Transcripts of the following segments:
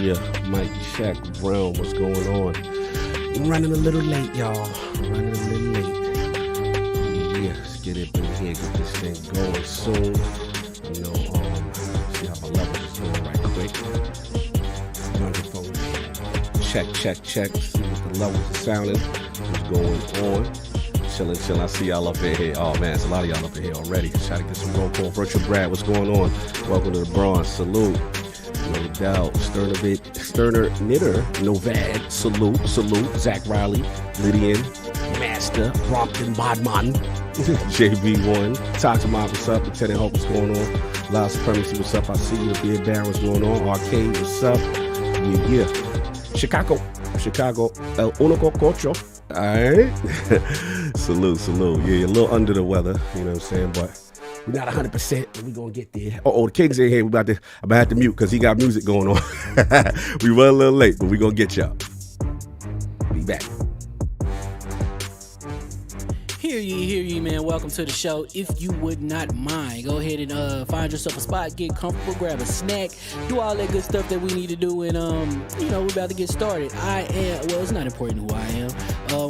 Mic check, Brown, what's going on? I'm running a little late, y'all. Running a little late. Yeah, let's get it in here, get this thing going soon. You know, see how my levels is going right quick. Microphone. Check. See what the levels are sounding. What's going on? Chilling. I see y'all up in here. Oh man, there's a lot of y'all up in here already. Trying to get some roll call. Virtual Brad, what's going on? Welcome to the Bronze. Salute. No doubt. Sterner Knitter, Novad, salute. Zach Riley, Lydian, Master, Brompton, Bodman, JB1, Toxic Mob, what's up? Lieutenant Hope, what's going on? Loud Supremacy, what's up? I see you. The Beard Baron, what's going on? Arcade, what's up? Yeah. Chicago, El Unico Cocho. Alright. Salute. Yeah, you're a little under the weather, you know what I'm saying? But we're not 100%, but we're going to get there. The King's in here. I'm about to have to mute because he got music going on. We run a little late, but we're going to get y'all. Be back. Hear ye, man. Welcome to the show. If you would not mind, go ahead and find yourself a spot, get comfortable, grab a snack, do all that good stuff that we need to do, and we're about to get started. It's not important who I am.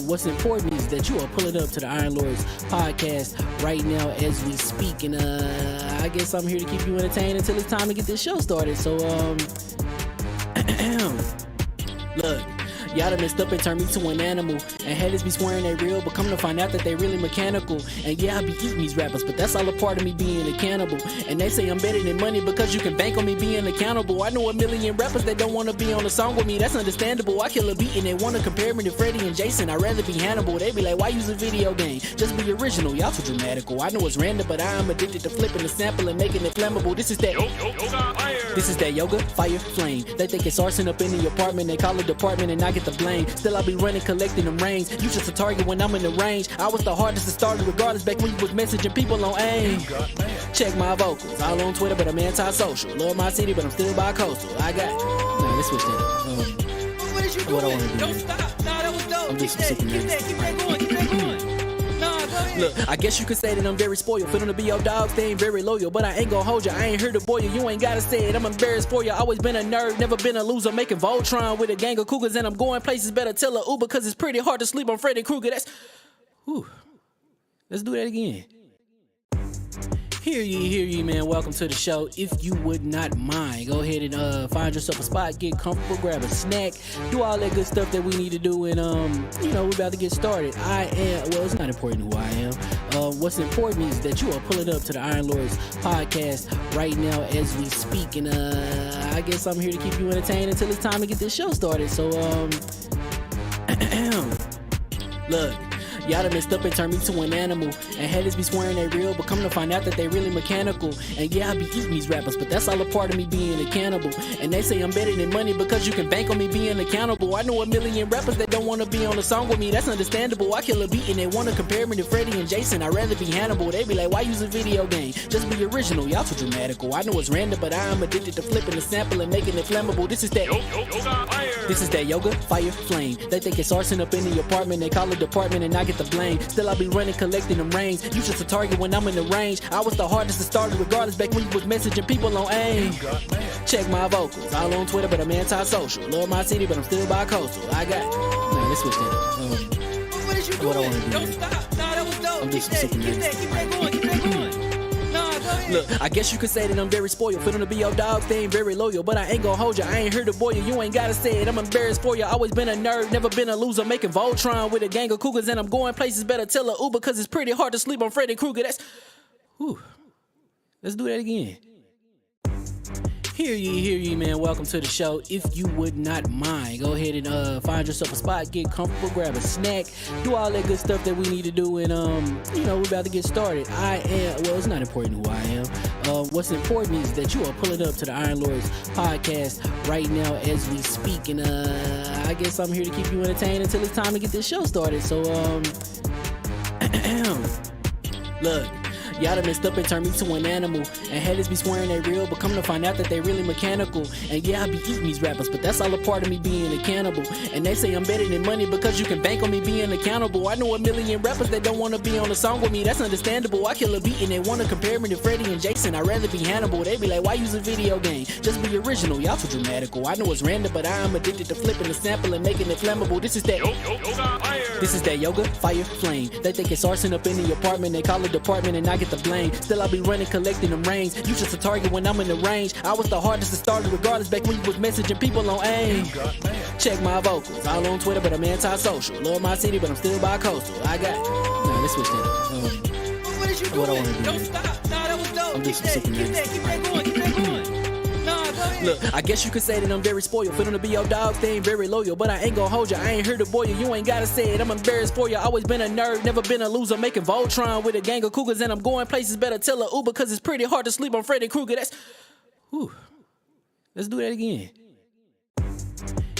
What's important is that you are pulling up to the Iron Lords podcast right now as we speak, and I guess I'm here to keep you entertained until it's time to get this show started. So look, y'all done messed up and turned me to an animal, and haters be swearing they real, but come to find out that they really mechanical. And yeah, I be eating these rappers, but that's all a part of me being a cannibal. And they say I'm better than money because you can bank on me being accountable. I know a million rappers that don't want to be on a song with me, that's understandable. I kill a beat and they want to compare me to Freddie and Jason. I'd rather be Hannibal. They be like, why use a video game? Just be original, y'all too dramatical. I know it's random, but I am addicted to flipping the sample and making it flammable. This is that yoga, fire, flame. They think it's arson up in the apartment, they call it department and I get the blame. Still I be running, collecting them rings. You just a target when I'm in the range. I was the hardest to start regardless back when you was messaging people on AIM. Check my vocals, all on Twitter but I'm anti-social. Love my city but I'm still bi-coastal. Let's switch that up. What is you doing? Don't stop. Nah, that was dope. Keep that going. Look, I guess you could say that I'm very spoiled. Feeling to be your dog, they ain't very loyal. But I ain't gonna hold you, I ain't here to boil you. You ain't gotta say it, I'm embarrassed for you. Always been a nerd, never been a loser. Making Voltron with a gang of cougars. And I'm going places, better tell a Uber. Cause it's pretty hard to sleep on Freddy Krueger. Let's do that again. Hear ye, man. Welcome to the show. If you would not mind, go ahead and find yourself a spot, get comfortable, grab a snack, do all that good stuff that we need to do, and we're about to get started. It's not important who I am. What's important is that you are pulling up to the Iron Lords podcast right now as we speak, and I guess I'm here to keep you entertained until it's time to get this show started. So look, y'all done messed up and turned me to an animal, and haters be swearing they real, but come to find out that they really mechanical. And yeah, I be eating these rappers, but that's all a part of me being a cannibal. And they say I'm better than money because you can bank on me being accountable. I know a million rappers that don't want to be on a song with me, that's understandable. I kill a beat and they want to compare me to Freddie and Jason. I'd rather be Hannibal. They be like, why use a video game? Just be original, y'all too dramatical. I know it's random, but I am addicted to flipping the sample and making it flammable. This is that yoga, fire, flame. They think it's arson up in the apartment, they call it department and I get the blame. Still I be running, collecting them rings. You just a target when I'm in the range. I was the hardest to start regardless back when you was messaging people on AIM. Check my vocals, all on Twitter but I'm anti-social. Love my city but I'm still bi-coastal. Let's switch that up. What is you doing? Don't stop. Nah, that was dope. Keep that going. Look, I guess you could say that I'm very spoiled. Feeling to be your dog, they ain't very loyal. But I ain't gonna hold you, I ain't here to boil you. You ain't gotta say it, I'm embarrassed for you. Always been a nerd, never been a loser. Making Voltron with a gang of cougars. And I'm going places, better tell a Uber. Cause it's pretty hard to sleep on Freddy Krueger. Let's do that again. Hear ye, man. Welcome to the show. If you would not mind, go ahead and find yourself a spot, get comfortable, grab a snack, do all that good stuff that we need to do, and we're about to get started. It's not important who I am. What's important is that you are pulling up to the Iron Lords podcast right now as we speak, and I guess I'm here to keep you entertained until it's time to get this show started. So look, Y'all done messed up and turned me to an animal. And haters be swearing they real, but come to find out that they really mechanical. And yeah, I be eating these rappers, but that's all a part of me being a cannibal. And they say I'm better than money because you can bank on me being accountable. I know a million rappers that don't wanna be on a song with me, that's understandable. I kill a beat and they wanna compare me to Freddie and Jason. I'd rather be Hannibal. They be like, why use a video game? Just be original, y'all too dramatical. I know it's random, but I am addicted to flipping the sample and making it flammable. This is that yoga, fire, flame. They think it's arson up in the apartment, they call it department and I get the blame. Still I be running, collecting them rings. You just a target when I'm in the range. I was the hardest to start regardless back when you was messaging people on AIM. Check my vocals, all on Twitter, but I'm anti-social. Love my city, but I'm still bi-coastal. I got, nah, let's switch that. What is you doing? What I wanna do? Don't stop. Nah, that was dope. I'm Keep just some super that going. Keep that going. Nah, go ahead. Look, I guess you could say that I'm very spoiled. For them to be your dogs, they ain't very loyal. But I ain't gon' hold you, I ain't here to boil you. You ain't gotta say it, I'm embarrassed for you. Always been a nerd, never been a loser. Making Voltron with a gang of cougars. And I'm going places, better tell a Uber. Cause it's pretty hard to sleep on Freddy Krueger. That's, whew. Let's do that again.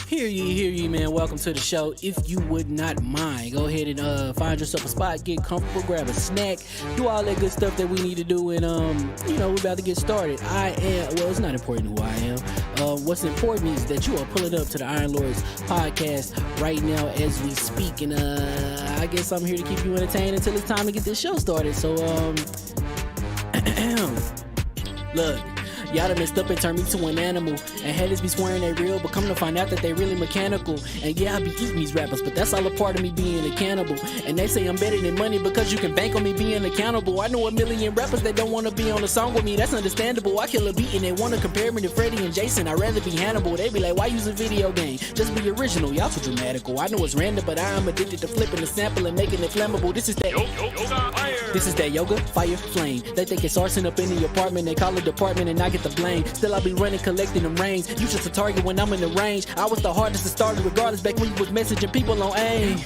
Hear ye, man. Welcome to the show. If you would not mind, go ahead and find yourself a spot, get comfortable, grab a snack, do all that good stuff that we need to do, and we're about to get started. It's not important who I am. What's important is that you are pulling up to the Iron Lords podcast right now as we speak, and I guess I'm here to keep you entertained until it's time to get this show started. So look. Y'all done messed up and turned me to an animal. And haters be swearing they real, but come to find out that they really mechanical. And yeah, I be eating these rappers, but that's all a part of me being a cannibal. And they say I'm better than money because you can bank on me being accountable. I know a million rappers that don't wanna be on a song with me, that's understandable. I kill a beat and they wanna compare me to Freddie and Jason. I'd rather be Hannibal. They be like, why use a video game? Just be original, y'all too dramatical. I know it's random, but I am addicted to flipping the sample and making it flammable. This is that yoga, fire, flame. They think it's arson up in the apartment, they call it department and I get the blame. Still I be running, collecting them rings. You just a target when I'm in the range. I was the hardest to start regardless back when you was messaging people on AIM.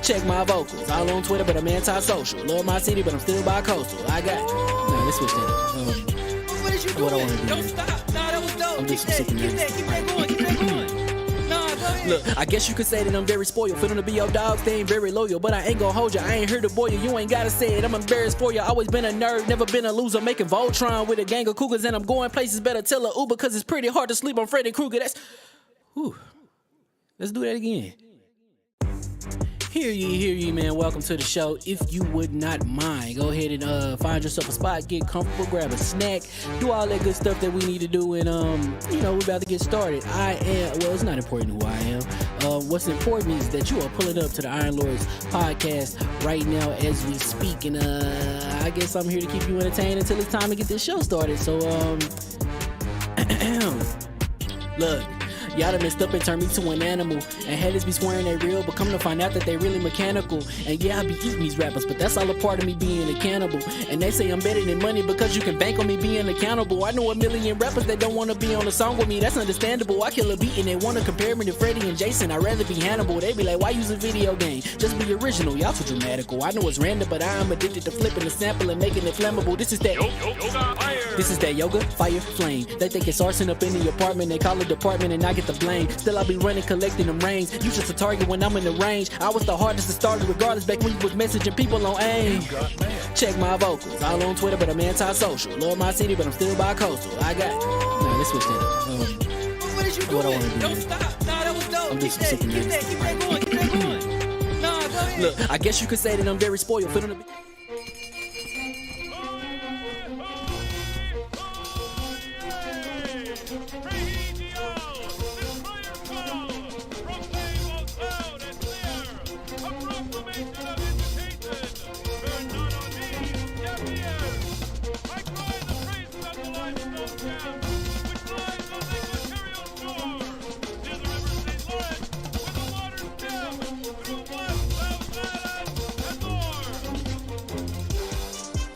Check my vocals, all on Twitter, but I'm anti-social. Love my city, but I'm still bi-coastal. I got, nah, let's switch that. What is you doing? What I wanna do? Don't stop. Nah, that was dope. I'm Keep just that some going. Keep that going. Nah, go ahead. Look, I guess you could say that I'm very spoiled. For them to be your dogs, they ain't very loyal. But I ain't gon' hold you, I ain't here to boil you. You ain't gotta say it, I'm embarrassed for you. Always been a nerd, never been a loser. Making Voltron with a gang of cougars. And I'm going places, better tell a Uber. Cause it's pretty hard to sleep on Freddy Krueger. That's, whew. Let's do that again. Hear ye, man. Welcome to the show. If you would not mind, go ahead and find yourself a spot, get comfortable, grab a snack, do all that good stuff that we need to do, and we're about to get started. It's not important who I am. What's important is that you are pulling up to the Iron Lords podcast right now as we speak, and I guess I'm here to keep you entertained until it's time to get this show started. So look. Y'all done messed up and turned me to an animal. And haters be swearing they real, but come to find out that they really mechanical. And yeah, I be eating these rappers, but that's all a part of me being a cannibal. And they say I'm better than money because you can bank on me being accountable. I know a million rappers that don't wanna be on a song with me, that's understandable. I kill a beat and they wanna compare me to Freddie and Jason. I'd rather be Hannibal. They be like, why use a video game? Just be original, y'all too dramatical. I know it's random, but I am addicted to flipping the sample and making it flammable. This is that yoga, fire, flame. They think it's arson up in the apartment, they call it department and I get the blame. Still I be running, collecting them rings. You just a target when I'm in the range. I was the hardest to start regardless back when you was messaging people on AIM. Check my vocals, all on Twitter, but I'm anti-social. Love my city, but I'm still bi-coastal. I got, nah, let's switch that. What is you doing? What I wanna do? Don't stop. Nah, that was dope. I'm Keep just that some going. Keep that going. Nah, go ahead. Look, I guess you could say that I'm very spoiled. For them to be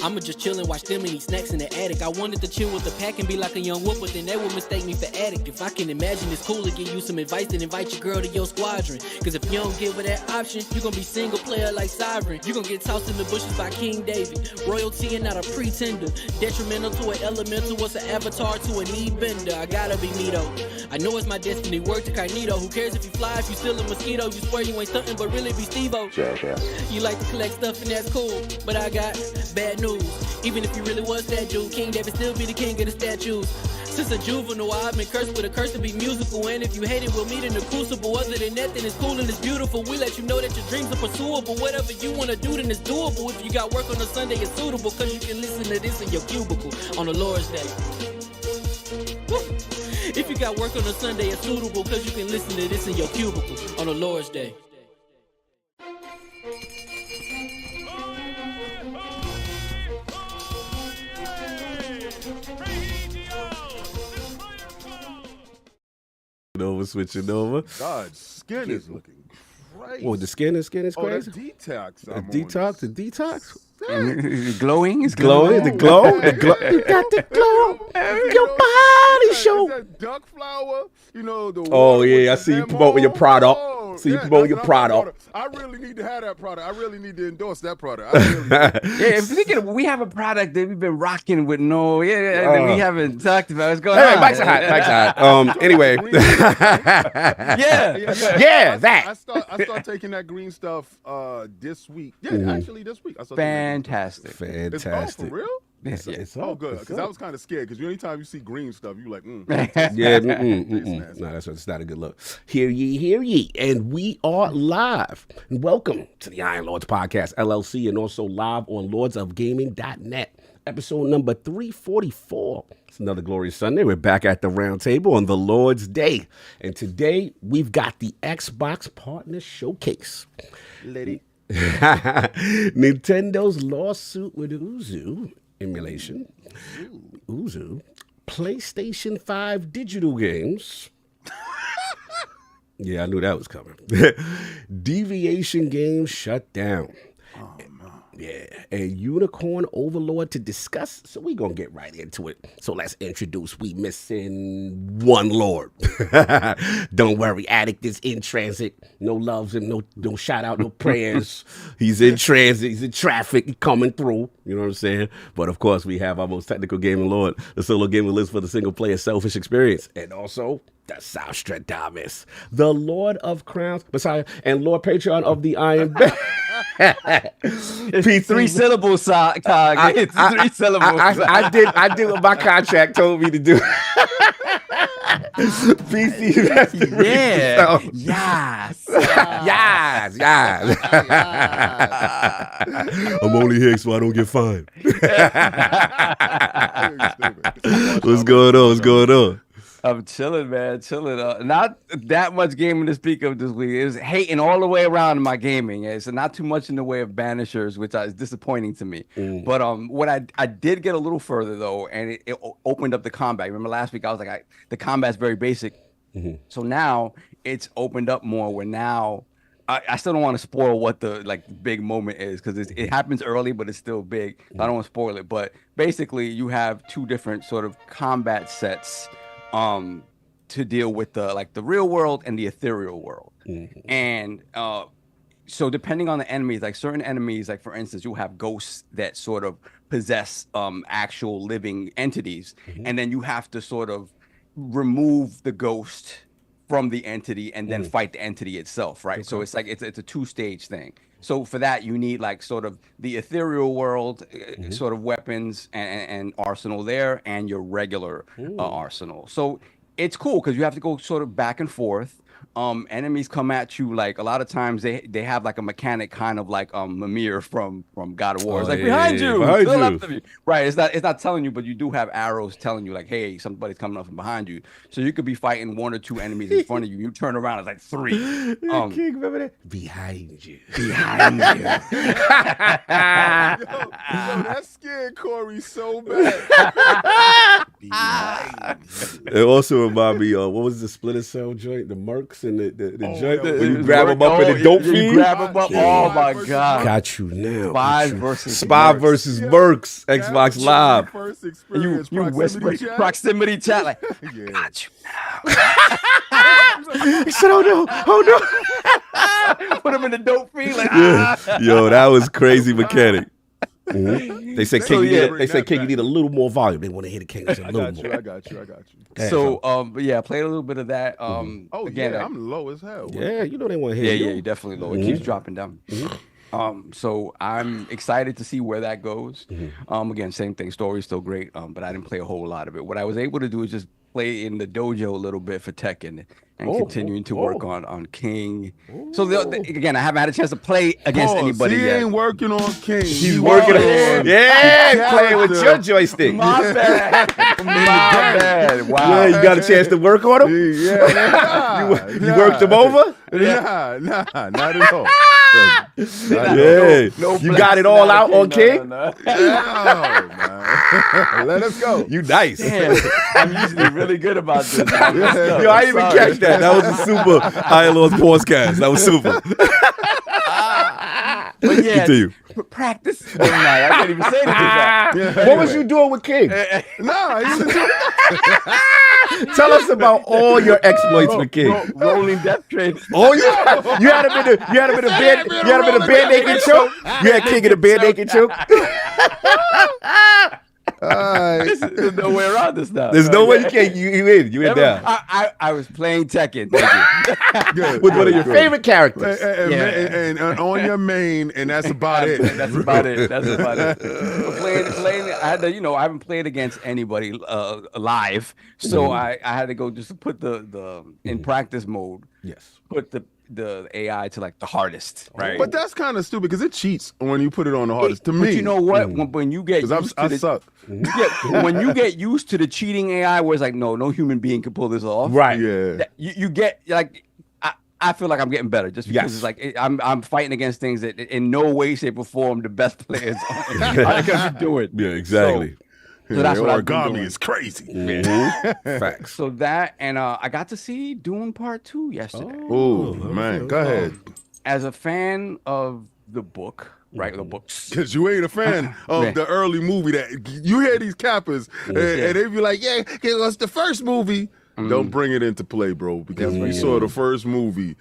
I'ma just chill and watch them and eat snacks in the attic. I wanted to chill with the pack and be like a young wolf, but then they would mistake me for addict. If I can imagine it's cool to give you some advice, then invite your girl to your squadron. Cause if you don't give her that option, you gon' be single player like Sovereign. You gon' get tossed in the bushes by King David. Royalty and not a pretender. Detrimental to an elemental, what's an avatar to a knee bender? I gotta be me though. I know it's my destiny, word to Cognito. Who cares if you fly, if you still a mosquito? You swear you ain't stuntin', but really be Steve-O. You like to collect stuff and that's cool, but I got bad news. news. Even if you really was that dude, King David still be the king of the statues. Since a juvenile, I've been cursed with a curse to be musical. And if you hate it, we'll meet in the crucible. Other than that, then it's cool and it's beautiful. We let you know that your dreams are pursuable. Whatever you wanna do, then it's doable. If you got work on a Sunday, it's suitable. Cause you can listen to this in your cubicle on the Lord's Day. Woo. If you got work on a Sunday, it's suitable. Cause you can listen to this in your cubicle on the Lord's Day. Switching over. God, skin is looking great. Well, the skin is crazy. Oh, that detox. The detox. Glowing? It's Glowing. The glow. The glow. You got the glow. Your body show. That duck flower. You know the. Oh yeah, I see you promoting your product. See you promoting your product. I really need to have that product. I really need to endorse that product. I really yeah, thinking we have a product that we've been rocking with that we haven't talked about. What's going on? Mike's hot. Anyway. yeah, that. I start taking that green stuff this week. Yeah, actually this week. Fantastic. It's for real? It's all good. Because I was kind of scared. Because anytime you see green stuff, you like, yeah, no, that's not a good look. Hear ye, and we are live. And welcome to the Iron Lords Podcast, LLC, and also live on lordsofgaming.net. Episode number 344. It's another glorious Sunday. We're back at the round table on the Lord's Day. And today, we've got the Xbox Partner Showcase. Lady. Nintendo's lawsuit with Yuzu. Emulation, Yuzu, PlayStation 5 digital games. Yeah, I knew that was coming. DeviationGames shut down. Oh, no. Yeah, and UnicornOverlord to discuss. So we're going to get right into it. So let's introduce. We missing one Lord. Don't worry, Addict is in transit. No loves and no shout out, no prayers. He's in transit. He's in traffic. He's coming through. You know what I'm saying? But of course, we have our most technical gaming Lord, the solo gaming list for the single player selfish experience. And also the Soustradamus, the Lord of Crowns, Messiah, and Lord Patreon of the Iron Bed. It's 3 syllables, Cog. It's 3 syllables. I did what my contract told me to do. PC. Yeah. Yes. I'm only here so I don't get fined. What's going on? I'm chilling, man. Not that much gaming to speak of this week. It was hating all the way around in my gaming. Yeah, so not too much in the way of banishers, which is disappointing to me. But what I did get a little further though, and it opened up the combat. Remember last week I was like, the combat's very basic. So now it's opened up more. Where now I still don't want to spoil what the big moment is because it happens early, but it's still big. So I don't want to spoil it. But basically, you have 2 different sort of combat sets. To deal with the real world and the ethereal world. And so depending on the enemies, like certain enemies, like for instance, you have ghosts that sort of possess actual living entities, and then you have to sort of remove the ghost from the entity and then fight the entity itself, right? Okay. So it's like it's a 2-stage thing. So for that, you need like sort of the ethereal world sort of weapons and arsenal there, and your regular arsenal. So it's cool because you have to go sort of back and forth. Enemies come at you like a lot of times they have like a mechanic kind of like Mimir from God of War. It's like behind you. Right. It's not telling you, but you do have arrows telling you like, hey, somebody's coming up from behind you. So you could be fighting 1 or 2 enemies in front of you. You turn around, it's like 3. King, remember that? Behind you. Yo, that scared Corey so bad. It also reminded me of what was the Splinter Cell joint, the Mercs and the joint yeah, when you grab them up in the dope feed. You grab them up. Oh my God! Got you now. Spy versus Mercs. Xbox Live. You whisper proximity chat like, got you now. He said, "Oh no!" Put him in the dope feed like. Yo, that was crazy mechanic. They said, King, you need a little more volume. They want to hear the King. I got you. So, but yeah, played a little bit of that. Again, I'm low as hell. Yeah, you know they want to hear. Yeah, you're definitely low. It keeps dropping down. So I'm excited to see where that goes. Again, same thing. Story's still great, but I didn't play a whole lot of it. What I was able to do is just play in the dojo a little bit for Tekken and continuing to work on King. So again, I haven't had a chance to play against anybody he yet. ain't working on King. He's working on playing with your joystick. My bad. My bad. Wow. Yeah, you got a chance to work on him? You worked him over? Nah, not at all. Yeah. You got it all out on King? No, man. Let us go. You nice. Damn, I'm usually really good about this. Yo, I didn't even catch that. That was a super ILO's podcast. That was super. But yeah, Continue. practice. Oh, no, I can't even say this. What was you doing with King? Tell us about all your exploits with King. Rolling death train. Oh, you had him in a bare naked choke. You had King in a bare naked choke. There's no way around this now. There's no way you can't. You in there I was playing Tekken. Thank you. with one of your favorite characters. And on your main, and that's about it. That's about it. Playing. I had to, I haven't played against anybody live, so I had to go just to put the in practice mode. Yes. Put the AI to like the hardest, right? But that's kind of stupid because it cheats when you put it on the hardest. To me, but you know what? When you get because used I to suck. when you get used to the cheating AI, where it's like, no human being can pull this off. Right. Yeah. You get like. I feel like I'm getting better just because it's like I'm fighting against things that in no way, shape, or form the best players are going to do it. Yeah, exactly. So that's what origami is crazy. Facts. So that and I got to see Dune Part 2 yesterday. Oh man, go ahead. As a fan of the book, right? The books. Because you ain't a fan of the early movie. That you hear these cappers and they be like, yeah, it was the first movie. Don't bring it into play, bro, because we saw the first movie.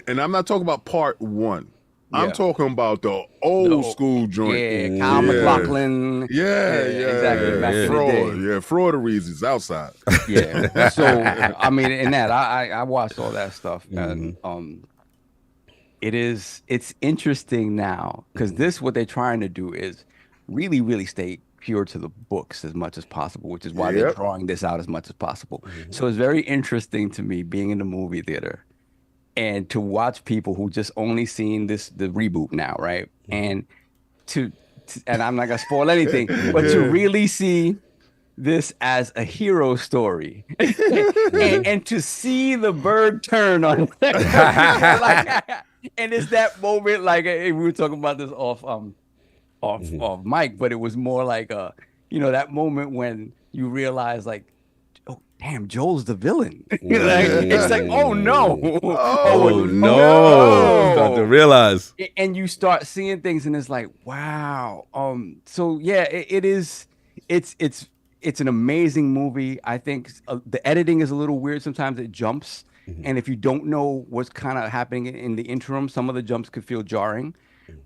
And I'm not talking about part 1. I'm talking about the old school joint. Yeah, Kyle MacLachlan. Yeah, exactly. Back in the fraud. day. Yeah, frauderies is outside. Yeah. So I mean, in that I watched all that stuff, and it's interesting now because what they're trying to do is really, really stay pure to the books as much as possible, which is why they're drawing this out as much as possible. So it's very interesting to me being in the movie theater and to watch people who just only seen the reboot now, right? And and I'm not gonna spoil anything, but to really see this as a hero story and to see the bird turn on and it's that moment like we were talking about this off mic, but it was more like that moment when you realize like, oh damn, Joel's the villain. It's like, oh no. Oh no. Start to realize. And you start seeing things and it's like, wow. So yeah, it's an amazing movie. I think the editing is a little weird. Sometimes it jumps. And if you don't know what's kind of happening in the interim, some of the jumps could feel jarring.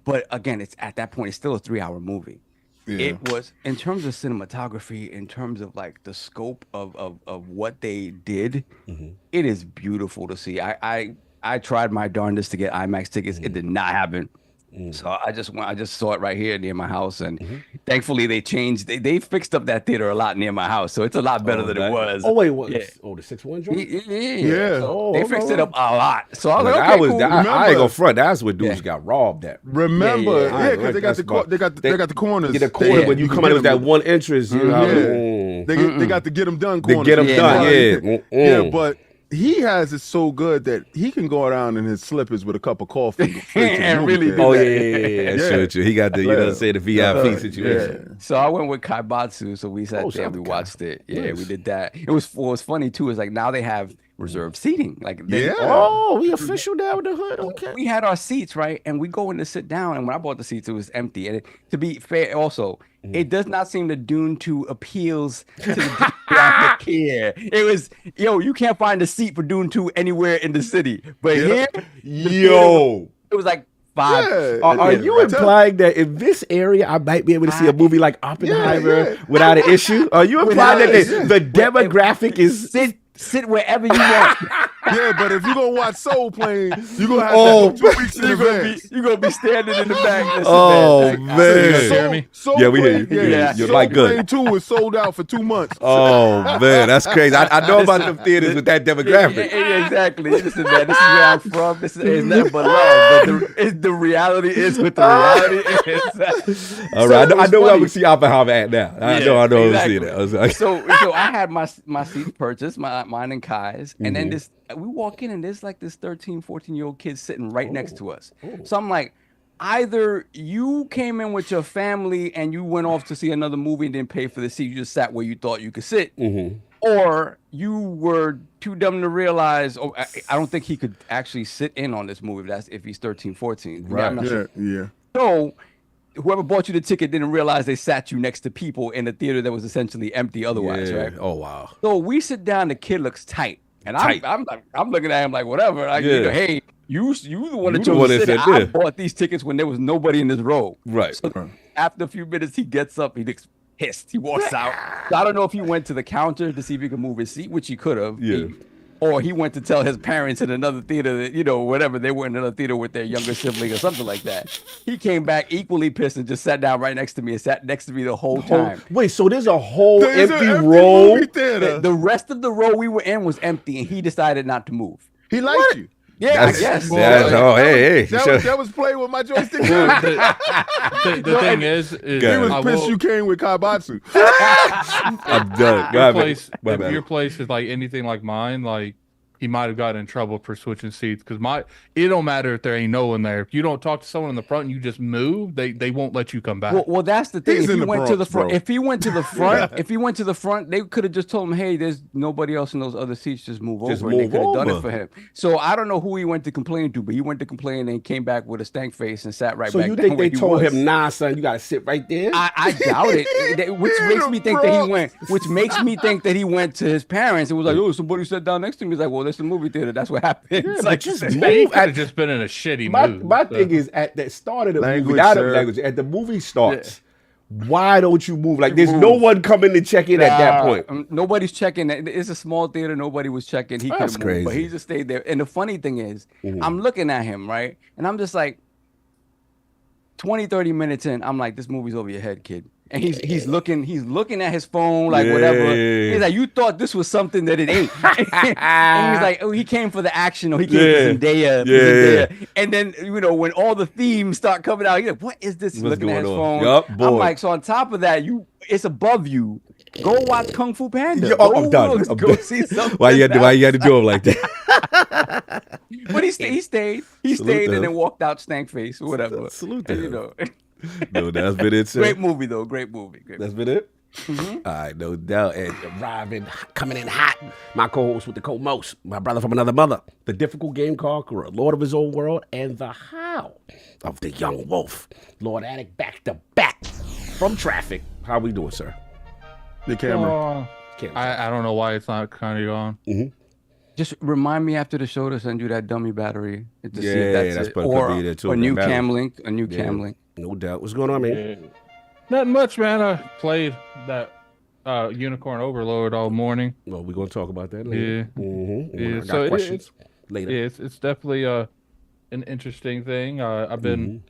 But again, it's at that point, it's still a 3-hour movie. Yeah. It was, in terms of cinematography, in terms of like the scope of what they did, it is beautiful to see. I tried my darndest to get IMAX tickets. It did not happen. So I just saw it right here near my house, and thankfully they changed. They fixed up that theater a lot near my house, so it's a lot better than it was. Oh wait, what? Yeah. Oh, the 6-1 joint. Yeah. So they fixed it up a lot. So I was like, okay, cool. I ain't gonna front. That's where dudes got robbed at. Remember, because they got the corners. Get the corner, but you come out with that one entrance. You know, they got to get them done. Corners. They get them done. Yeah, but he has it so good that he can go around in his slippers with a cup of coffee and really do that. Sure. He got the, the VIP situation. Yeah. So I went with Kaibatsu, so we sat there and we watched it. Yeah, we did that. It was funny too. Is like now they have reserved seating. Like we official now with the hood. Okay. We had our seats, right? And we go in to sit down, and when I bought the seats, it was empty. And to be fair, also, it does not seem that Dune 2 appeals to the demographic here. It was, you can't find a seat for Dune 2 anywhere in the city. But here, it was like 5. Yeah. Are you implying that in this area I might be able to see a movie like Oppenheimer without an issue? Are you implying that the demographic is sit wherever you want. Yeah, but if you're gonna watch Soul Plane, you're gonna have to go 2 weeks in advance. You're gonna be standing in the back. Oh man. Jeremy? Soul Yeah, we hear Plane, you. Yeah. Your Soul mic good. Plane 2 was sold out for 2 months. Oh man, that's crazy. I know about them theaters with that demographic. Yeah, exactly. Listen, man, this is where I'm from. This is nothing but love. But the reality is what the reality is. All right, So I know where I'm funny. gonna see Oppenheimer at now. I know I'm gonna see exactly. that. I was like, So I had my seats purchased, mine and Kai's, and then we walk in and there's like this 13, 14-year-old kid sitting right next to us. So I'm like, either you came in with your family and you went off to see another movie and didn't pay for the seat, you just sat where you thought you could sit, or you were too dumb to realize. Oh, I don't think he could actually sit in on this movie. That's if he's 13, 14. Right. I'm not sure. Yeah. So whoever bought you the ticket didn't realize they sat you next to people in a theater that was essentially empty otherwise, yeah. right? Oh wow. So we sit down, the kid looks tight. And Tight. I'm looking at him like, whatever. Like, Yeah. you know, hey, you the one that You the chose one to that sit. said, I yeah. bought these tickets when there was nobody in this row. Right. So after a few minutes, he gets up. He looks pissed. He walks out. So I don't know if he went to the counter to see if he could move his seat, which he could have. Yeah. Or he went to tell his parents in another theater that, you know, whatever, they were in another theater with their younger sibling or something like that. He came back equally pissed and just sat down right next to me and sat next to me the whole time. Wait, so there's a whole There's an empty row? movie theater. The rest of the row we were in was empty, and he decided not to move. He liked you. Yeah, I guess. Oh, hey. That was playing with my joystick. The thing is He God. was I pissed will- you came with Kaibatsu. I'm done. your My place, bad. if your place is like anything like mine, like he might have gotten in trouble for switching seats because it don't matter if there ain't no one there. If you don't talk to someone in the front and you just move, they won't let you come back. Well, that's the thing. He's If in he the went to the Bronx, front, bro. if he went to the front, they could have just told him, "Hey, there's nobody else in those other seats. Just move Just over." And they move could have done over. it for him. So I don't know who he went to complain to, but he went to complain and came back with a stank face and sat right So back. you down think where they he told was. him, nah, son, you gotta sit right there? I doubt it. Which makes me think that he went. Which makes me think that he went to his parents and was like, "Oh, somebody sat down next to me." He's like, "Well, there's a movie theater. That's what happened." It's like, just He move. could have just been in a shitty My mood. thing is at the start of the movie, Language, not sir. language, at the movie starts, why don't you move? Like there's no one coming to check in at that point. Nobody's checking. It's a small theater. Nobody was checking. He could That's have moved, but crazy. he just stayed there. And the funny thing is, I'm looking at him, right? And I'm just like, 20, 30 minutes in, I'm like, this movie's over your head, kid. And he's looking at his phone, like whatever. Yeah. He's like, you thought this was something that it ain't. And he's like, oh, he came for the action, or he came for Zendaya. Yeah. And then, you know, when all the themes start coming out, he's like, what is this? He's What's looking at his going phone. on? Yup, boy. I'm like, so on top of that, it's above you. Go watch Kung Fu Panda. Yo, Go, I'm done. I'm go done. see something. Why you had to do him like that? But he stayed. He Salute stayed to and him. then walked out stank face or whatever. Salute to And, you him. know, No, that's been it, sir. great movie though. Great movie. Great That's movie. been it? All right, no doubt. And arriving, coming in hot, my co-host with the co-most, my brother from another mother, the difficult game conqueror, Lord of his own world, and the how of the young wolf, Lord Attic, back to back from traffic. How we doing, sir? The camera. I don't know why it's not kind of on. Just remind me after the show to send you that dummy battery to see Yeah, if that's it. probably Or could be there too, a new that battery. cam link. A new cam link. No doubt. What's going on, man? Nothing much, man. I played that Unicorn Overlord all morning. Well, we're going to talk about that later. Yeah. I got So questions later. it's definitely an interesting thing. I've been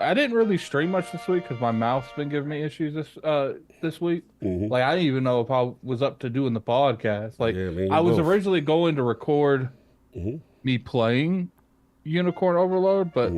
I didn't really stream much this week because my mouth's been giving me issues this week. Like I didn't even know if I was up to doing the podcast. Like Yeah, man, I was both. originally going to record me playing Unicorn Overlord, but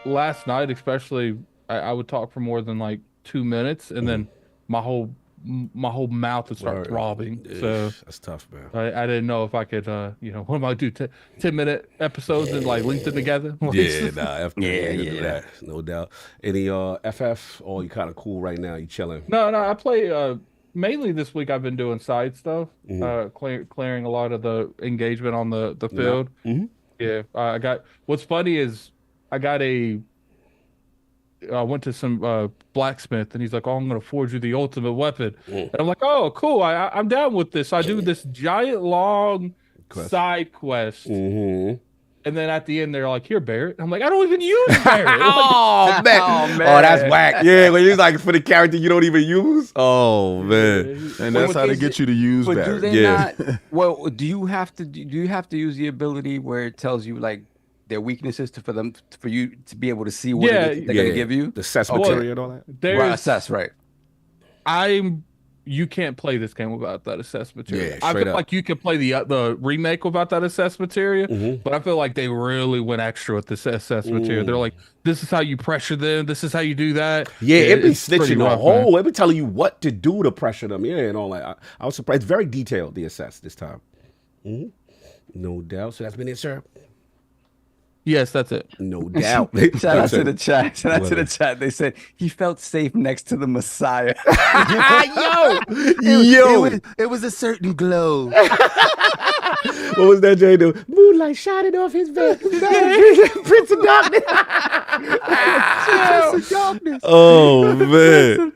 last night especially I would talk for more than like 2 minutes and then my whole mouth would start throbbing. So that's tough, man. I didn't know if I could, what am I do? 10-minute episodes and like link them together? Yeah, nah, Yeah. that, no doubt. Any FF? Oh, you kind of cool right now. You chilling? No, I play mainly this week. I've been doing side stuff, clearing a lot of the engagement on the field. Yeah, I got. What's funny is I went to some blacksmith and he's like, "Oh, I'm gonna forge you the ultimate weapon," and I'm like, "Oh, cool! I'm down with this." I do this giant long side quest to And then at the end, they're like, "Here, Barrett." I'm like, "I don't even use Barrett." Oh man. Oh, that's whack. Yeah, when you're like for the character you don't even use. Oh man. And that's how they get you to use But do Barrett. they not? Well, do you have to use the ability where it tells you like their weaknesses for you to be able to see what they're gonna give you? The assess material and all that. Right, assess, right. You can't play this game without that assess material. Yeah, I feel straight up. like you could play the remake without that assess material, but I feel like they really went extra with this assess material. They're like, this is how you pressure them. This is how you do that. Yeah, it be it's pretty snitching the rough, whole. man. It be telling you what to do to pressure them. Yeah, and all that. I was surprised. It's very detailed, the assess this time. No doubt. So that's been it, sir. Yes, that's it. No doubt. Shout out to the chat. Shout out to the chat. They said he felt safe next to the Messiah. It was a certain glow. What was that Jay do? Moonlight shining off his back. Prince of Darkness. Prince of Darkness. Oh man.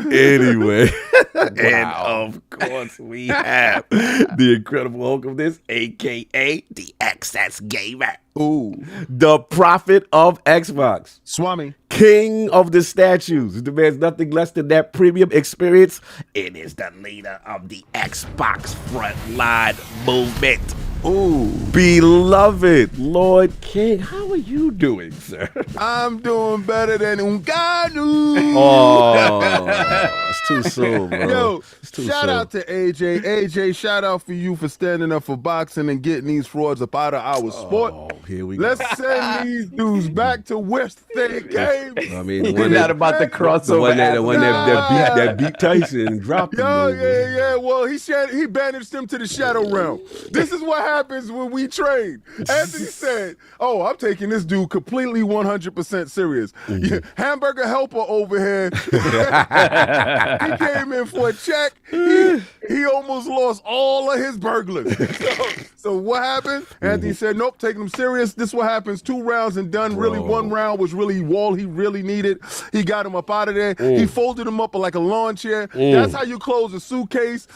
Anyway, and of course we have the Incredible Hulk of this, aka the XS Gamer. Ooh, the prophet of Xbox. Swami. King of the statues. He demands nothing less than that premium experience. It is the leader of the Xbox frontline movement. Ooh. Beloved Lord King, how are you doing, sir? I'm doing better than Unganu. Oh, it's too soon, bro. Yo, too shout soon. out to AJ. AJ, shout out for you for standing up for boxing and getting these frauds up out of our sport. Oh, here we go. Let's send these dudes back to West State Games. I mean, We're not about the crossover. the one that beat Tyson and dropped him. Yeah. Well, he banished him to the shadow realm. This is what happens when we train. Anthony said, "Oh, I'm taking this dude completely 100% serious." Yeah, hamburger helper over here. He came in for a check. He almost lost all of his burglars. So what happened? Anthony said, "Nope, taking him serious. This is what happens. 2 rounds and done. Really, 1 round was really all he really needed. He got him up out of there. He folded him up like a lawn chair. That's how you close a suitcase."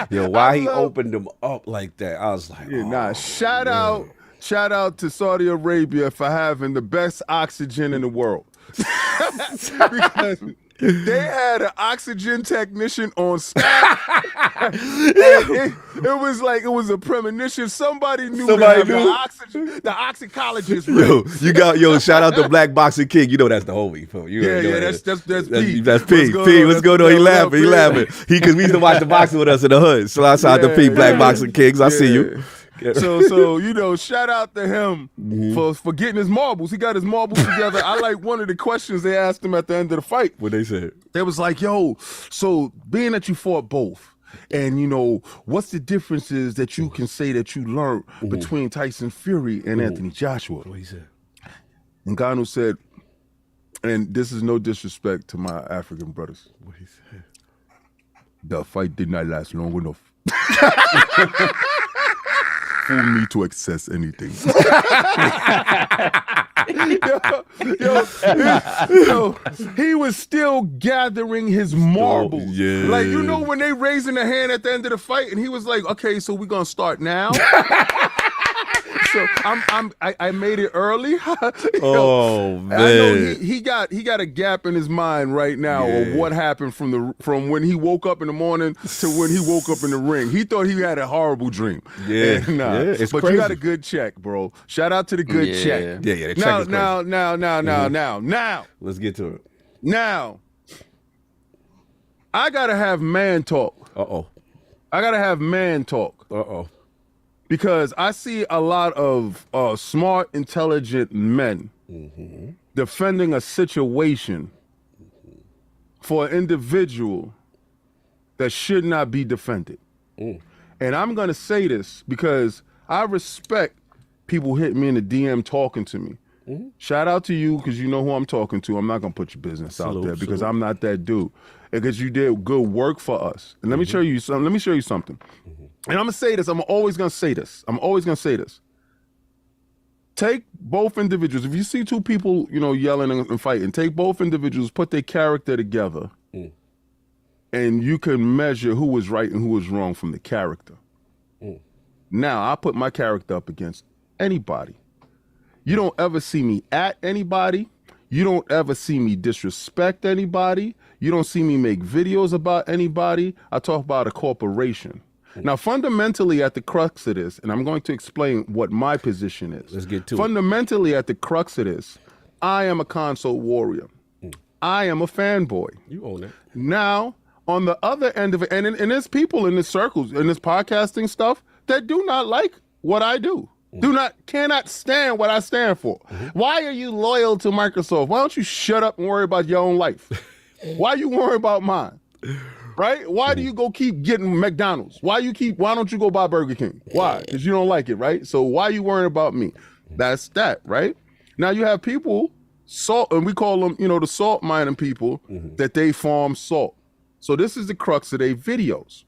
Yo, why he opened him up like that? I was like, shout out to Saudi Arabia for having the best oxygen in the world. Because they had an oxygen technician on staff. it was a premonition. Somebody knew. The oxycologist. Yo, shout out to Black Boxing King. You know that's the homie. That's P. That's P. What's going on? He laughing. Because we used to watch the boxing with us in the hood. So shout out to P. Black Boxing Kings. I see you. So shout out to him for getting his marbles. He got his marbles together. I like one of the questions they asked him at the end of the fight. What they said? They was like, "Yo, so being that you fought both, and what's the differences that you can say that you learned between Tyson Fury and Anthony Joshua?" What he said? Ngannou said, and this is no disrespect to my African brothers, What he said? "The fight did not last long enough. Fool me to access anything." yo, he was still gathering his marbles. Yeah. Like, when they raising their hand at the end of the fight, and he was like, "Okay, so we're gonna start now." So I made it early. Oh man, I know he got a gap in his mind right now of what happened from when he woke up in the morning to when he woke up in the ring. He thought he had a horrible dream. It's but crazy. you got a good check, bro. Shout out to the good check. Yeah. The check is crazy. Now. Let's get to it. Now, I gotta have man talk. I gotta have man talk. Because I see a lot of smart, intelligent men defending a situation for an individual that should not be defended. And I'm going to say this because I respect people hitting me in the DM talking to me. Shout out to you because you know who I'm talking to. I'm not going to put your business out there because I'm not that dude. Because you did good work for us. And let me show you something. And I'm going to say this. I'm always going to say this. Take both individuals. If you see 2 people, yelling and fighting, take both individuals, put their character together, and you can measure who was right and who was wrong from the character. Now, I put my character up against anybody. You don't ever see me at anybody. You don't ever see me disrespect anybody. You don't see me make videos about anybody. I talk about a corporation. Now, fundamentally at the crux of this, and I'm going to explain what my position is. Let's get to it. Fundamentally at the crux of this, I am a console warrior. I am a fanboy. You own it. Now, on the other end of it, and there's people in the circles, in this podcasting stuff, that do not like what I do. Cannot stand what I stand for. Why are you loyal to Microsoft? Why don't you shut up and worry about your own life? Why you worry about mine? Right? Why do you go keep getting McDonald's? Why don't you go buy Burger King? Why? Because you don't like it, right? So why you worrying about me? That's that, right? Now you have people, salt, and we call them, the salt mining people, that they farm salt. So this is the crux of their videos.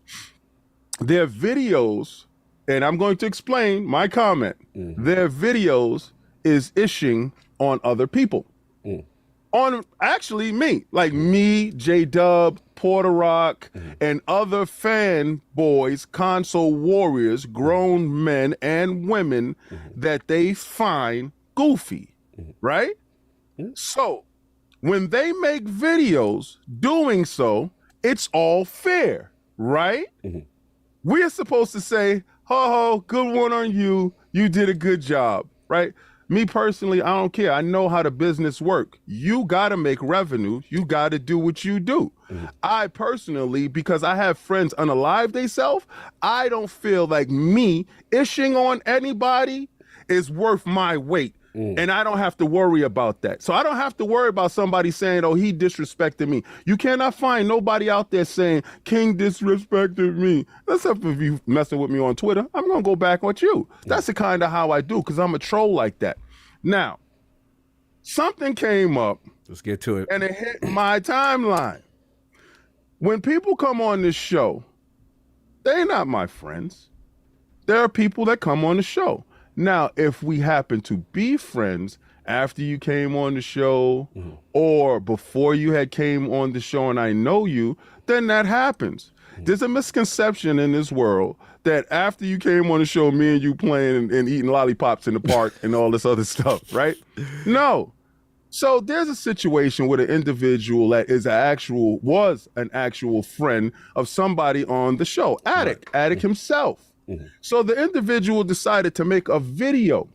Their videos, and I'm going to explain my comment. Their videos is ishing on other people. On actually me, like me, J-Dub, Porter Rock, and other fanboys, console warriors, grown men and women that they find goofy, right? So when they make videos doing so, it's all fair, right? We're supposed to say, ho, good one on you. You did a good job, right? Me personally, I don't care. I know how the business work. You got to make revenue. You got to do what you do. I personally, because I have friends unalive theyself, I don't feel like me ishing on anybody is worth my weight. And I don't have to worry about that. So I don't have to worry about somebody saying, oh, he disrespected me. You cannot find nobody out there saying, King disrespected me. Except if you messing with me on Twitter, I'm going to go back with you. That's the kind of how I do, because I'm a troll like that. Now, something came up. Let's get to it. And it hit my timeline. When people come on this show, they're not my friends. There are people that come on the show. Now, if we happen to be friends after you came on the show or before you had came on the show and I know you, then that happens. There's a misconception in this world that after you came on the show, me and you playing and eating lollipops in the park and all this other stuff, right? No. So there's a situation with an individual that was an actual friend of somebody on the show, Attic himself. So the individual decided to make a video,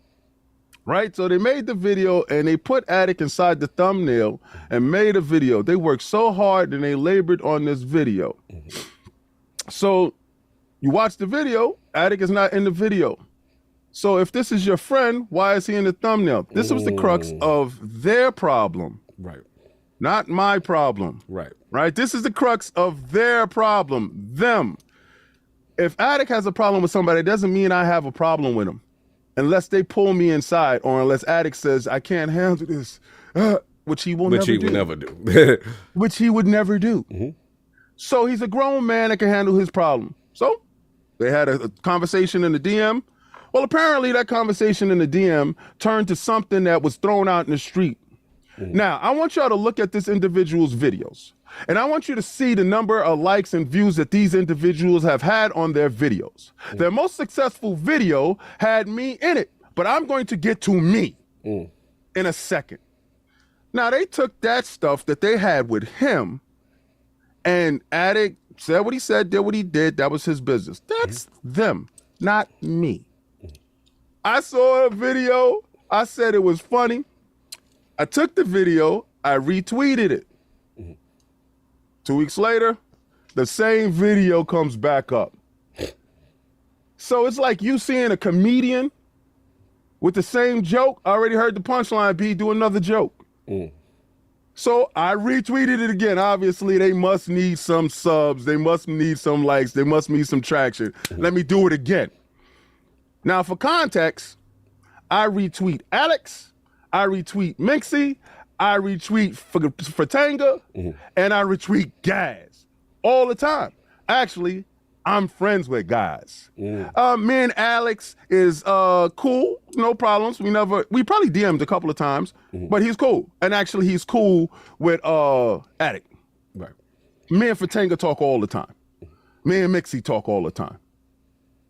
right? So they made the video and they put Attic inside the thumbnail and made a video. They worked so hard and they labored on this video. So you watch the video, Attic is not in the video. So if this is your friend, why is he in the thumbnail? This was the crux of their problem. Right. Not my problem. Right. Right? This is the crux of their problem, them. If Attic has a problem with somebody, it doesn't mean I have a problem with them. Unless they pull me inside or unless Attic says, I can't handle this, which he will never do. Which he would never do. So he's a grown man that can handle his problem. So they had a conversation in the DM. Well, apparently that conversation in the DM turned to something that was thrown out in the street. Now, I want y'all to look at this individual's videos. And I want you to see the number of likes and views that these individuals have had on their videos. Their most successful video had me in it, but I'm going to get to me in a second. Now, they took that stuff that they had with him, and Attic said what he said, did what he did. That was his business. That's them, not me. I saw a video. I said it was funny. I took the video. I retweeted it. 2 weeks later, the same video comes back up. So it's like you seeing a comedian with the same joke. I already heard the punchline, B, do another joke. So I retweeted it again. Obviously, they must need some subs. They must need some likes. They must need some traction. Let me do it again. Now, for context, I retweet Alex. I retweet Minxie. I retweet Fratanga, and I retweet Gaz all the time. Actually, I'm friends with Gaz. Me and Alex is cool, no problems. We probably DM'd a couple of times, but he's cool. And actually, he's cool with Attic. Right. Me and Fratanga talk all the time. Me and Mixie talk all the time.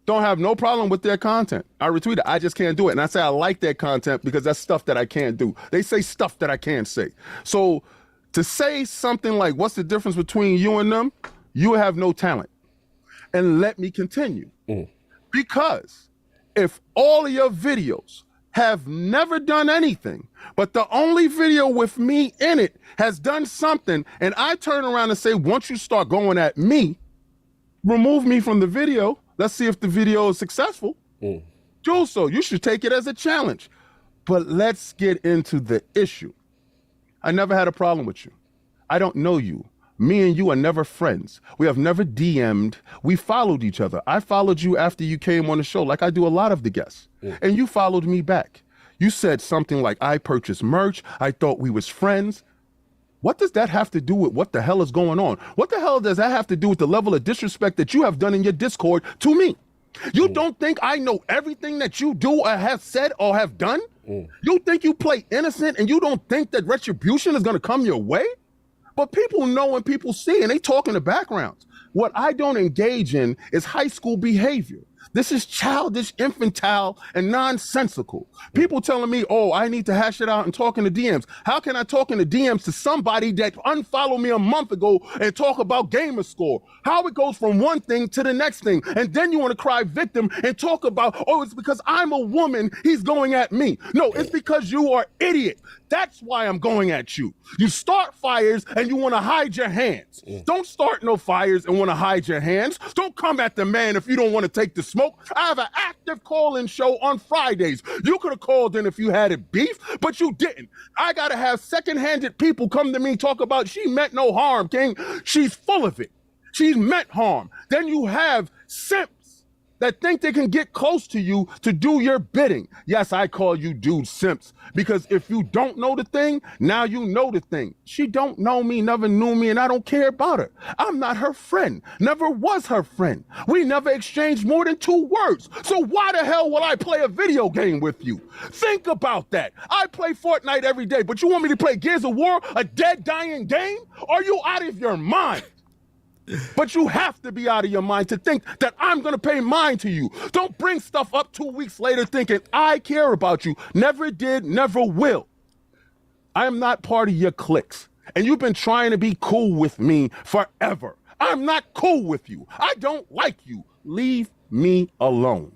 Don't have no problem with their content. I retweet it. I just can't do it. And I say I like their content because that's stuff that I can't do. They say stuff that I can't say. So to say something like, what's the difference between you and them? You have no talent. And let me continue. Because if all of your videos have never done anything, but the only video with me in it has done something, and I turn around and say, once you start going at me, remove me from the video. Let's see if the video is successful. Do so. You should take it as a challenge. But let's get into the issue. I never had a problem with you. I don't know you. Me and you are never friends. We have never DM'd. We followed each other. I followed you after you came on the show, like I do a lot of the guests. And you followed me back. You said something like, I purchased merch. I thought we was friends. What does that have to do with what the hell is going on? What the hell does that have to do with the level of disrespect that you have done in your Discord to me? You don't think I know everything that you do or have said or have done? You think you play innocent and you don't think that retribution is going to come your way? But people know and people see, and they talk in the backgrounds. What I don't engage in is high school behavior. This is childish, infantile, and nonsensical. People telling me, oh, I need to hash it out and talk in the DMs. How can I talk in the DMs to somebody that unfollowed me a month ago and talk about gamer score? How it goes from one thing to the next thing. And then you want to cry victim and talk about, oh, it's because I'm a woman, he's going at me. No, it's because you are idiot. That's why I'm going at you. You start fires and you want to hide your hands. Don't start no fires and want to hide your hands. Don't come at the man if you don't want to take the smoke. I have an active call-in show on Fridays. You could have called in if you had a beef, but you didn't. I got to have second-handed people come to me talk about she meant no harm, King. She's full of it. She's meant harm. Then you have simps that think they can get close to you to do your bidding. Yes, I call you dude simps, because if you don't know the thing, now you know the thing. She don't know me, never knew me, and I don't care about her. I'm not her friend, never was her friend. We never exchanged more than 2 words. So why the hell will I play a video game with you? Think about that. I play Fortnite every day, but you want me to play Gears of War, a dead, dying game? Are you out of your mind? But you have to be out of your mind to think that I'm going to pay mind to you. Don't bring stuff up 2 weeks later thinking I care about you. Never did, never will. I am not part of your cliques. And you've been trying to be cool with me forever. I'm not cool with you. I don't like you. Leave me alone.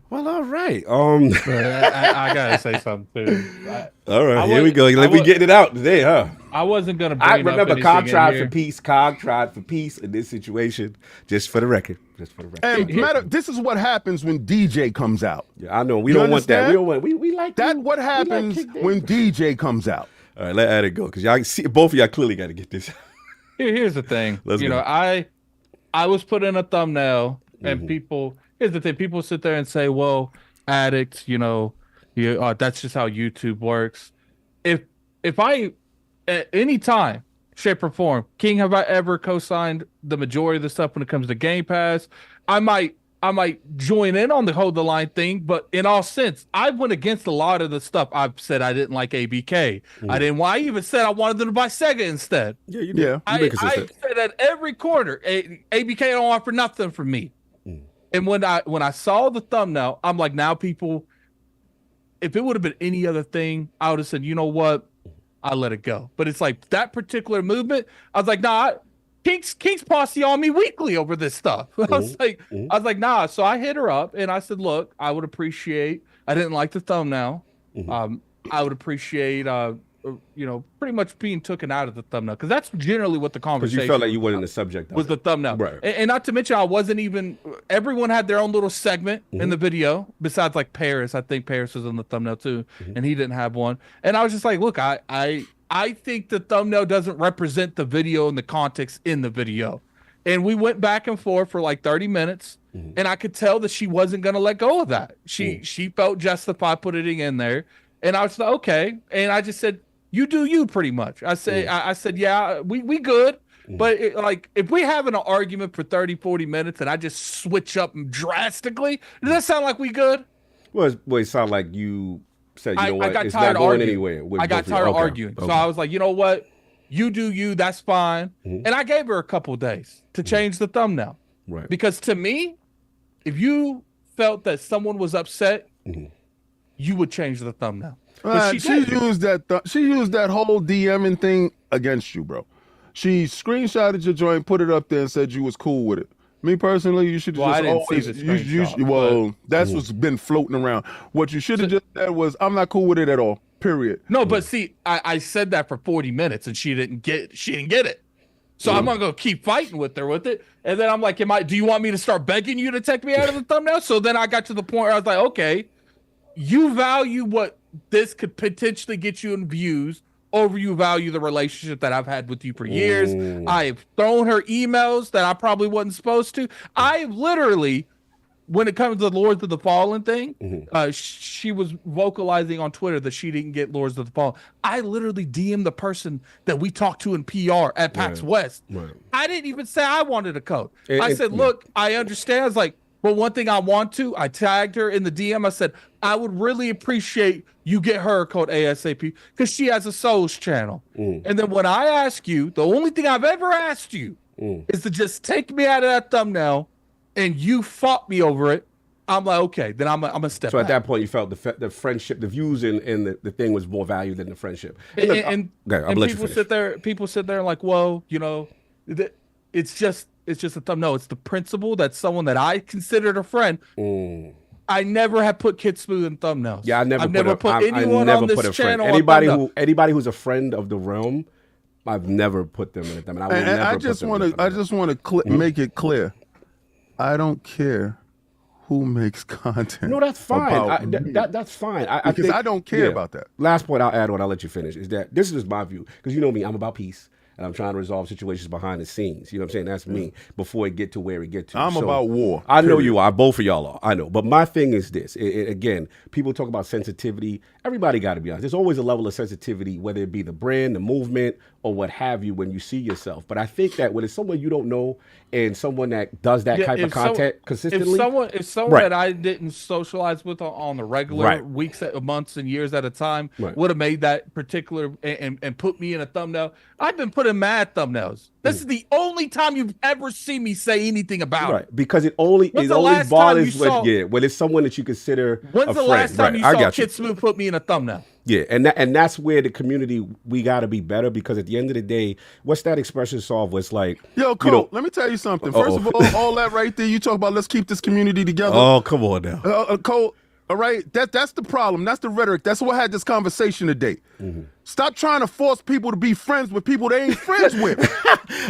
Well, all right. I gotta say something too. All right, here we go. Let me get it out today, huh? I wasn't gonna. I remember Cog tried for peace. Cog tried for peace in this situation. Just for the record. Just for the record. And this is what happens when DJ comes out. Yeah, I know. We don't want that. We don't want. We like that. What happens when DJ comes out? All right, let it go because y'all see both of y'all clearly got to get this. Here's the thing. I was put in a thumbnail, and people. Here's the thing: people sit there and say, "Well, addicts, that's just how YouTube works." If I, at any time, shape or form, King, have I ever co-signed the majority of the stuff when it comes to Game Pass? I might join in on the hold the line thing, but in all sense, I went against a lot of the stuff. I've said I didn't like ABK. I even said I wanted them to buy Sega instead. Yeah, you did. Yeah, I said at every corner, ABK don't offer nothing from me. And when I saw the thumbnail, I'm like, now people, if it would have been any other thing, I would have said, you know what, I let it go. But it's like that particular movement, I was like, nah, King's posse on me weekly over this stuff. I was like, nah. So I hit her up and I said, look, I would appreciate. I didn't like the thumbnail. I would appreciate. Pretty much being taken out of the thumbnail, because that's generally what the conversation. Because you felt like you wasn't the subject. Was the thumbnail, right? And not to mention, I wasn't even. Everyone had their own little segment in the video. Besides, like Paris, I think Paris was on the thumbnail too, and he didn't have one. And I was just like, look, I think the thumbnail doesn't represent the video and the context in the video. And we went back and forth for like 30 minutes, and I could tell that she wasn't going to let go of that. She felt justified putting it in there, and I was like, okay. And I just said, you do you, pretty much. I said, yeah, we good. But if we having an argument for 30, 40 minutes and I just switch up drastically, does that sound like we good? Well, it sounded like you said, you know what, it's not going arguing. anywhere. I got tired of arguing. Okay. So I was like, you know what? You do you, that's fine. And I gave her a couple of days to change the thumbnail. Right. Because to me, if you felt that someone was upset, you would change the thumbnail. But she used that. She used that whole DMing thing against you, bro. She screenshotted your joint, put it up there, and said you was cool with it. Me personally, you should have I just didn't see the screenshot, that's what's been floating around. What you should have just said was, "I'm not cool with it at all." Period. No, but see, I said that for 40 minutes, and she didn't get it. So I'm not gonna keep fighting with her with it. And then I'm like, do you want me to start begging you to take me out of the thumbnail? So then I got to the point where I was like, okay, you value what this could potentially get you in views over you value the relationship that I've had with you for years. I've thrown her emails that I probably wasn't supposed to. I literally, when it comes to the Lords of the Fallen thing, she was vocalizing on Twitter that she didn't get Lords of the Fallen. I literally DM'd the person that we talked to in PR at PAX West. Right. I didn't even say I wanted a code. I said, look, I understand. It's like, but one thing I tagged her in the DM. I said, I would really appreciate you get her a code ASAP because she has a Souls channel. And then when I ask you, the only thing I've ever asked you is to just take me out of that thumbnail, and you fought me over it. I'm like, okay, then I'm a step back. At that point, you felt the friendship, the views and the thing was more valued than the friendship. And people sit there like, well, you know, it's just a thumbnail. It's the principle that someone that I considered a friend. I never have put Kid Smooth in thumbnails. Yeah, I've never put anyone on this channel. Anybody who's a friend of the realm, I've never put them in a thumbnail. I just want to make it clear. I don't care who makes content. No, that's fine. That's fine. I think I don't care about that. Last point I'll add on, I'll let you finish, is that this is my view. Because you know me, I'm about peace. And I'm trying to resolve situations behind the scenes. You know what I'm saying? That's me before it get to where it get to. I'm about war. I know you are. Both of y'all are. I know. But my thing is this. Again, people talk about sensitivity. Everybody got to be honest. There's always a level of sensitivity, whether it be the brand, the movement, or what have you, when you see yourself. But I think that when it's someone you don't know and someone that does that type of content consistently. If someone that I didn't socialize with on the regular weeks, months, and years at a time would have made that particular and put me in a thumbnail. I've been put in mad thumbnails. This is the only time you've ever seen me say anything about it. Because it only bothers when it's someone that you consider When's the last time you saw Kid Smooth put me in a thumbnail? Yeah, and that's where the community, we got to be better, because at the end of the day, what's that expression solve? Was like, yo, Colt, let me tell you something. First of all that right there, you talk about let's keep this community together. Oh, come on now. Colt, all right, that's the problem. That's the rhetoric. That's what had this conversation today. Stop trying to force people to be friends with people they ain't friends with.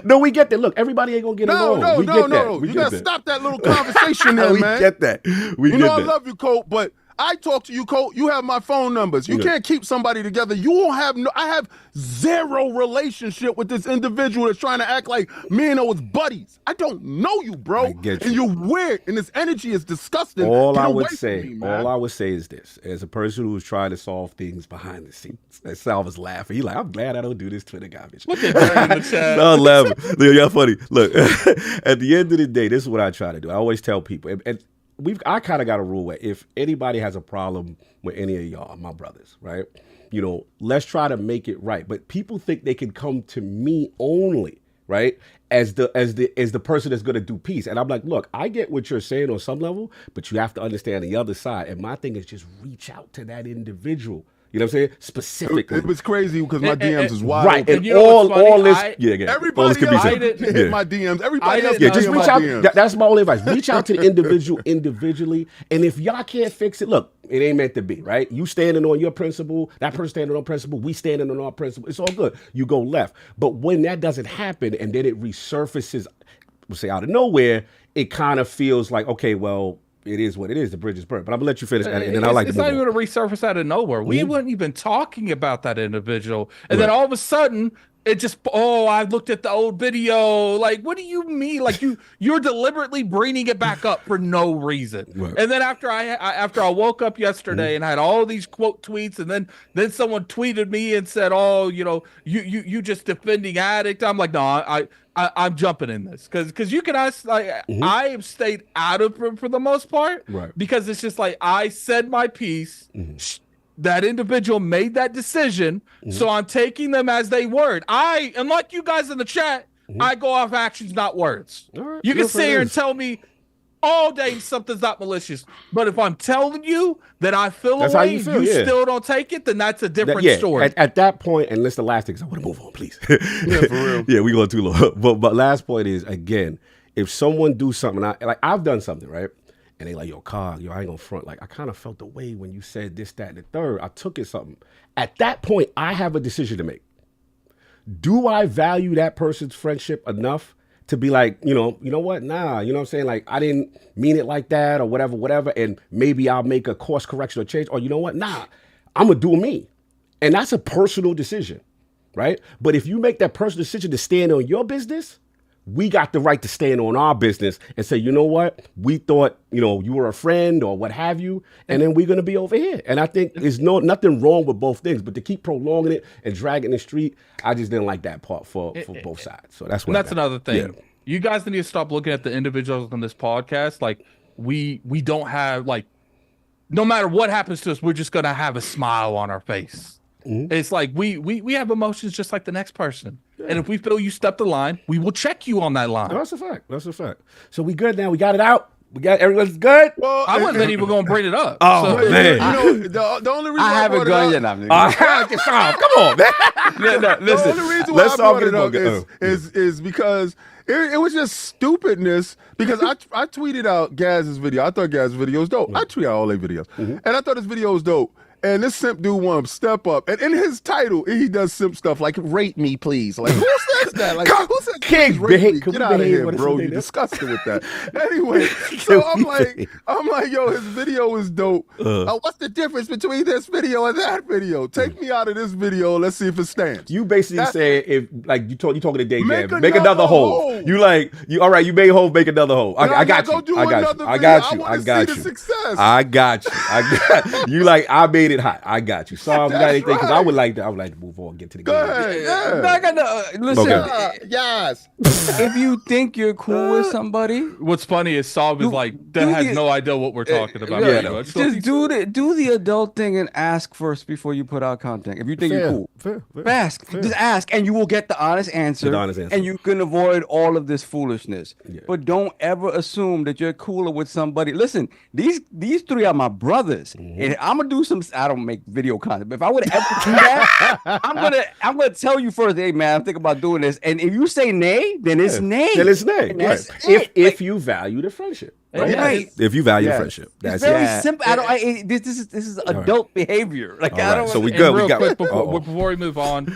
No, we get that. Look, everybody ain't gonna get along. No. You gotta stop that little conversation there, man. We get that. I love you, Colt, but I talk to you, Colt. You have my phone numbers. You can't keep somebody together. You won't have I have zero relationship with this individual that's trying to act like me and his buddies. I don't know you, bro. I get you. And you're weird, and this energy is disgusting. All I would say is this: as a person who's trying to solve things behind the scenes, that Sal was laughing. He like, I'm glad I don't do this Twitter garbage. Look at that in the chat. No, I'm laughing. Look, y'all funny. Look, at the end of the day, this is what I try to do. I always tell people, and I kind of got a rule where if anybody has a problem with any of y'all, my brothers, right? You know, let's try to make it right. But people think they can come to me only, right? As the person that's gonna do peace. And I'm like, look, I get what you're saying on some level, but you have to understand the other side. And my thing is just reach out to that individual. You know what I'm saying? Specifically. It was crazy because my DMs is wide. Right. And all this. Everybody else hit my DMs. Everybody else just reach out. DMs. That's my only advice. Reach out to the individual individually. And if y'all can't fix it, look, it ain't meant to be, right? You standing on your principle, that person standing on principle, we standing on our principle. It's all good. You go left. But when that doesn't happen and then it resurfaces, we'll say out of nowhere, it kind of feels like, okay, well, it is what it is. The bridge is burnt. But I'm gonna let you finish, and then I like to move on. It's not even a resurface out of nowhere. We weren't even talking about that individual, and then all of a sudden, it just I looked at the old video. Like, what do you mean? Like you're deliberately bringing it back up for no reason. Right. And then after I woke up yesterday and I had all these quote tweets, and then someone tweeted me and said, "Oh, you know, you just defending addict." I'm like, no, I'm jumping in this because you can ask. Like, I have stayed out of it for the most part, right? Because it's just like I said my piece. That individual made that decision, so I'm taking them as they word. Unlike you guys in the chat, I go off actions, not words. Right. You can sit here and tell me all day something's not malicious. But if I'm telling you that I feel That's a how way you and feel, you yeah. still don't take it, then that's a different story. At that point, and this the last thing, because I want to move on, please. Yeah, for real. Yeah, we going too long. But last point is, again, if someone do something, I've done something, right? And they like, yo, Cog, yo, I ain't gonna front. Like, I kind of felt the way when you said this, that, and the third. I took it something. At that point, I have a decision to make. Do I value that person's friendship enough to be like, you know what? Nah, you know what I'm saying? Like, I didn't mean it like that or whatever. And maybe I'll make a course correction or change. Or you know what? Nah, I'm gonna do me. And that's a personal decision, right? But if you make that personal decision to stand on your business, we got the right to stand on our business and say, you know what? We thought, you were a friend or what have you, and then we're going to be over here. And I think there's nothing wrong with both things, but to keep prolonging it and dragging the street, I just didn't like that part for both sides. So that's what. That's another thing. Yeah. You guys need to stop looking at the individuals on this podcast. Like we don't have no matter what happens to us, we're just going to have a smile on our face. Mm-hmm. It's like we have emotions just like the next person. Yeah. And if we feel you stepped the line, we will check you on that line. That's a fact. So we good now. We got it out. Everyone's good. Well, I wasn't even going to bring it up. Oh, so, man. The only reason I haven't gone yet. Come on, man. The only reason why I brought it up is because it was just stupidness. Because I tweeted out Gaz's video. I thought Gaz's video was dope. I tweet out all their videos. Mm-hmm. And I thought his video was dope. And this simp dude wanted to step up. And in his title, he does simp stuff like, rate me, please. Like, who says that? Like, who says, King, rate me? Get out of here, bro. You disgusted with that. Anyway, so I'm like, yo, his video is dope. What's the difference between this video and that video? Take me out of this video. Let's see if it stands. You basically say, if like you talking to Day Jam, make another hole. All right, you made hole, make another hole. I got you. I got you. You like, I made it hot. I got you. Sorry, we got anything because I would like to move on, get to the game. Listen. Yes. If you think you're cool with somebody, what's funny is Saab is like that has no idea what we're talking about. Just do the adult thing and ask first before you put out content. If you think you're cool, just ask, and you will get the honest answer. And you can avoid all of this foolishness. Yeah. But don't ever assume that you're cooler with somebody. Listen, these three are my brothers, and I'm gonna do some. I don't make video content, but if I would ever do that, I'm gonna tell you first, hey man, I'm thinking about doing this. And if you say nay, then it's nay. Then it's nay. Right. If you value the friendship. Right. If you value friendship. That's very simple. This is adult behavior. Like I don't. So we good. We got before we move on.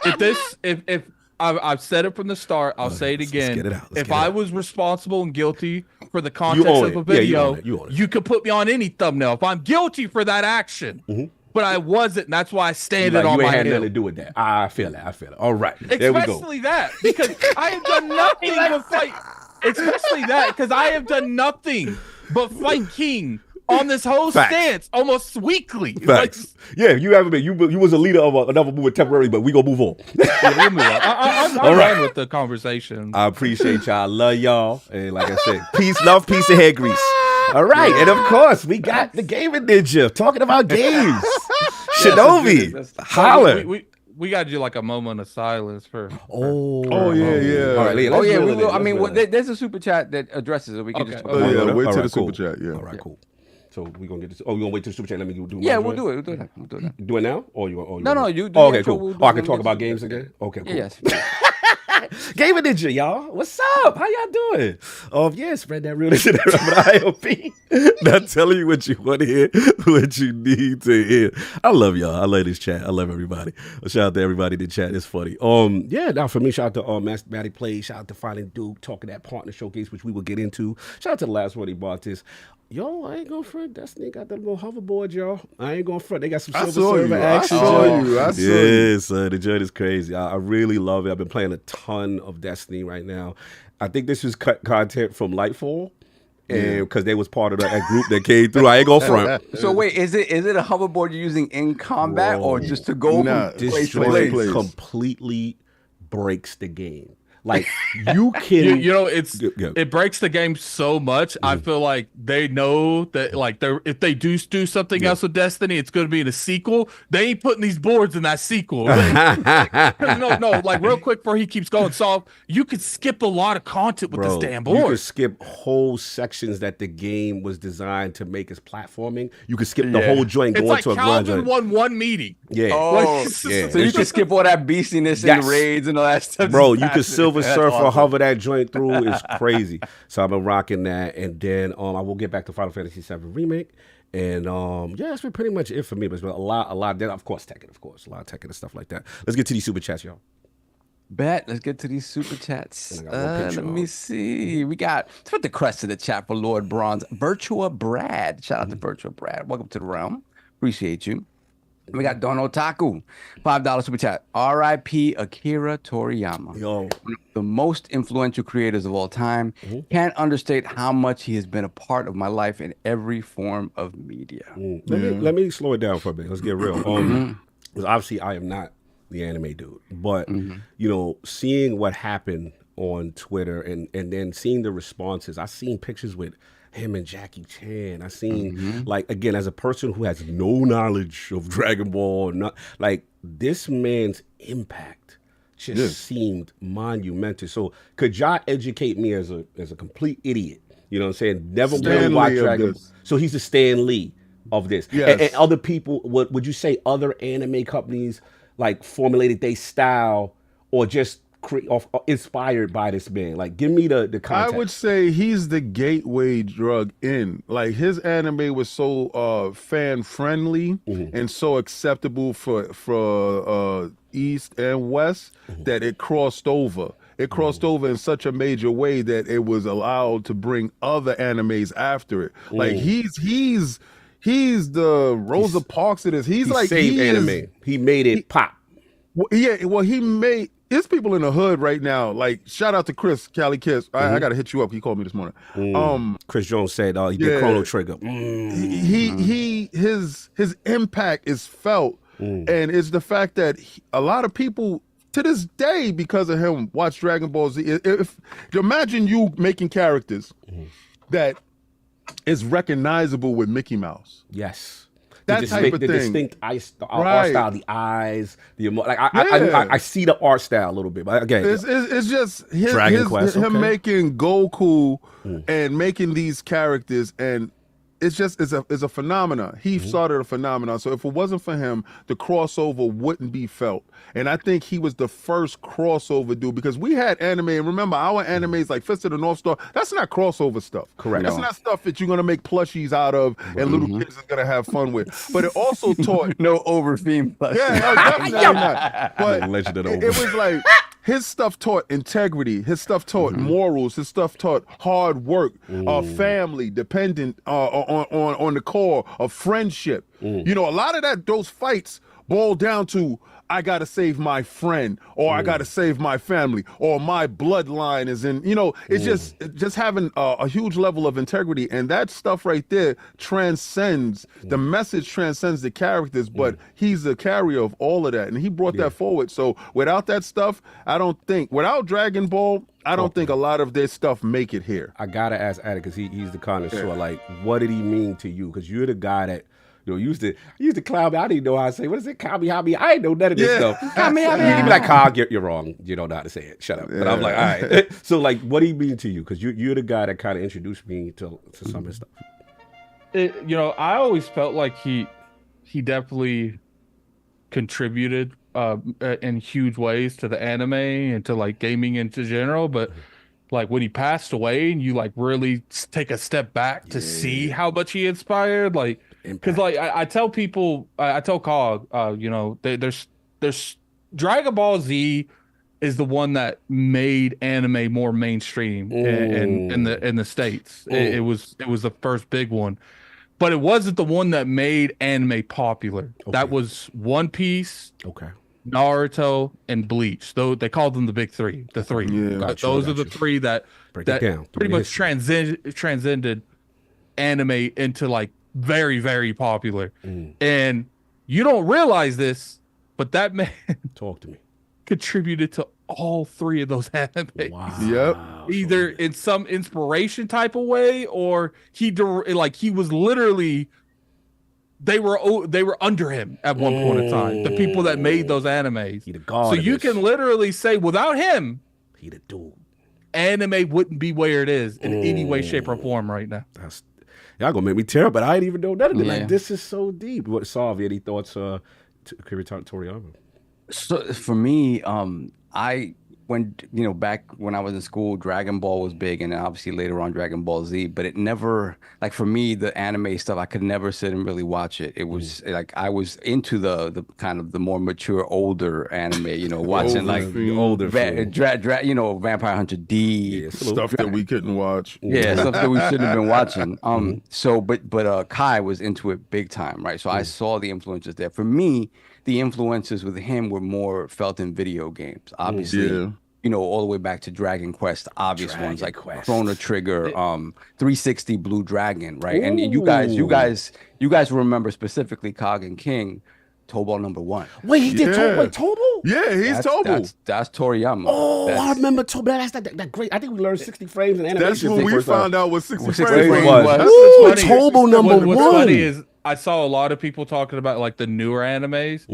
If I've said it from the start, I'll say it again. If I was responsible and guilty for the context of a video, you could put me on any thumbnail. If I'm guilty for that action, but I wasn't, and that's why I stand it on my head. You ain't had nothing to do with that. I feel it. All right. Especially that, because I have done nothing but fight. Especially that, because I have done nothing but fight King on this whole stance almost weekly. Facts. You haven't been. You was a leader of another movement temporarily, but we gonna move on. We'll move on. I'm done with the conversation. I appreciate y'all. I love y'all. And like I said, peace, love, peace, and hair grease. All right, and of course we got the gaming ninja talking about games. Shinobi, holler. We got to do like a moment of silence for. Yeah. All right, we will. I mean, there's a super chat that addresses it. We can just. Wait till the super chat. Yeah. All right, cool. So we're gonna get this. Oh, we're gonna wait till the super chat. Let me do. Yeah, we'll do it. We'll do it. Do it now, or you? No, you do. Oh, okay, cool. I can talk about games again. Okay, cool. Yes. Gaming Ninja, y'all. What's up? How y'all doing? Spread that realness in ILP. Not telling you what you want to hear, what you need to hear. I love y'all. I love this chat. I love everybody. Shout out to everybody in the chat. It's funny. Now for me, shout out to Mathematic Play. Shout out to Finding Duke, talking that partner showcase, which we will get into. Shout out to the last one he bought this. Yo, I ain't gonna front. Destiny got that little hoverboard, y'all. I ain't gonna front. They got some silver server action. I saw you. Yes, the joint is crazy. I really love it. I've been playing a ton of Destiny right now. I think this is content from Lightfall, and because they was part of that group that came through. I ain't gonna front. So wait, is it a hoverboard you're using in combat or just to go from place to place? Completely breaks the game. Like you can, you know, it breaks the game so much. I feel like they know that like if they do something else with Destiny, it's going to be in a sequel. They ain't putting these boards in that sequel. No, like real quick before he keeps going soft, you could skip a lot of content with this damn board. You could skip whole sections that the game was designed to make as platforming. You could skip the whole joint. It's going like to a Calvin won one meeting. Yeah. Oh, So you can skip all that beastiness and raids and all that stuff. Bro, you can Silver Surfer hover that joint through. It's crazy. So I've been rocking that, and then I will get back to Final Fantasy VII Remake, and yeah, that's been pretty much it for me. But it's been a lot. Then of course Tekken, a lot of Tekken and stuff like that. Let's get to these super chats, y'all. Bet. Let's get to these super chats. Let me see. Let's put the crest to the chat for Lord Bronze. Virtua Brad. Shout out to Virtua Brad. Welcome to the realm. Appreciate you. We got Don Otaku, $5 super chat. R.I.P. Akira Toriyama. Yo. One of the most influential creators of all time. Can't understate how much he has been a part of my life in every form of media. Let me slow it down for a bit. Let's get real. Because obviously I am not the anime dude, but you know, seeing what happened on Twitter and then seeing the responses, I seen pictures with him and Jackie Chan. I seen like, again, as a person who has no knowledge of Dragon Ball, not like this man's impact just seemed monumental. So could y'all educate me as a complete idiot? You know what I'm saying? Never really watched Dragon Ball. So he's the Stan Lee of this. Yes. And other people, would you say other anime companies like formulated their style or just inspired by this man? Like, give me the context. I would say he's the gateway drug in. Like, his anime was so fan friendly and so acceptable for East and West that it crossed over. It crossed over in such a major way that it was allowed to bring other animes after it. Like, he's the Rosa Parks of this. He's like anime. He made it pop. Well, he made. There's people in the hood right now. Like, shout out to Chris Cali Kiss. I gotta hit you up. He called me this morning. Chris Jones said he did Chrono Trigger. His impact is felt, and it's the fact that a lot of people to this day, because of him, watch Dragon Ball Z. If imagine you making characters that is recognizable with Mickey Mouse. Yes. That type of the thing. Distinct art style, the eyes, I see the art style a little bit, but again, it's just him making Goku and making these characters, and it's a phenomenon. He started a phenomenon. So if it wasn't for him, the crossover wouldn't be felt. And I think he was the first crossover dude, because we had anime, and remember our animes like Fist of the North Star, that's not crossover stuff. Correct. That's not stuff that you're gonna make plushies out of and little kids are gonna have fun with. But it also taught no over-theme plushie. Yeah, no, definitely not. But Legend of the it was like his stuff taught integrity. His stuff taught morals. His stuff taught hard work, family, dependent on the core of friendship. You know, a lot of those fights boil down to, I gotta save my friend, or I gotta save my family, or my bloodline is in. You know, it's just having a huge level of integrity, and that stuff right there transcends the message, transcends the characters. But he's the carrier of all of that, and he brought that forward. So without that stuff, without Dragon Ball, I don't think a lot of this stuff make it here. I gotta ask Addy, because he's the connoisseur. Yeah. Like, what did he mean to you? Because you're the guy that, you know, used to clown me. I didn't know how to say, what is it? Kami. I ain't know none of this stuff. Kami. You'd be like, Cog, you're wrong. You don't know how to say it. Shut up. But I'm like, all right. So, like, what do you mean to you? Because you're the guy that kind of introduced me to some of this stuff. You know, I always felt like he definitely contributed in huge ways to the anime and to like gaming in general. But like when he passed away, and you like really take a step back to see how much he inspired, like. Because like I tell people, I tell Cog, you know, there's Dragon Ball Z is the one that made anime more mainstream in the States. It was the first big one, but it wasn't the one that made anime popular. Okay. That was One Piece, Naruto, and Bleach. Though they called them the big three, the three. Yeah, those are the three that pretty much transcended anime into like very, very popular. And you don't realize this, but that man talk to me contributed to all 3 of those animes. Wow. Yep. Either in some inspiration type of way, or he was literally they were under him at one point in time. The people that made those animes. He the god. So you can literally say without him, he the dude. Anime wouldn't be where it is in any way, shape, or form right now. Y'all gonna make me tear up, but I didn't even know none of it. Like, this is so deep. What, Sav, any thoughts? Toriyama? So for me, when back when I was in school, Dragon Ball was big, and then obviously later on Dragon Ball Z. But it never, like, for me, the anime stuff, I could never sit and really watch it. It was like I was into the kind of the more mature, older anime. Watching older, Vampire Hunter D, stuff that we couldn't watch. Yeah, stuff that we shouldn't have been watching. So, but Kai was into it big time, right? So I saw the influences there. For me, the influences with him were more felt in video games, obviously. All the way back to Dragon Quest, obvious ones like Chrono Trigger, 360 Blue Dragon, right? And you guys remember specifically Cog and King, Tobal #1. Wait, he did Tobal? Yeah, he's Tobal. That's Toriyama. Oh, I remember Tobal. That's that great. I think we learned 60 frames in animation. That's when we found out what 60 frames was. Ooh, Tobal #1. What's funny is I saw a lot of people talking about like the newer animes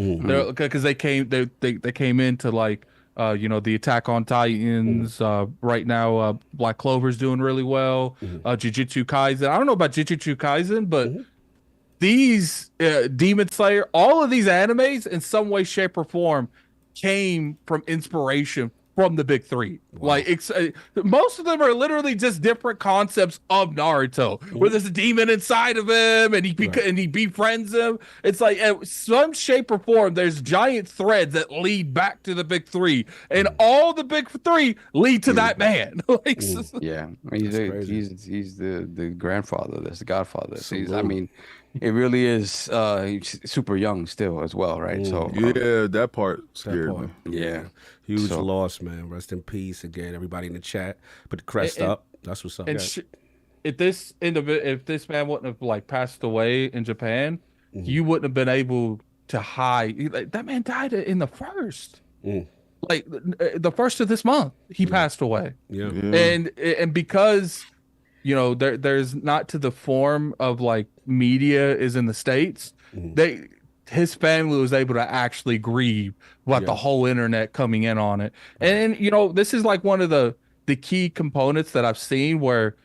because they came into like the Attack on Titans. Right now, Black Clover's doing really well. Jujutsu Kaisen. I don't know about Jujutsu Kaisen, but these Demon Slayer, all of these animes in some way, shape, or form came from inspiration from the big 3. Like most of them are literally just different concepts of Naruto, where there's a demon inside of him and he befriends him. It's like in some shape or form there's giant threads that lead back to the big 3, and all the big 3 lead to that man. He's the grandfather, that's the godfather. So it really is he's super young still as well, right? So that part scared me. Yeah. Huge loss, man. Rest in peace again. Everybody in the chat, put the crest up. That's what's up. And if this man wouldn't have like passed away in Japan, you wouldn't have been able to hide. Like, that man died in the first, like the first of this month. He passed away. And because there's not to the form of like media is in the States, his family was able to actually grieve about the whole internet coming in on it. And this is like one of the key components that I've seen where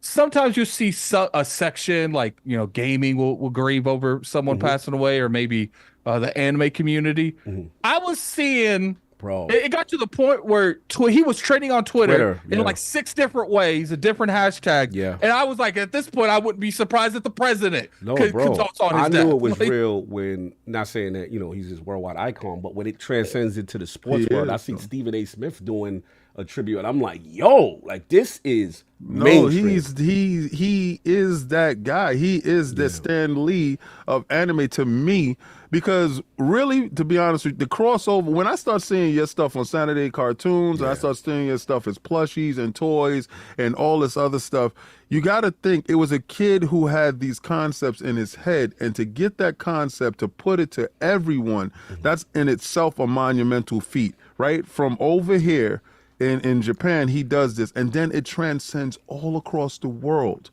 sometimes you see a section like gaming will grieve over someone passing away, or maybe the anime community. I was seeing it got to the point where he was trending on Twitter in like 6 different ways, a different hashtag. And I was like, at this point, I wouldn't be surprised if the president consults on his death. Knew it was real when, not saying that, he's this worldwide icon, but when it transcends into the sports world, I see Stephen A. Smith doing a tribute, and I'm like, yo, like this is mainstream. He is that guy. He is the Stan Lee of anime to me. Because really, to be honest with you, the crossover, when I start seeing your stuff on Saturday cartoons, and I start seeing your stuff as plushies and toys and all this other stuff, you got to think it was a kid who had these concepts in his head, and to get that concept, to put it to everyone, that's in itself a monumental feat, right? From over here in Japan, he does this, and then it transcends all across the world.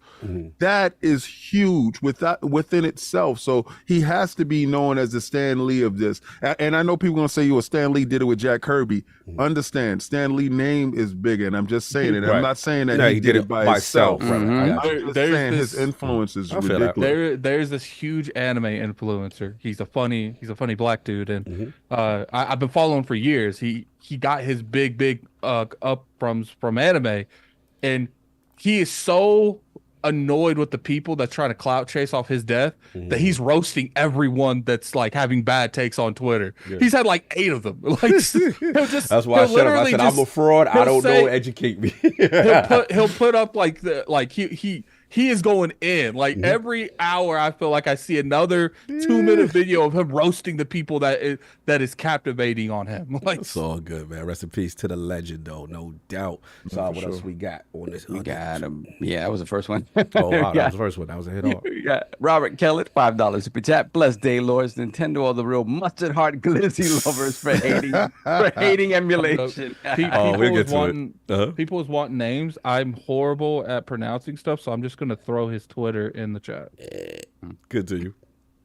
That is huge within itself. So he has to be known as the Stan Lee of this. And I know people gonna say, Stan Lee did it with Jack Kirby. Understand, Stan Lee name is bigger, and I'm just saying it. I'm not saying that he did it by himself. I'm just saying his influence is ridiculous. There's this huge anime influencer. He's a funny black dude, and I've been following for years. He got his big up from anime, and he is so annoyed with the people that try to clout chase off his death that he's roasting everyone that's like having bad takes on Twitter. He's had like 8 of them. Like that's why I said I'm a fraud. I don't know. Educate me. he'll put up like he is going in. Like every hour, I feel like I see another 2-minute video of him roasting the people that is captivating on him. Like, It's all good, man. Rest in peace to the legend, though, no doubt. So what else we got on this? We got him. Yeah, that was the first one. Oh, wow, that was the first one. That was a hit off. We got Robert Kellett, $5 super chat. Blessed day, Lords. Nintendo, all the real mustard heart glizzy lovers for hating emulation. People was wanting names. I'm horrible at pronouncing stuff, so I'm just gonna throw his Twitter in the chat. Good to you.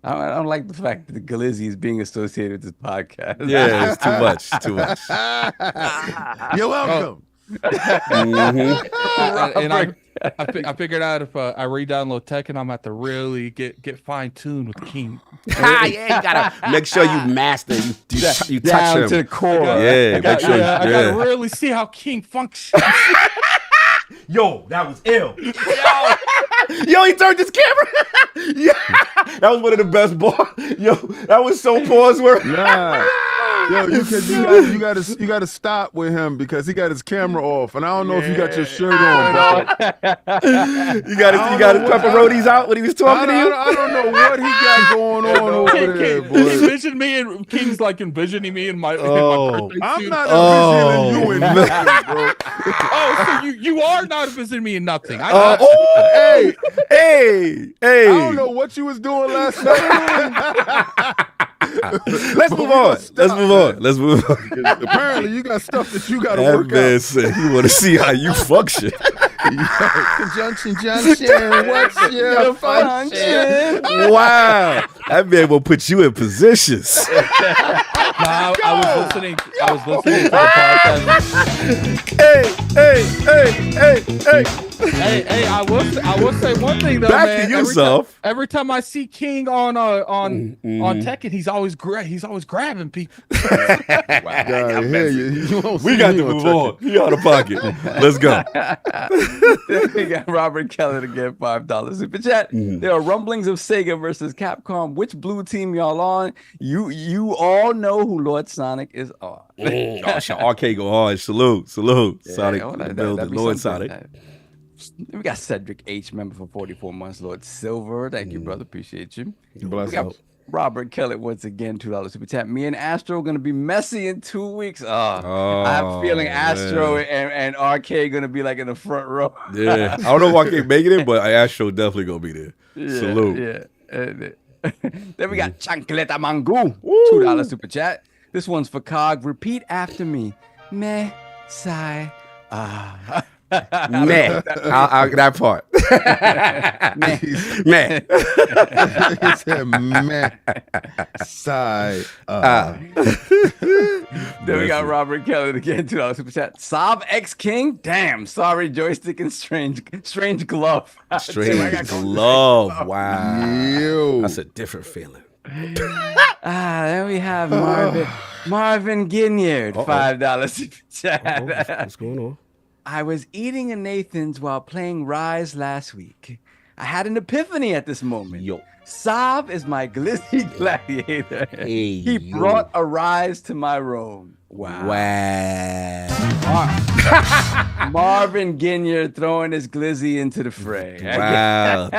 I don't like the fact that the glizzy is being associated with this podcast. Yeah, it's too much. Too much. You're welcome. And I figured out if I re-download Tekken, I'm at to really get fine-tuned with King. Yeah, you gotta make sure you master. You touch Down him to the core. Yeah, make sure. I gotta really see how King functions. Yo, that was ill. Yo, he turned his camera. Yeah, that was one of the best balls. Yo, that was so pause work. Nah. Yo, you gotta stop with him because he got his camera off, and I don't know if you got your shirt on. You got his pepperonis out when he was talking to you. I don't know what he got going on over there, boy. Envision me and King's like envisioning me in my birthday I'm suit. not envisioning you in nothing, bro. Oh, so you are not envisioning me in nothing. Hey, hey. I don't know what you was doing last night. Let's move on. Apparently, you got stuff that you got to That work man out. said he want to see how you function. Conjunction, what's your function? Wow, that man will put you in positions. I was listening to the podcast. Hey, I will say one thing though, Back man. to yourself. Every time I see King on Tekken, he's always grabbing people. God, you won't We see got me to on move Tekken. on. He out of pocket. Let's go. We got Robert Kellett again, $5 super chat. There are rumblings of Sega versus Capcom. Which blue team y'all on? You all know who Lord Sonic is on. Arcade go hard. Salute. Sonic oh, in the that'd building. be Lord something. Sonic. We got Cedric H, member for 44 months. Lord Silver, thank you, brother. Appreciate you. Bless We got up. Robert Kellett once again, $2 super chat. Me and Astro gonna be messy in 2 weeks. I have a feeling Astro and RK gonna be like in the front row. Yeah, I don't know why I can't make it, but Astro definitely gonna be there. Salute. Yeah. Then we got Chancleta Mangu, $2 super chat. This one's for Cog. Repeat after me. Meh, sigh, Meh. That part. Meh. He said, meh. Sigh. Then we got Robert Kellett again, $2 super chat. Sob X King. Damn, sorry joystick and strange glove. Strange glove. Wow. Ew. That's a different feeling. Then we have Marvin Ginyard, $5 super chat. What's going on? I was eating a Nathan's while playing Rise last week. I had an epiphany at this moment. Yo. Saab is my glizzy gladiator. Hey, He brought a rise to my Rome. Wow. Marvin Ginyard throwing his glizzy into the fray. Wow.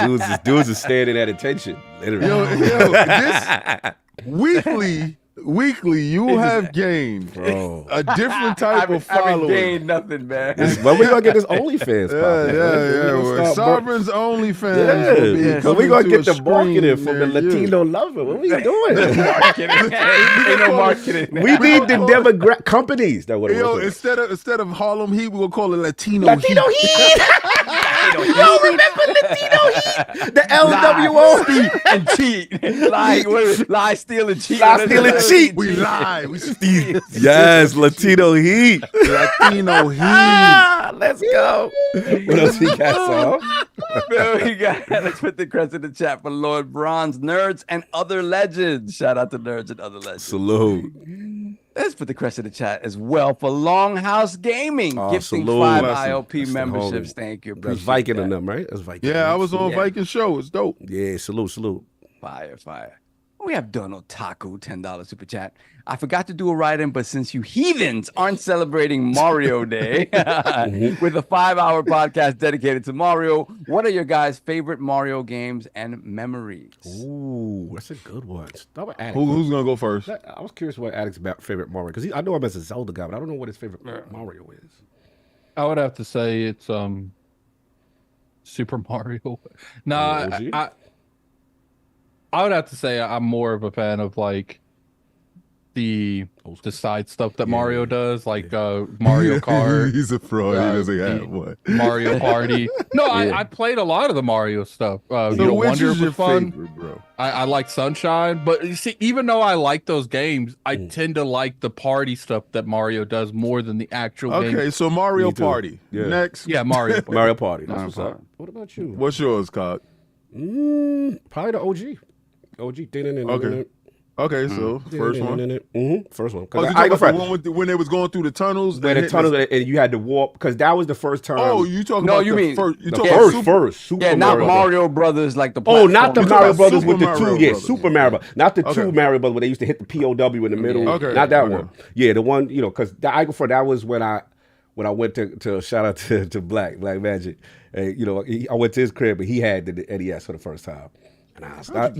Dudes is standing at attention. Literally. Yo, this weekly, you have gained Bro. a different type of I haven't following. gained nothing, man. When we gonna get this OnlyFans Yeah. Sovereign's OnlyFans. will be Yeah, coming we gonna to get a the screen marketing from the near you. Latino lover. What we doing? Marketing. Ain't no marketing. We need the demographic companies that would Yo, have. instead of Harlem Heat, we'll call it Latino Latino Heat. Heat. Yo, remember Latino Heat? The LWO. And cheat. Lie, steal, and cheat. Lie, steal, and cheat. We lie. We steal. Yes, Latino Heat. Latino Heat. Let's go. What else we got, Saul? Let's put the crest in the chat for Lord Bronze, Nerds, and Other Legends. Shout out to Nerds and Other Legends. Salute. Let's put the crest in the chat as well for Longhouse Gaming. Gifting salute. 5 Blessing. ILP That's the memberships. homie. Thank you. That's Appreciate Viking that. in them, right? That's Viking. Yeah, I was on Yeah. Viking show. It's dope. Yeah, salute. Fire. We have Donald Taku, $10 super chat. I forgot to do a write-in, but since you heathens aren't celebrating Mario Day with a 5-hour podcast dedicated to Mario, what are your guys' favorite Mario games and memories? Ooh, that's a good one. Start with Alex. Who's gonna go first? I was curious what Alex's favorite Mario, because I know him as a Zelda guy, but I don't know what his favorite Mario is. I would have to say it's Super Mario. No, I would have to say I'm more of a fan of like the side stuff that Mario does, like Mario Kart. He's a fraud. He doesn't have one. Mario Party. No, I played a lot of the Mario stuff. So you know, which Wonder is your was fun. favorite, bro? I like Sunshine, but you see, even though I like those games, I tend to like the party stuff that Mario does more than the actual game. Okay, so Mario Party. Yeah. Next. Yeah, Mario Party. Mario Party. That's what's up. What about you? What's yours, Cog? Probably the OG. Okay. Okay, so first one. First one. Oh, you talking about the one when they was going through the tunnels? Where the tunnels and you had to warp, because that was the first time. Oh, you talking about first Super not Mario Brothers like the Oh, not the Mario Brothers Super with the Mario two, Brothers. Super Mario, not the two Mario Brothers where they used to hit the POW in the middle. Okay, not that one. Yeah, the one, you know, because the Icon for that was when I went to shout out to Black Magic. You know, I went to his crib, but he had the NES for the first time. And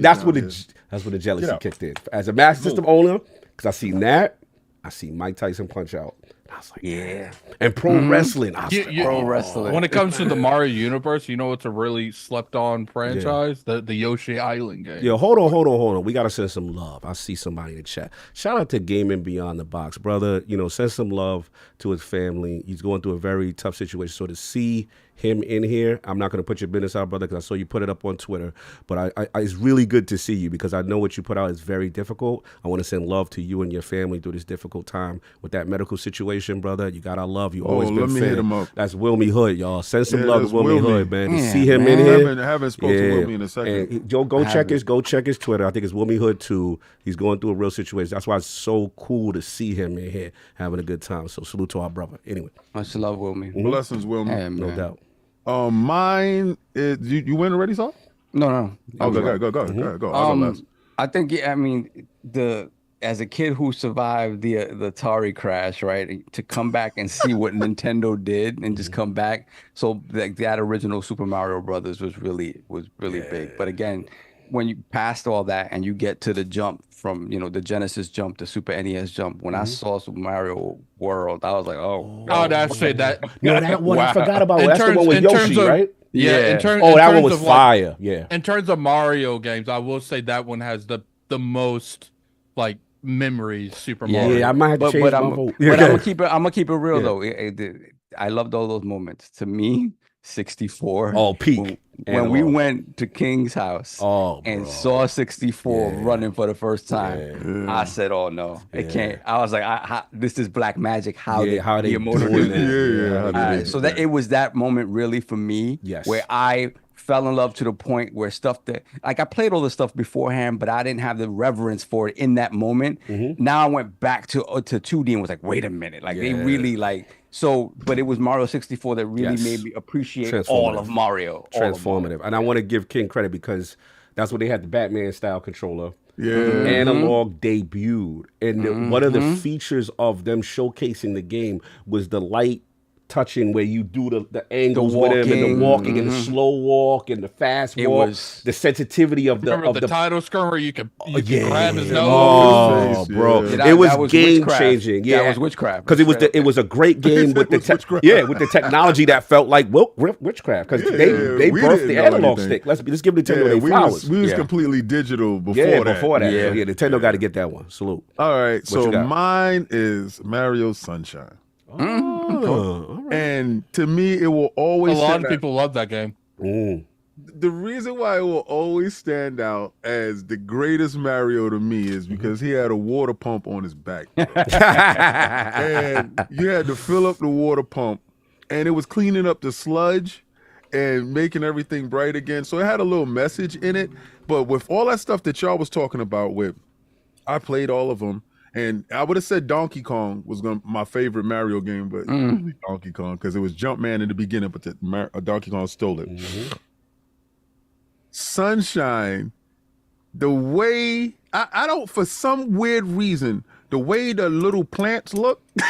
that's when the jealousy kicked in. As a Master System owner, because I seen that, I seen Mike Tyson Punch Out. I was like, yeah. And pro wrestling. Pro wrestling. When it comes to the Mario universe, you know it's a really slept on franchise, the Yoshi Island game. Yeah, hold on. We gotta send some love. I see somebody in the chat. Shout out to Gaming Beyond the Box, brother. You know, send some love to his family. He's going through a very tough situation. So to see him in here, I'm not gonna put your business out, brother, because I saw you put it up on Twitter. But I it's really good to see you, because I know what you put out is very difficult. I want to send love to you and your family through this difficult time with that medical situation, brother. You got our love. You always been let me hit him up. That's Wilmy Hood, y'all. Send some love to Wilmy Hood, man. To see him in here. I haven't spoken to Wilmy in a second. And go check his Twitter. I think it's Wilmy Hood too. He's going through a real situation. That's why it's so cool to see him in here having a good time. So salute to our brother. Anyway, much love, Wilmy. Blessings, Wilmy. Yeah, no doubt. Mine is you win already, son? No. Oh, go. I'll go last. I think as a kid who survived the Atari crash, right, to come back and see what Nintendo did and just come back. So that original Super Mario Brothers was really big. But again, when you passed all that and you get to the jump from, you know, the Genesis jump, the Super NES jump, when I saw Super Mario World, I was like, that's that. No, that one I forgot about. In That's the one with Yoshi, right? Yeah. That one was fire. Yeah. In terms of Mario games, I will say that one has the most like memories. Super Mario. Yeah, I might have to change my vote. But I'm gonna keep it real though. I loved all those moments. To me, 64. Oh, peak. When we went to King's house and saw 64 running for the first time, I said, "Oh no, it can't." I was like, "This is black magic." How they emoted it. So that it was that moment really for me, where I fell in love to the point where stuff that like I played all the stuff beforehand, but I didn't have the reverence for it in that moment. Now I went back to 2D and was like, wait a minute, like they really like. So, but it was Mario 64 that really made me appreciate all of Mario. Transformative. And I want to give King credit because that's when they had the Batman style controller. Analog debuted. And one of the features of them showcasing the game was the light touching where you do the angles with him and the walking and the slow walk and the fast walk, the sensitivity of the title screen where you could grab his nose. Oh, bro, it was game changing. Yeah, that was witchcraft because it was a great game with the with the technology that felt like witchcraft because they birthed the analog stick. Let's give Nintendo their flowers. We was completely digital before that. Yeah, Nintendo got to get that one. Salute. All right, so mine is Mario Sunshine. And to me, it will always. A lot of people love that game. The reason why it will always stand out as the greatest Mario to me is because he had a water pump on his back, and you had to fill up the water pump, and it was cleaning up the sludge and making everything bright again. So it had a little message in it. But with all that stuff that y'all was talking about, I played all of them. And I would have said Donkey Kong was my favorite Mario game, but Donkey Kong because it was Jumpman in the beginning, but Donkey Kong stole it. Sunshine, the way I don't, for some weird reason, the way the little plants look and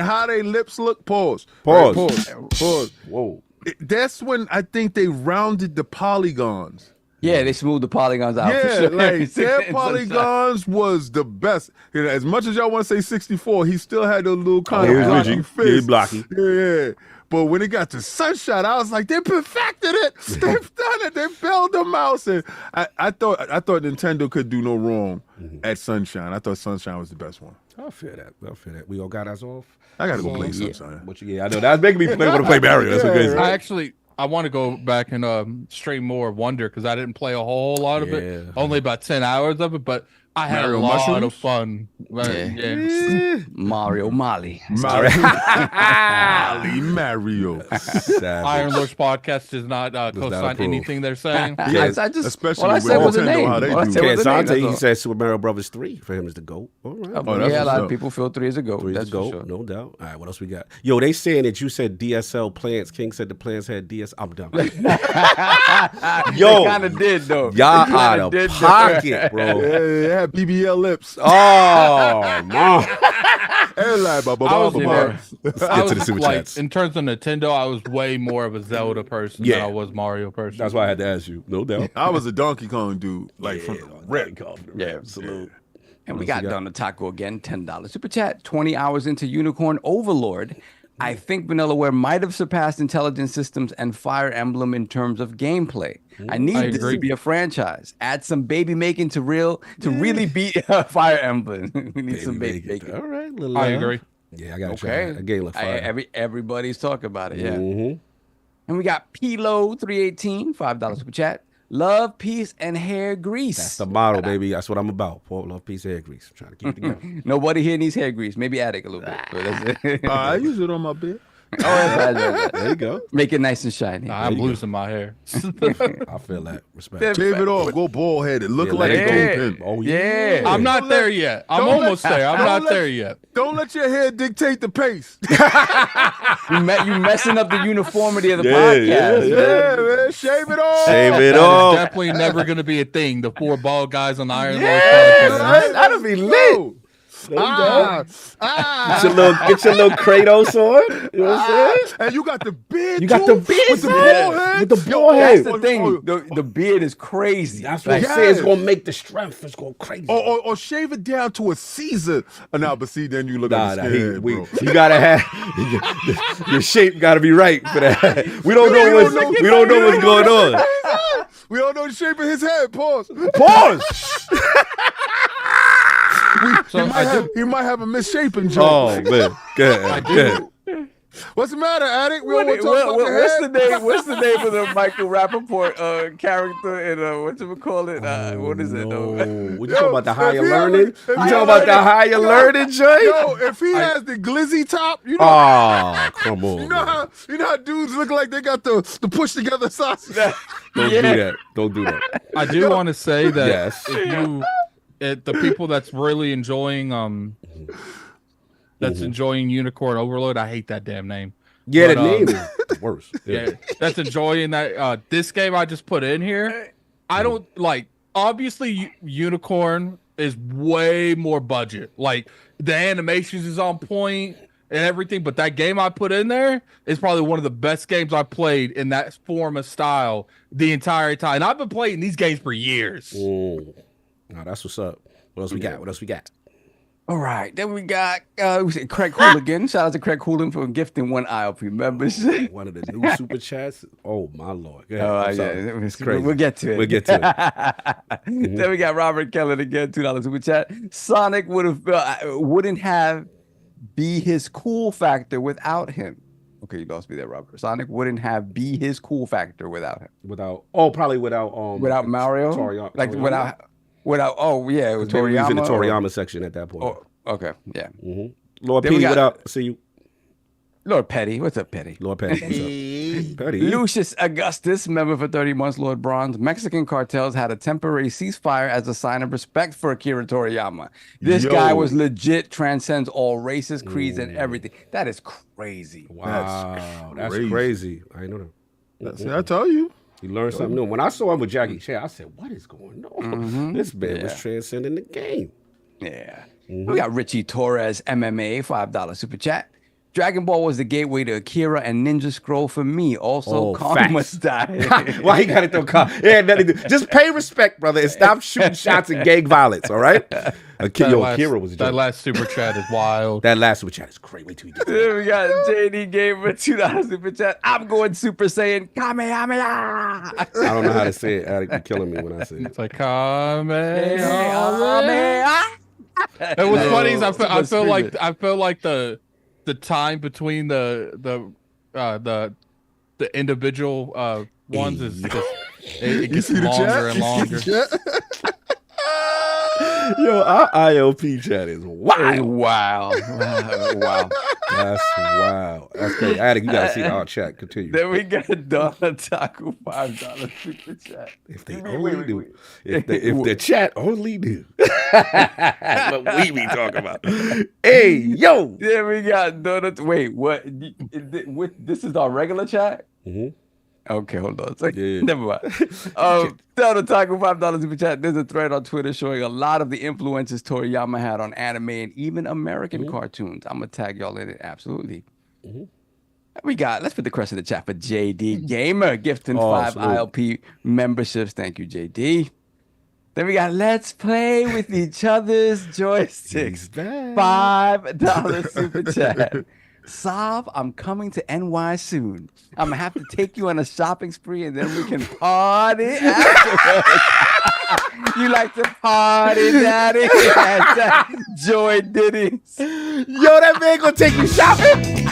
how they lips look. Pause. Pause. Right, pause. Whoa. That's when I think they rounded the polygons. Yeah, they smoothed the polygons out. Yeah, for sure. like their polygons was the best. You know, as much as y'all want to say 64, he still had a little kind of blocky face. Blocky. Yeah. But when it got to Sunshine, I was like, they perfected it. They've done it. They built the mouse. And I thought Nintendo could do no wrong at Sunshine. I thought Sunshine was the best one. I'll feel that. We all got us off. I gotta go play Sunshine. Yeah, I know that's making me want to play Mario. That's crazy. I want to go back and stream more of Wonder because I didn't play a whole lot of it. Only about 10 hours of it, but I had a lot of fun. Mario Molly. Mario. Iron Lord's podcast does not co-sign anything they're saying. Yeah, I just, especially all I with said was a Nintendo, name. how they All I do. said was a name, he said Super Mario Brothers 3 for him is the GOAT. All right. that's yeah, a lot what's of up. people feel 3 is a GOAT. 3 is That's the GOAT, for sure. no doubt. All right, what else we got? Yo, they saying that you said DSL plants. King said the plants had DS. I'm done. Yo, They kind of did though. y'all out of pocket, bro. Yeah, BBL lips. Oh, man. I Get to the super like, chats. in terms of Nintendo, I was way more of a Zelda person than I was Mario person. That's why I had to ask you. No doubt. I was a Donkey Kong dude, like from the rip. Yeah, salute. And we got Donna Taco again, $10 super chat. 20 hours into Unicorn Overlord. I think Vanillaware might have surpassed Intelligent Systems and Fire Emblem in terms of gameplay. I need this to be a franchise. Add some baby making to really beat Fire Emblem. We need some baby making. All right, I agree. Yeah, I got to try that. A game like fire. Everybody's talking about it, yeah. And we got Pilo318, $5 super chat. Love, peace, and hair grease. That's the motto, baby. That's what I'm about. Love, peace, hair grease. I'm trying to keep it together. Nobody here needs hair grease. Maybe add it a little bit. But that's it. I use it on my bed. There you go. Make it nice and shiny. I'm losing my hair. I feel that. Respect. Shave it off. Go bald headed. Look like a gold pin. Oh, Yeah. I'm not there yet. I'm almost there. I'm not there yet. Don't let your hair dictate the pace. You messing up the uniformity of the podcast. Yeah, man. Shave it off. Shave it That is off. definitely never going to be a thing. The 4 bald guys on the Iron Lord Yeah, podcast. that'll be lit. Get Get your little Kratos on. You know what I'm saying? And you got the beard. You got the beard, with the son. bald head. With the bald That's head. the thing. The beard is crazy. That's what I'm Yes. saying. It's gonna make the strength. It's going crazy. Or shave it down to a Caesar. Now, but see, then you look at the skin, bro. you gotta have your shape. Gotta be right for that. We don't know what's going on. We don't know the shape of his head. Pause. So He might have a misshapen joke. Oh man, good. What's the matter, Addict? We don't want to talk about the head. What's the name of the Michael Rappaport character in whatchamacallit? What is it? What you talking about? The higher learning? You if talking he about the higher learning, Jay? Yo, if he has the glizzy top, you know. Oh, come on. You know how dudes look like they got the push together sausage. Don't do that. Don't do that. I do want to say that Yes. if the people that's really enjoying enjoying Unicorn Overlord, I hate that damn name. Yeah, But, the name is the worst. Yeah, that's enjoying that. This game I just put in here, I don't like. Obviously, Unicorn is way more budget. Like the animations is on point and everything, but that game I put in there is probably one of the best games I played in that form of style the entire time. And I've been playing these games for years. No, that's what's up. What else we got? All right, then we got Craig Hooligan. Shout out to Craig Hooligan for gifting 1 ILP membership. One of the new super chats. Oh my lord. I'm sorry. It's crazy. We'll get to it. Then we got Robert Keller again, $2 super chat. Sonic wouldn't have be his cool factor without him. Okay, you lost me there, Robert. Sonic wouldn't have be his cool factor without him. Without Mario. Toriyama? It was Maybe he was in the Toriyama. Toriyama section at that point. Oh, okay, yeah. Lord Then we P, got- what up? See you. Lord Petty, what's up, Petty? Lord Petty, what's up? Petty. Lucius Augustus, member for 30 months, Lord Bronze. Mexican cartels had a temporary ceasefire as a sign of respect for Akira Toriyama. This guy was legit, transcends all races, creeds, and everything. That is crazy. Wow, that's crazy. I know that. See, I tell you. You learn something new. When I saw him with Jackie Chan, I said, "What is going on?" This man was transcending the game. Yeah. We got Richie Torres, MMA, $5 super chat. Dragon Ball was the gateway to Akira and Ninja Scroll for me. Also, Kong must die. Why he got to throw Kong? Yeah, nothing to do. Just pay respect, brother, and stop shooting shots and gang violence, all right? Akira was that last super chat is wild. That last super chat is great. Wait till we get to Then we got JD Gamer, $2 super chat. I'm going Super Saiyan Kamehameha. I don't know how to say it. Addict, you're killing me when I say it. It's like Kamehameha. And what's funny is I feel like the time between the individual ones is just it gets longer and longer. Yo, our ILP chat is wild. Wow. That's wow. That's crazy. Addict, you gotta see our chat. Continue. Then we got Donna Taku, $5 super chat. If they only do. If the chat only do. What we be talking about. Hey, yo. Then we got Donna. Wait, what? This is our regular chat? Mm-hmm. Okay, hold on. Never mind. Donna Taku, $5 super chat. There's a thread on Twitter showing a lot of the influences Toriyama had on anime and even American cartoons. I'm going to tag y'all in it. Absolutely. Let's put the crest in the chat for JD Gamer, gifting 5 ILP memberships. Thank you, JD. Then we got Let's Play with Each Other's Joysticks. $5 super chat. Saab, I'm coming to NY soon. I'm going to have to take you on a shopping spree and then we can party afterwards. You like to party, daddy? Joy Diddy's. Yo, that man gonna take you shopping?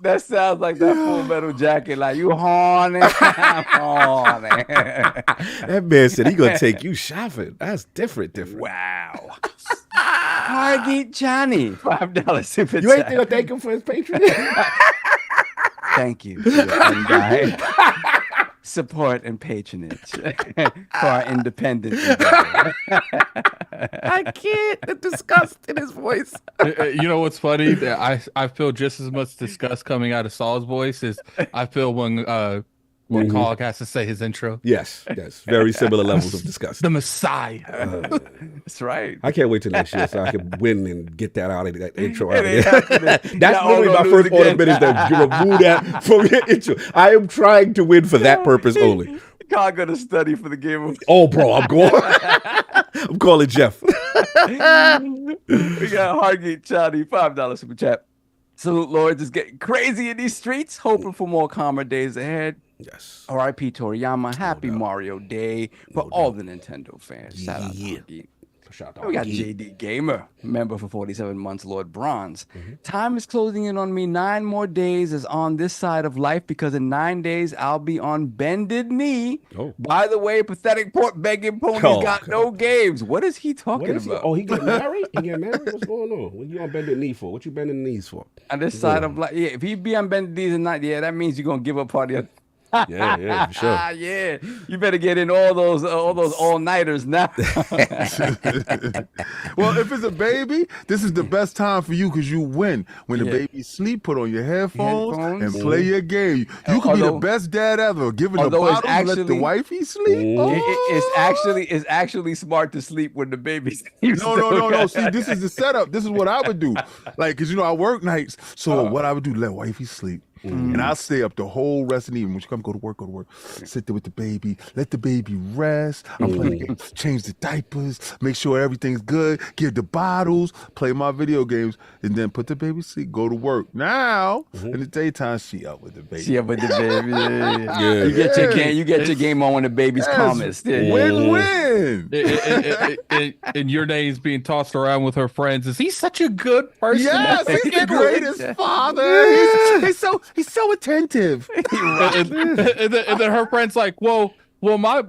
That sounds like that Full Metal Jacket. Like, you horny? I'm horny. That man said he gonna take you shopping. That's different. Wow. Hargeet Johnny, $5 super chat. You ain't gonna thank him for his Patreon? Thank you. Support and patronage for our independent endeavor. I can't. The disgust in his voice. You know what's funny? I feel just as much disgust coming out of Saul's voice as I feel when Cog has to say his intro. Yes. Very similar levels of disgust. The Messiah. That's right. I can't wait till next year so I can win and get that out of that intro out of there. That's literally my first order of business, that remove that from your intro. I am trying to win for that purpose only. Cog gonna study for the game of... Oh, bro, I'm going. I'm calling Jeff. We got Hargeet Johnny, $5 super chat. Salute Lords is getting crazy in these streets, hoping for more calmer days ahead. Yes. R.I.P. Toriyama. Happy Mario Day for all the Nintendo fans. Shout out to Hargeet. We got JD Gamer, member for 47 months, Lord Bronze. Time is closing in on me. 9 more days is on this side of life because in 9 days I'll be on bended knee. By the way, pathetic begging ponies got no games. What is he talking about? He get married? What's going on? What you on bended knee for? What you bending the knees for? On this side of life, if he be on bended knees and not, that means you're gonna give up part of your... Yeah, for sure. Yeah, you better get in all those all-nighters now. Well, if it's a baby, this is the best time for you because you win. When the baby sleep, put on your headphones and play your game. You could be the best dad ever. Giving the bottle, let the wifey sleep. It's actually smart to sleep when the baby sleeps. No. See, this is the setup. This is what I would do. Like, because, I work nights. So what I would do, let wifey sleep. And I'll stay up the whole rest of the evening. When you come, go to work. Sit there with the baby. Let the baby rest. I'm playing games, change the diapers, make sure everything's good, give the bottles, play my video games, and then put the baby to sleep, go to work. Now, in the daytime, she up with the baby. You get your game on when the baby's calmest. Win-win. And your name's being tossed around with her friends. Is he such a good person? Yes, he's the greatest father. He's so attentive. and then her friend's like, well, my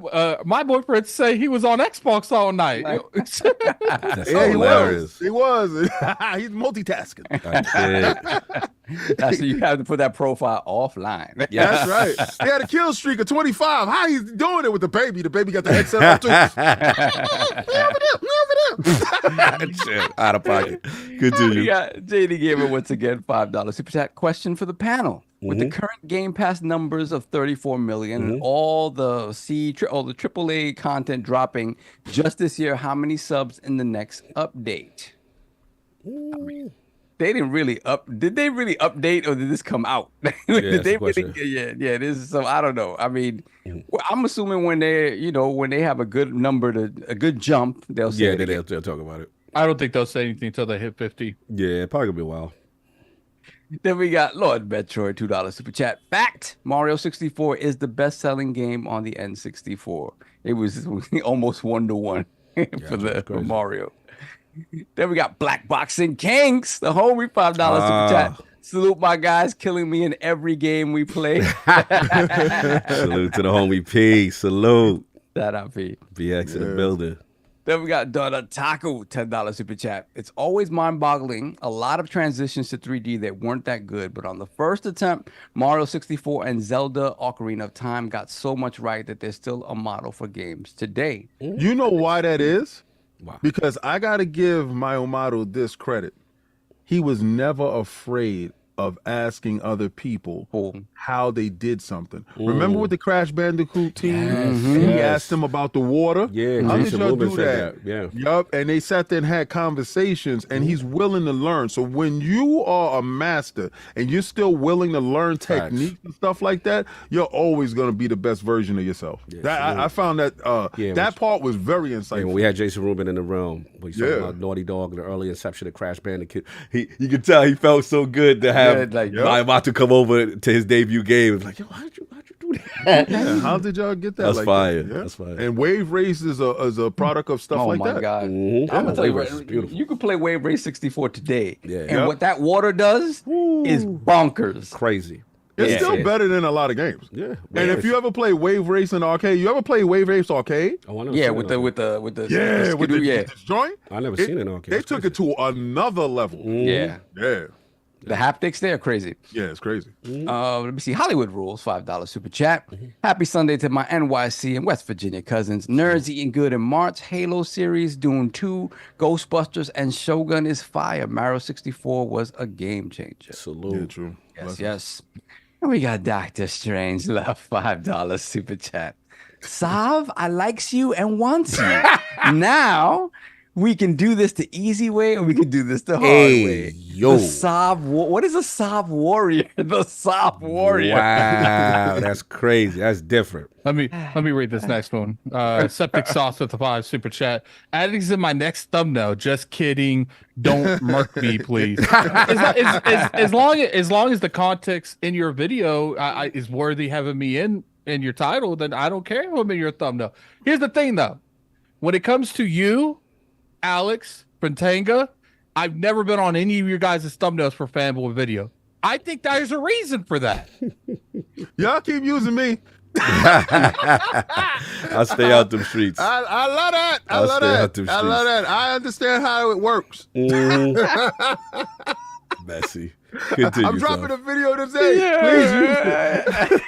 boyfriend say he was on Xbox all night. That's hilarious. He was. He's multitasking. That's so you have to put that profile offline. Yeah, that's right. He had a kill streak of 25. How he's doing it with the baby? The baby got the headset on too. Shit, out of pocket. Continue. We got JD Gamer once again, $5 super chat. Question for the panel: with the current Game Pass numbers of 34 million, and all the AAA content dropping just this year, how many subs in the next update? I mean, they didn't really Did they really update, or did this come out? Did they really? Yeah. This is so. I don't know. I mean, well, I'm assuming when they have a good number a good jump, they'll say they'll talk about it. I don't think they'll say anything until they hit 50. Yeah, probably gonna be a while. Then we got Lord Metroid, $2 super chat. Fact: Mario 64 is the best-selling game on the N64. It was almost 1-to-1 for Mario. Then we got Black Boxing Kings, the homie, $5 super chat. Salute my guys, killing me in every game we play. Salute to the homie P. Salute. Shout out P. BX in the building. Then we got Donna Taco, $10 super chat. It's always mind-boggling. A lot of transitions to 3D that weren't that good, but on the first attempt, Mario 64 and Zelda Ocarina of Time got so much right that they're still a model for games today. You know why that is? Wow. Because I got to give Mayomaru this credit. He was never afraid of asking other people how they did something. Remember with the Crash Bandicoot team? He asked them about the water. Yeah, how did Jason y'all Rubin do said that? that. Yup, and they sat there and had conversations, and he's willing to learn. So when you are a master and you're still willing to learn techniques and stuff like that, you're always going to be the best version of yourself. I found that that part was very insightful. Yeah, when we had Jason Rubin in the room, we talked about Naughty Dog and the early inception of Crash Bandicoot. You could tell he felt so good to have Mayomaru come over to his debut game. It's like, yo, how'd you do that? How did y'all get that? That's like fire. That? Yeah. That's fire. And Wave Race is a product of stuff like that. Oh my God. Mm-hmm. I'm gonna tell you, Wave Race is beautiful. you can play Wave Race 64 today. Yeah. And what that water does is bonkers. Crazy. It's still better than a lot of games. Yeah. And if you ever play Wave Race in arcade, you ever play Wave Race arcade? Oh, I never Yeah, seen with it the this joint. I never seen it in arcade. They took it to another level. Yeah. Yeah. The haptics there are crazy. Yeah, it's crazy. Let me see. Hollywood Rules, $5 super chat. Happy Sunday to my NYC and West Virginia cousins. Nerds eating good in March. Halo series, Dune 2, Ghostbusters, and Shogun is fire. Mario 64 was a game changer. Salute. Yeah, true. Yes. And we got Dr. Strange Love, $5 super chat. Sav, I likes you and wants you. Now we can do this the easy way, or we can do this the hard way. Yo. The Sav, what is a Sav warrior? The Sav warrior. Wow, that's crazy. That's different. Let me read this next one. Septic Sauce with the 5 super chat. Adding's in my next thumbnail. Just kidding. Don't murk me, please. As long as the context in your video is worthy having me in your title, then I don't care if I'm in your thumbnail. Here's the thing, though. When it comes to you, Alex, Brentanga, I've never been on any of your guys' thumbnails for Fanboy Video. I think there's a reason for that. Y'all keep using me. I'll stay out them streets. I love that. I love that. I understand how it works. Messy. Continue, I'm dropping a video today. Please use it.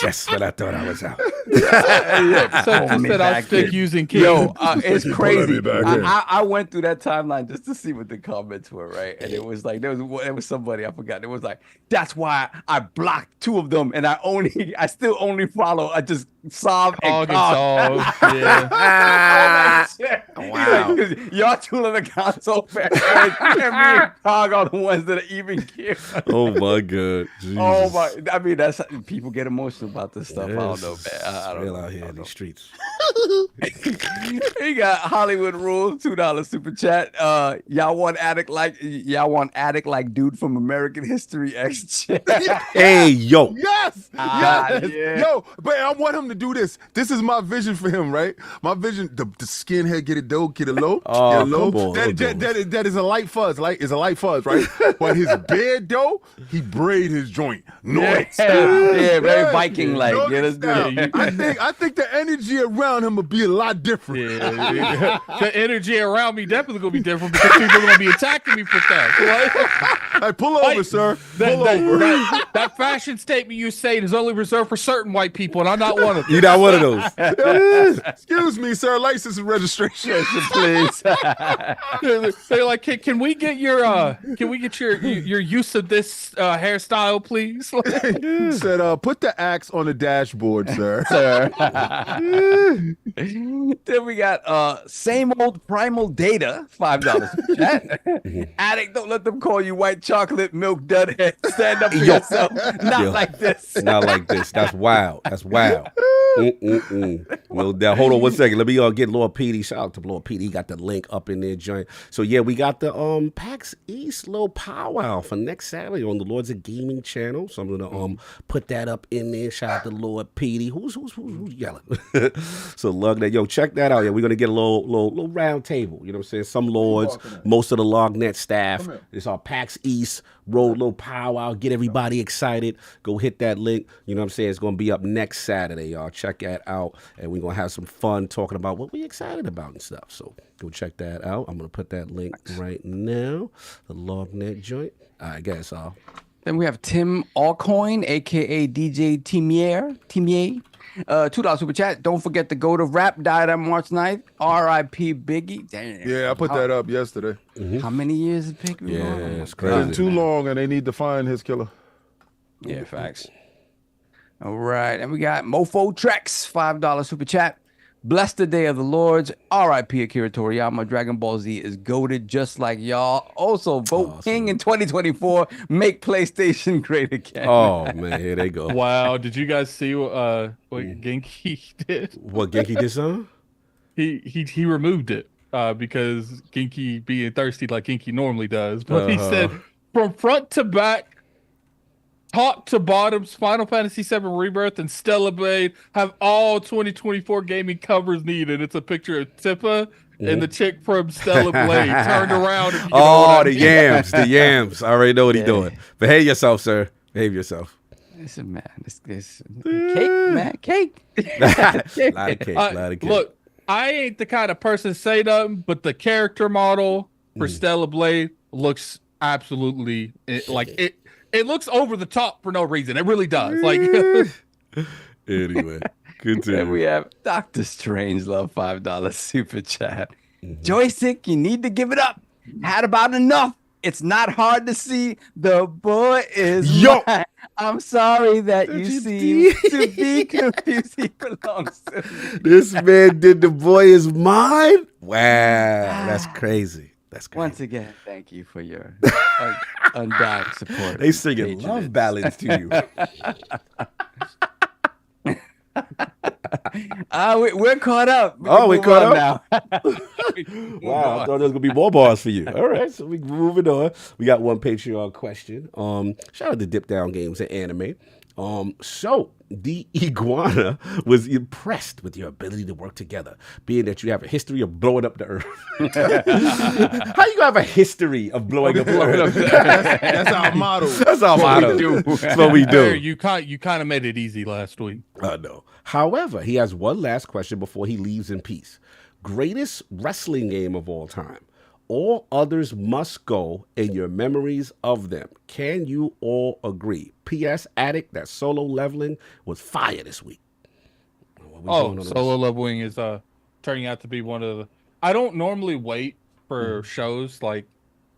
Just when I thought I was out. Said I'll stick using kids. Yo, it's crazy. back in. I went through that timeline just to see what the comments were, right? And it was like there was somebody, I forgot. It was like, that's why I blocked 2 of them, and I still only follow. I just Sav and Cog. Yeah. Wow. Like, y'all 2 of the console fans, and me and Cog are the ones that are even here. Oh my God. Oh Jesus. my! I mean, that's people get emotional about this stuff. Yes. I don't know, man. I don't Real know. out here in these streets. He got Hollywood Rules, $2 super chat. Y'all want addict like dude from American History X. Hey, yo. Yes. Yeah. Yo, but I want him to do this. This is my vision for him, right? My vision, the skinhead, get it low, get it low. Oh, get it low. come on, That is a light fuzz, is a light fuzz, right? But his beard, though, he braid his joint. Nordic style. Yeah, very Viking-like. Nordic Yeah, let's do style. it. I think the energy around him will be a lot different. The energy around me definitely gonna be different because people are gonna be attacking me for that. Hey, pull over, sir. Pull over. That fashion statement you say is only reserved for certain white people, and I'm not one of them. You're not one of those. Excuse me, sir. License and registration. Please. They're like, can we get your use of this hairstyle, please? Said, put the axe on the dashboard, sir. Then we got same old primal data, $5 chat. Addict, don't let them call you white chocolate milk dudhead. Stand up for yourself. Not like this. Not like this. That's wild. That's wild. No doubt. Hold on one second. Let me get Lord PD. Shout out to Lord PD. He got the link up in there, joint. So yeah, we got the PAX East little powwow for next Saturday on the Lords of Gaming channel. So I'm gonna put that up in there. Shout out to Lord PD. Who's yelling? So LogNet, yo, check that out. Yeah, we're gonna get a little round table. You know what I'm saying? Some lords, most of the LogNet staff. It's our PAX East road little powwow. Get everybody excited. Go hit that link. You know what I'm saying? It's gonna be up next Saturday, y'all. Check that out, and we're gonna have some fun talking about what we're excited about and stuff. So go check that out. I'm gonna put that link right now. The LogNet joint. I guess all. Then we have Tim Allcoin, aka DJ Timier. $2 super chat. Don't forget the Goat of Rap died on March 9th. R.I.P. Biggie. Damn. Yeah, I put that up yesterday. How many years has Biggie been Yeah, on? it's crazy. Been too long, and they need to find his killer. Yeah, facts. All right, and we got Mofo Trex, $5 super chat. Bless the day of the Lords. R.I.P. Akira Toriyama. Dragon Ball Z is goated just like y'all. Also, vote King in 2024. Make PlayStation great again. Oh man, here they go. Wow, did you guys see what Genki did? What Genki did, son? He removed it because Genki being thirsty like Genki normally does. But he said from front to back, top to bottoms, Final Fantasy VII Rebirth and Stellar Blade have all 2024 gaming covers needed. It's a picture of Tippa and the chick from Stellar Blade turned around. If you Oh, the yams, the yams. I already know what he's doing. Behave yourself, sir. Behave yourself. Listen, man, this cake, man, cake. Lot of cake, lot of cake. Look, I ain't the kind of person to say nothing, but the character model for Stellar Blade looks absolutely like it. It looks over the top for no reason. It really does. Like anyway, continue. Then we have Dr. Strangelove, $5 super chat. Joystick, you need to give it up. Had about enough. It's not hard to see. The boy is mine. I'm sorry that you seem to be confused. He belongs to me. This man did The Boy Is Mine? Wow, that's crazy. That's crazy. Once again, thank you for your undying support. They singing love ballads to you. We're caught up. We're caught up now. Wow, I thought there was gonna be more bars for you. All right, so we moving on. We got one Patreon question. Shout out to Dip Down Games and Anime. So the Iguana was impressed with your ability to work together, being that you have a history of blowing up the earth. How you gonna have a history of blowing up the earth? That's our motto. That's our motto. That's what we do. You kind of made it easy last week. I know. However, he has one last question before he leaves in peace. Greatest wrestling game of all time. All others must go in your memories of them. Can you all agree? P.S. Addict, that solo leveling was fire this week. Solo leveling is turning out to be one of the... I don't normally wait for shows like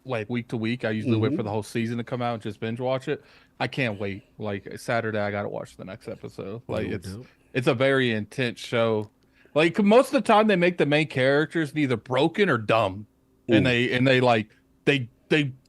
week to week. I usually wait for the whole season to come out and just binge watch it. I can't wait. Like Saturday, I got to watch the next episode. Like it's a very intense show. Like most of the time, they make the main characters either broken or dumb. And they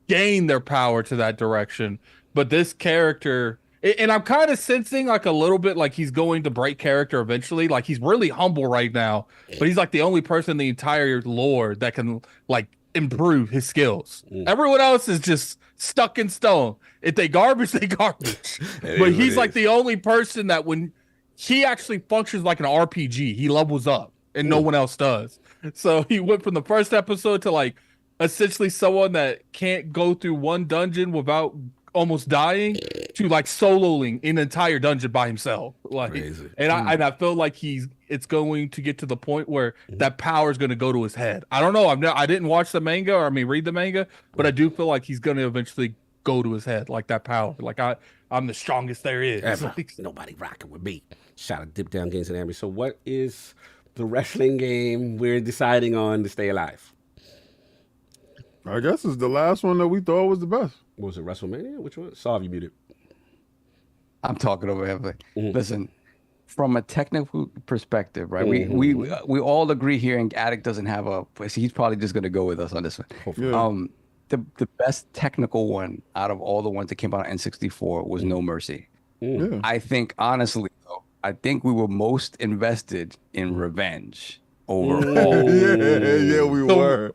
gain their power to that direction. But this character, and I'm kind of sensing like a little bit like he's going to break character eventually. Like he's really humble right now, but he's like the only person in the entire lore that can like improve his skills. Everyone else is just stuck in stone. If they garbage, they garbage. But he's like the only person that when he actually functions like an RPG, he levels up and no one else does. So he went from the first episode to like essentially someone that can't go through one dungeon without almost dying to like soloing an entire dungeon by himself. Like, crazy. And I feel like it's going to get to the point where that power is going to go to his head. I don't know. I didn't watch the manga read the manga, but I do feel like he's going to eventually go to his head, like that power. Like I'm the strongest there is. Ever. Nobody rocking with me. Shout out Dip Down Games and Amity. So what is the wrestling game we're deciding on to stay alive? I guess it's the last one that we thought was the best. What was it, WrestleMania? Which one? Solve, you muted. I'm talking over here. Listen, from a technical perspective, right? We all agree here, and Attic doesn't have a. He's probably just gonna go with us on this one. Yeah. The best technical one out of all the ones that came out on N64 was No Mercy. Yeah. I think honestly, though, I think we were most invested in Revenge overall. yeah, we were.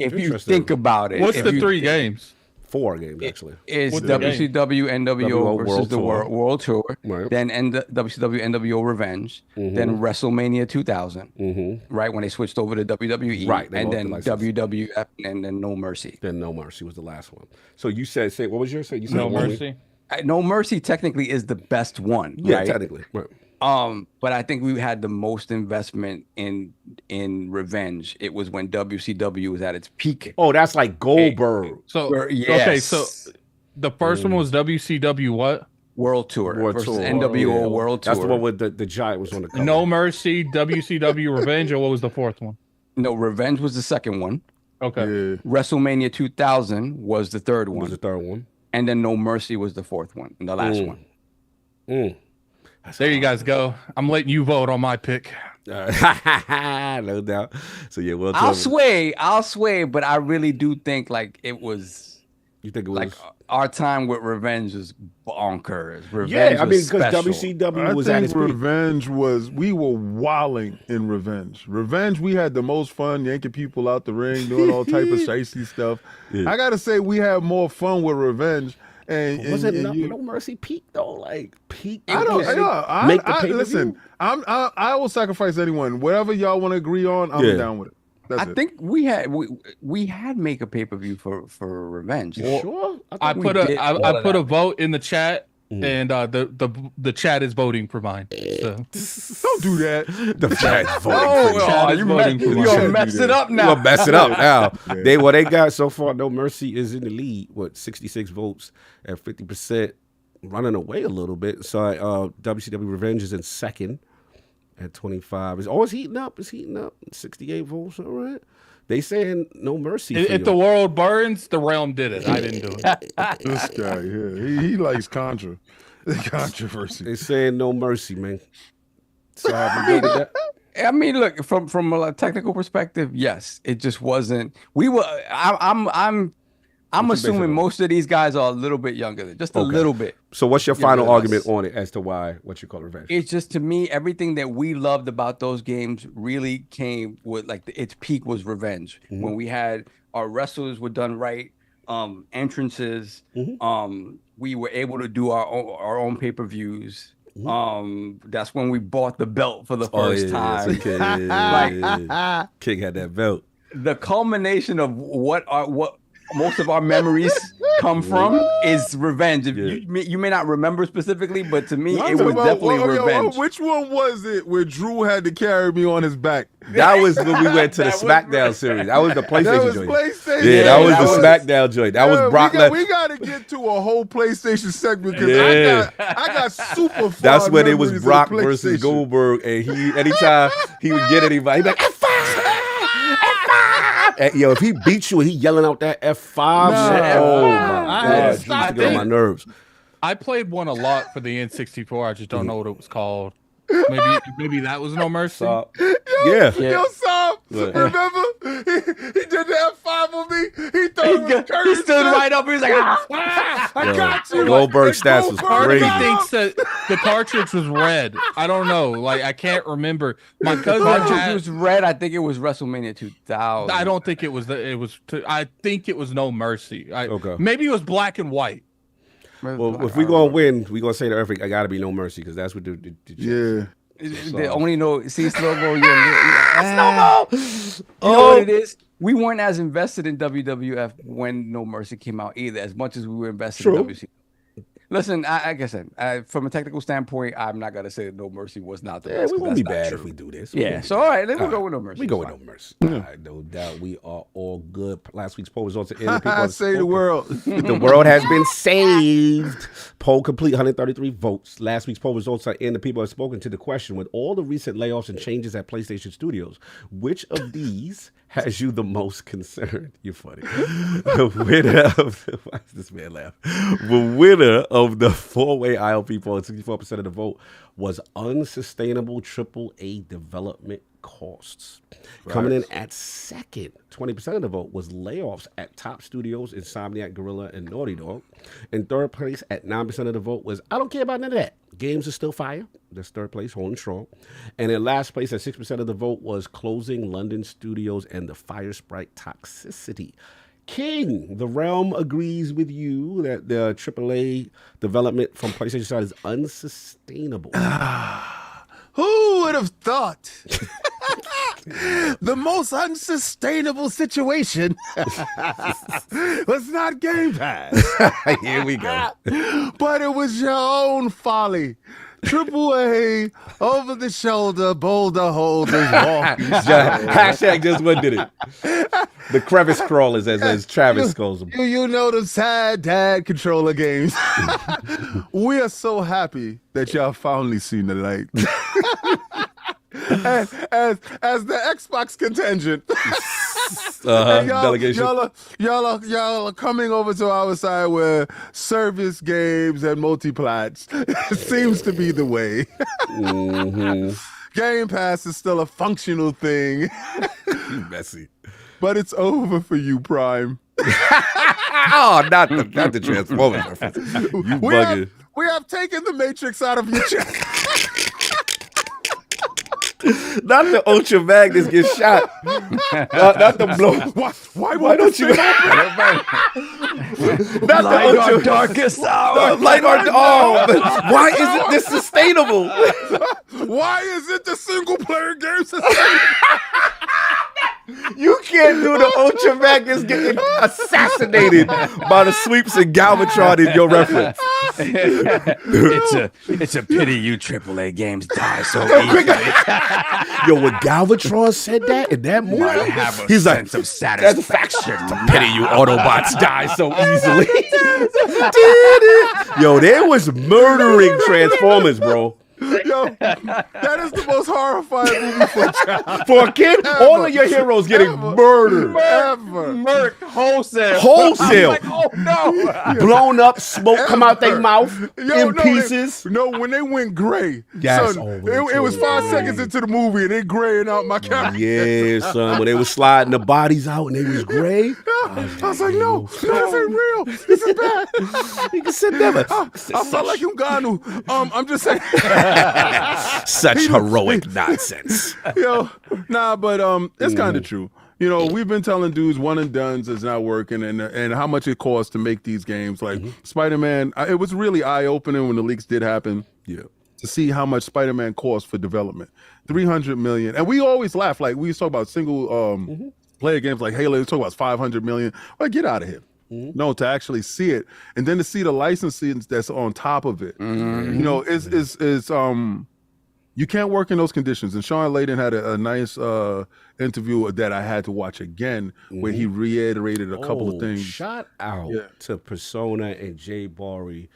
If you think about it, What's the 3 games? 4 games actually. It's What's the WCW NWO versus the World Tour, Right. then WCW NWO Revenge, then WrestleMania 2000, right when they switched over to WWE, Right, they and bought then the license. WWF, and then No Mercy. Then No Mercy was the last one. So you said, what was yours? You said No one? Mercy. No Mercy technically is the best one, Yeah, right? technically. Right. But I think we had the most investment in Revenge. It was when WCW was at its peak. Oh, that's like Goldberg. So Yes. okay, so the first one was WCW what? World Tour World versus Tour. NWO Yeah. World Tour. That's the one with the giant was on the cover. No Mercy, WCW Revenge, or what was the 4th one? No, Revenge was the second one. Okay. Yeah. WrestleMania 2000 was the third was one. the third one. And then No Mercy was the 4th one, and the last one. There you guys go. I'm letting you vote on my pick. No doubt. So yeah, well, I'll sway, but I really do think like it was. You think it was like our time with Revenge is bonkers. Revenge yeah, I mean, was because special. WCW was at its peak. Revenge we were wilding in Revenge. Revenge, we had the most fun yanking people out the ring, doing all type of shicey stuff. Yeah. I gotta say, we had more fun with Revenge. And Wasn't No Mercy peak though? Like peak. I don't. Yeah, Make the pay-per-view? Listen, I will sacrifice anyone. Whatever y'all want to agree on, I'm down with it. That's it. think we had make a pay-per-view for Revenge. You sure? I put a vote in the chat, and the chat is voting for mine. So. Don't do that. The chat voting. You gonna mess it up now. You gonna mess it up now. They got so far. No Mercy is in the lead. 66 votes at 50%, running away a little bit. So WCW Revenge is in second at 25. It's heating up. 68 votes. All right. They saying No Mercy. If the world burns, the realm did it. I didn't do it. This guy, he likes controversy. They saying No Mercy, man. So I mean, look, from a technical perspective, yes, it just wasn't. I'm assuming most of these guys are a little bit younger, just a little bit. So what's your final argument on it as to why what you call Revenge? It's just, to me, everything that we loved about those games really came with its peak was Revenge. When we had our wrestlers were done right, entrances, we were able to do our own pay-per-views. That's when we bought the belt for the first time. King had that belt. The culmination of what most of our memories come from is Revenge. You may not remember specifically, but to me, it was definitely Revenge. Which one was it where Drew had to carry me on his back? That was when we went to the SmackDown series. That was the PlayStation joint. PlayStation. Yeah, that was the SmackDown joint. That was Brock Lesnar. We got to get to a whole PlayStation segment because I got super fun. That's when it was Brock versus Goldberg, and anytime he would get anybody, he'd be like, F5! Yo, if he beats you and he yelling out that F5, oh my God, used to get on my nerves. I played one a lot for the N64. I just don't know what it was called. Maybe that was No Mercy. Yo, Sam, remember? He did the F5 on me. He thought he stood right up. He was like, I got you. Goldberg stats was crazy. He thinks that the cartridge was red. I don't know. Like, I can't remember. My cousin cartridge was red. I think it was WrestleMania 2000. I don't think it was. I think it was No Mercy. Okay. Maybe it was black and white. Well, if we're going to win, we're going to say to everything, I got to be No Mercy, because that's what the The only Slow-Mo. Slow-Mo! You know what it is? We weren't as invested in WWF when No Mercy came out either, as much as we were invested in WC. Listen, like I said, from a technical standpoint, I'm not gonna say that No Mercy was not the best. We 'cause won't be that's not bad true. if we do this. Yeah. So all right, then we'll go with No Mercy. We go It's with fine. No Mercy. All right, no doubt. We are all good. Last week's poll results are in. People I have say the spoken. world. The world has been saved. Poll complete, 133 votes. Last week's poll results are in. The people have spoken to the question: with all the recent layoffs and changes at PlayStation Studios, which of these has you the most concerned? You're funny. The winner of why does this man laugh? The winner of the 4-way ILP poll, 64% of the vote, was unsustainable AAA development costs. Coming in at second, 20% of the vote, was layoffs at top studios, Insomniac, Guerrilla, and Naughty Dog. In third place, at 9% of the vote, was I don't care about none of that. Games are still fire. That's third place, holding strong. And in last place, at 6% of the vote, was closing London studios and the Fire Sprite toxicity. King, the realm agrees with you that the AAA development from PlayStation side is unsustainable. Who would have thought? The most unsustainable situation was not Game Pass. Here we go. But it was your own folly. AAA, over the shoulder, boulder holders walking. Hashtag just one did it. The crevice crawlers, as Travis calls them. You know the sad dad controller games. We are so happy that y'all finally seen the light. as the Xbox contingent. Delegation. Y'all are coming over to our side where service games and multiplats seems to be the way. Game Pass is still a functional thing. Messy. But it's over for you, Prime. Oh, not the Transformers reference. You bugging. We have taken the Matrix out of your chest. Not the Ultra Magnus get shot. Not the blow. Why don't you? Not Light the our Ultra darkest hour. Light our. Oh, but why isn't this sustainable? Why is it the single player game sustainable? You can't do the Ultra Magnus getting assassinated by the sweeps and Galvatron in your reference. It's a pity you AAA games die so easily. Yo, when Galvatron said that in that movie, Might have a he's like, sense of that's a fact. satisfaction. It's a pity you Autobots die so easily. Yo, they was murdering Transformers, bro. Yo, that is the most horrifying movie for a child. For a kid, all of your heroes getting murdered. Ever. Murked wholesale. Wholesale. I'm like, oh no. Blown up, smoke come out their mouth Yo, in pieces. When they went gray, Yes. son, it was 5 seconds into the movie and they graying out my camera. Yeah, son. When they was sliding the bodies out and they was gray. I was like, no, this ain't real. This is bad. You can sit never. I felt like Unganu. I'm just saying. Such heroic nonsense. Yo, but it's kind of true. You know, we've been telling dudes one and dones is not working, and how much it costs to make these games. Like Spider-Man, it was really eye-opening when the leaks did happen. Yeah. To see how much Spider-Man costs for development, $300 million, and we always laugh like we used to talk about single player games like Halo. We talk about $500 million. Well, get out of here. No, to actually see it, and then to see the licensing that's on top of it, you know, is you can't work in those conditions. And Shaun Layden had a nice interview that I had to watch again, where he reiterated a couple of things. Shout out to Persona and Jay Barry.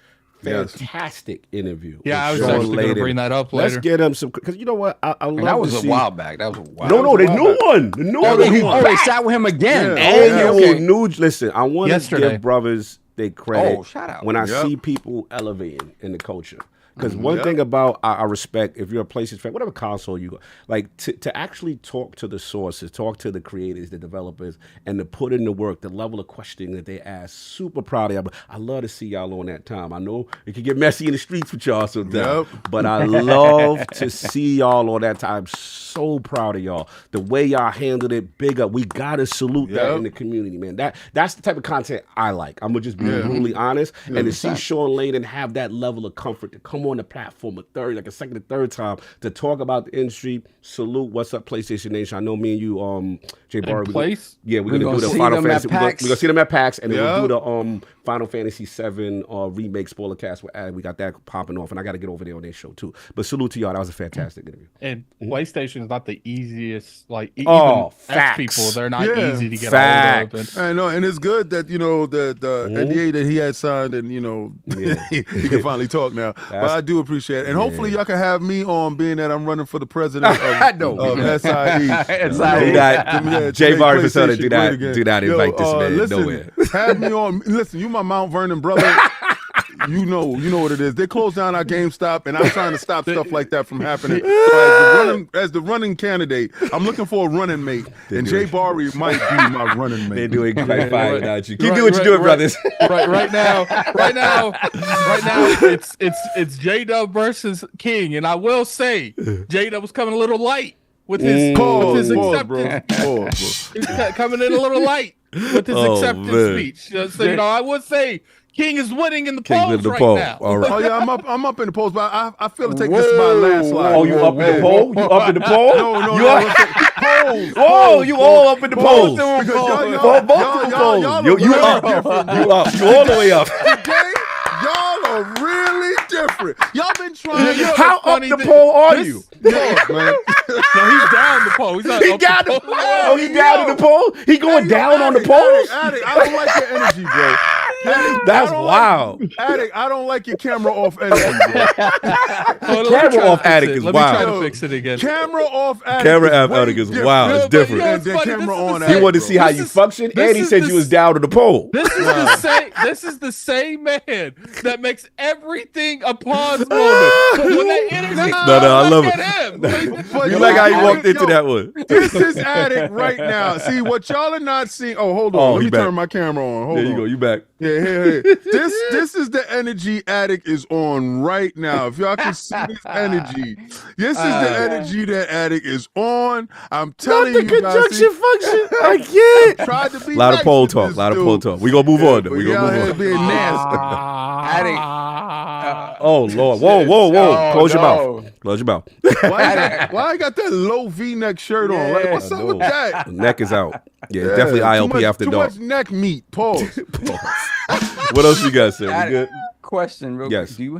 Fantastic interview. Yeah, I was Shaun actually going to Layden. bring that up later. Let's get him some, because you know what? I love That was to a see. while back. That was a while. No, the new one. The new one. They sat with him again. Annual new. Listen, I want to Yesterday. give brothers their credit. Oh, shout out. When I see people elevating in the culture. Because one thing about I respect, if you're a PlayStation fan, whatever console you go, like to actually talk to the sources, talk to the creators, the developers, and to put in the work, the level of questioning that they ask, super proud of y'all. I love to see y'all on that time. I know it can get messy in the streets with y'all sometimes, but I love to see y'all on that time. So proud of y'all. The way y'all handled it, big up. We gotta salute that in the community, man. That's the type of content I like. I'm gonna just be brutally honest. And to see Shaun Layden have that level of comfort to come on the platform a second or third time to talk about the industry. Salute. What's up, PlayStation Nation? I know me and you, Jay Barry. Place? We're gonna do the Final Fantasy. We're gonna see them at PAX, and then we'll do the Final Fantasy VII remake spoiler cast. We got that popping off, and I got to get over there on their show too. But salute to y'all. That was a fantastic interview. And PlayStation is not the easiest. Like Oh, even facts. people, they're not Yeah. easy to get Facts. a hold of. I know, and it's good that the NDA that he had signed, and he can finally talk now. But I do appreciate it, and hopefully y'all can have me on, being that I'm running for the president of SIE. Jay Varney Persona, do not invite this man listen, nowhere. Have me on. Listen, you my Mount Vernon brother. You know what it is. They closed down our GameStop, and I'm trying to stop stuff like that from happening. So as the running candidate, I'm looking for a running mate, and Jay Barry might be my running mate. They're doing quite fine without you. Keep doing what you're doing, brothers. Right now, it's J-Dub versus King, and I will say J-Dub was coming a little light with his acceptance. He's coming in a little light with his acceptance speech. So I would say King is winning in the polls right now. All right. Oh yeah, I'm up in the polls, but I feel to take this as my landslide. Oh, you up in the poll? You up in the poll? No. Polls. Oh, you all up in the polls. Because You up. You all the way up. Today, y'all are really different. Y'all been trying. How up the poll are you? Man. No, he's down the poll. He's not He up down the the poll. poll. He down in the poll. He going down on the polls. Addict, I don't like your energy, bro. Addict, That's wild. Addict, I don't like your camera off energy, bro. Camera off Addict is Let me try wild. to fix it again. Camera off Addict. Camera is off way Addict is different. wild. It's Yeah, but you different. know, And then funny, camera this is on the He Addict, wanted to bro. see how you function, this and he is said the- you was down to the poll. This is the same. This is the same man that makes everything a pause moment. But when that energy, I love look it. at him. But You like how he walked into yo, that one. This is Addict right now. See what y'all are not seeing. Oh, hold on. Oh, Let he me back. turn my camera on. Hold There on. you go. You back. Yeah, hey. This is the energy Addict is on right now. If y'all can see this energy, this is the energy that Addict is on. I'm telling Not the you guys. conjunction function. I can't. Tried to be A lot of nice poll to talk. this A lot of dude. poll talk. We gonna move on. Though. But We y'all gonna here move on. being nasty. Oh Lord! Whoa! Oh, Close your no. mouth. Close your mouth. Why I got that low V-neck shirt on? Like, what's up with that? The neck is out. Yeah, definitely ILP after dark. Too much neck meat. Pause. What else you got, sir? We Addict, good? question, real Yes. quick. Do you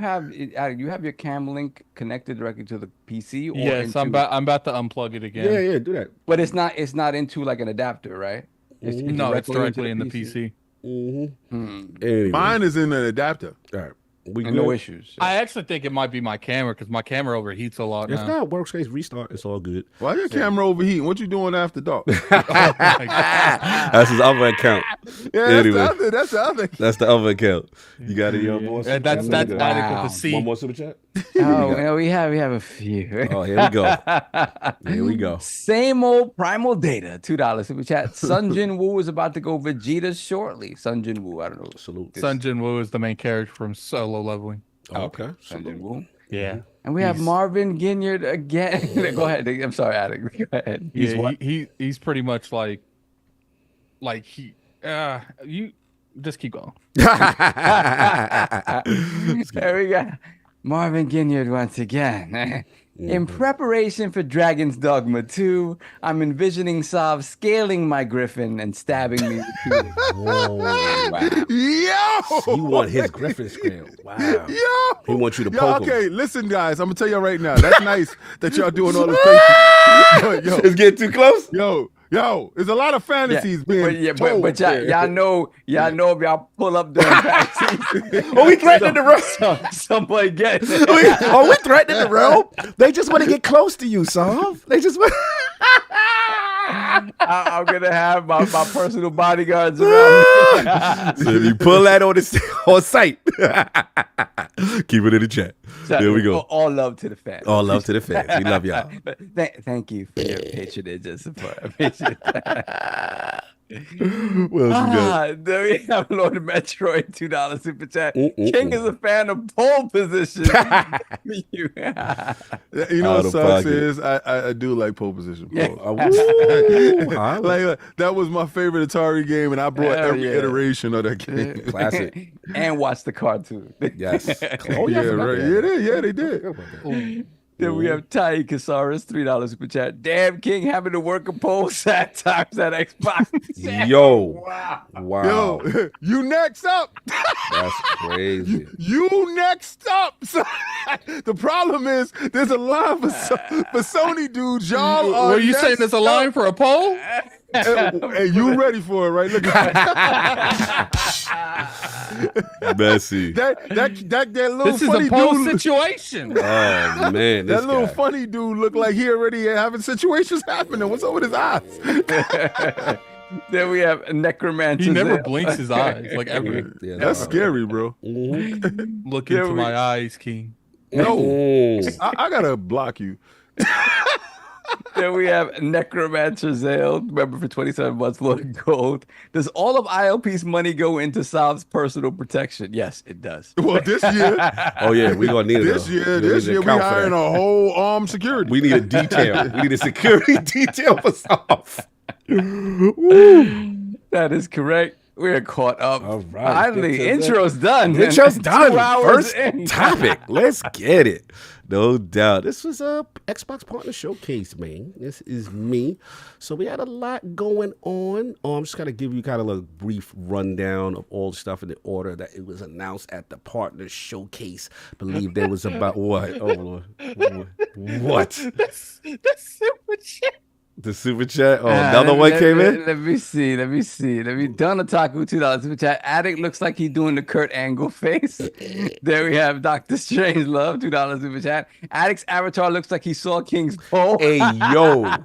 have your cam link connected directly to the PC? Or Yes, into, I'm about to unplug it again. Yeah, do that. But it's not into like an adapter, right? It's No, it's directly in the PC. PC. Anyway. Mine is in an adapter. All right. We And good? no issues. I actually think it might be my camera because my camera overheats a lot If now. not, workspace restart. It's all good. Why your camera overheating? What you doing after dark? That's his other account. Yeah, Anyway. that's the other. That's the other account. You got any more? And that's Wow. Addict with a C. One more super chat. Oh, we have a few. Oh, here we go. Here we go. Same old primal data. $2 super chat. Sun Jin Woo is about to go Vegeta shortly. Sun Jin Woo, I don't know. Salute. Sun Jin Woo is the main character from Solo Leveling. Okay. Sun Jin Woo. Yeah. And we have Marvin Ginyard again. Go ahead. I'm sorry, Addict. Go ahead. He's he's pretty much like you just keep going. There we go. Marvin Ginyard once again. In preparation for Dragon's Dogma 2, I'm envisioning Sav scaling my griffin and stabbing me with two. Wow. Yo! You want his Griffin scale. Wow. Yo! He wants you to Yo, poke him. okay, listen, guys. I'm gonna tell y'all right now. That's nice that y'all doing all this patience. But, It's getting too close? yo, there's a lot of fantasies being told. But y'all know if y'all pull up the backseat. Oh, we threatening the road. Somebody get it. We threatening the road. They just want to get close to you, Sav. They just want. I'm gonna have my personal bodyguards around me. So if you pull that on site, keep it in the chat. There we go. All love to the fans. All love to the fans. We love y'all. Thank you for your patronage and support. I appreciate that. What else you got? There we have Lord Metroid $2 super chat. Mm-mm-mm. King is a fan of pole position. You know Out what of sucks pocket. is I do like pole position. Yeah. Pole. Like, Like that was my favorite Atari game, and I brought Hell every yeah. iteration of that game. classic. And watch the cartoon. Yes. Oh yeah, right. Yeah, they did. Then we have Tai Casares, $3 super chat. Damn King having to work a poll sad times at Xbox. Yo. Wow. Wow. Yo, you next up. That's crazy. You next up. So, the problem is there's a line for Sony dudes. Y'all are Were you saying there's a line for a poll? Hey, you ready for it, right? Look at Messy. that little This is funny a poll dude. situation. Oh man, That little funny dude looked like he already having situations happening. What's up with his eyes? Then we have Necromancer. He never blinks his eyes like ever. Yeah, That's scary, bro. Look into my eyes, King. No, I gotta block you. Then we have Necromancer Zale, member for 27 months, Lord Gold. Does all of ILP's money go into Salve's personal protection? Yes, it does. Well, this year, Oh yeah, we gonna need it. this year, we hiring a whole armed security. We need a detail. We need a security detail for South. That is correct. We're caught up. All right, Finally, get to that. intro's done. Intro's done. 2 hours First in. topic. Let's get it. No doubt. This was a Xbox Partner Showcase, man. This is me. So we had a lot going on. I'm just gonna give you kind of a brief rundown of all the stuff in the order that it was announced at the Partner Showcase. Believe there was about what? Oh Lord. What? That's super chat. The super chat. Oh, another one came in. Let me see. Let me Donna Taku, $2 super chat. Addict looks like he's doing the Kurt Angle face. There we have Dr. Strange Love, $2 super chat. Addict's avatar looks like he saw King's Poll. Hey yo.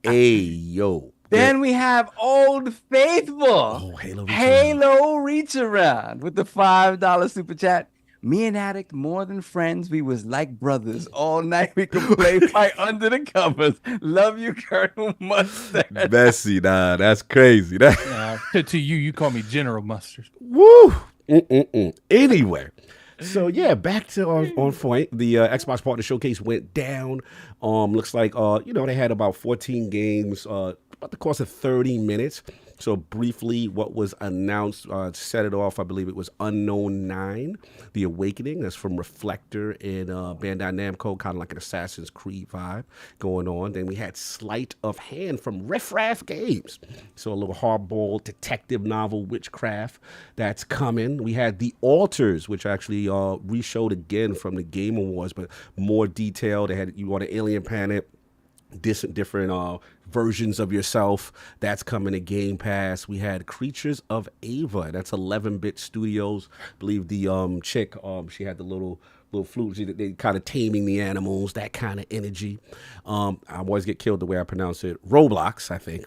Hey yo. Then we have Old Faithful. Oh, Halo Reach Around with the $5 super chat. Me and Addict, more than friends, we was like brothers. All night we could play fight under the covers. Love you, Colonel Mustard. Messy, nah, that's crazy. To you, you call me General Mustard. Woo! Anyway, so yeah, back to on point. The Xbox Partner Showcase went down. Looks like they had about 14 games, about the course of 30 minutes. So briefly, what was announced to set it off, I believe it was Unknown 9, The Awakening. That's from Reflector and Bandai Namco, kind of like an Assassin's Creed vibe going on. Then we had Sleight of Hand from Riff Raff Games. So a little hardball detective novel, Witchcraft, that's coming. We had The Alters, which actually re-showed again from the Game Awards, but more detailed. They had you on an alien planet. Different versions of yourself. That's coming to Game Pass. We had Creatures of Ava. That's 11-bit Studios. I believe the chick, she had the little flute. They kind of taming the animals, that kind of energy. I always get killed the way I pronounce it. Roblox, I think.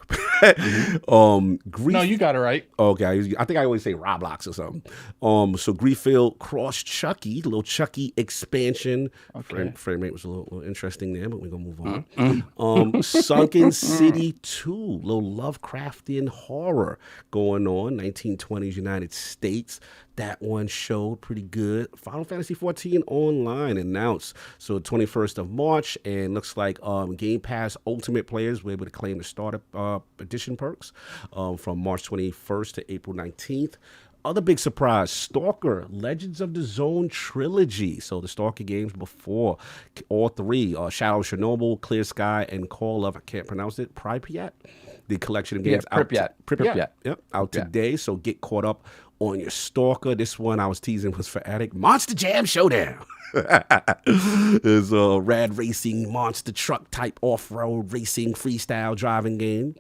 Grief. No, you got it right. Okay, I think I always say Roblox or something. So Grieffield Cross Chucky, little Chucky expansion. Okay. Frame rate was a little interesting there, but we're gonna move on. Sunken City 2, little Lovecraftian horror going on, 1920s United States. That one showed pretty good. Final Fantasy 14 Online announced. So 21st of March, and looks like Game Pass Ultimate players were able to claim the starter edition perks from March 21st to April 19th. Other big surprise, Stalker, Legends of the Zone Trilogy. So the Stalker games before, all three, Shadow of Chernobyl, Clear Sky, and Call of, I can't pronounce it, Pripyat. The collection of games Pripyat. Yep, out today. So get caught up on your Stalker. This one I was teasing was for Addict. Monster Jam Showdown. There's a rad racing monster truck type off-road racing freestyle driving game.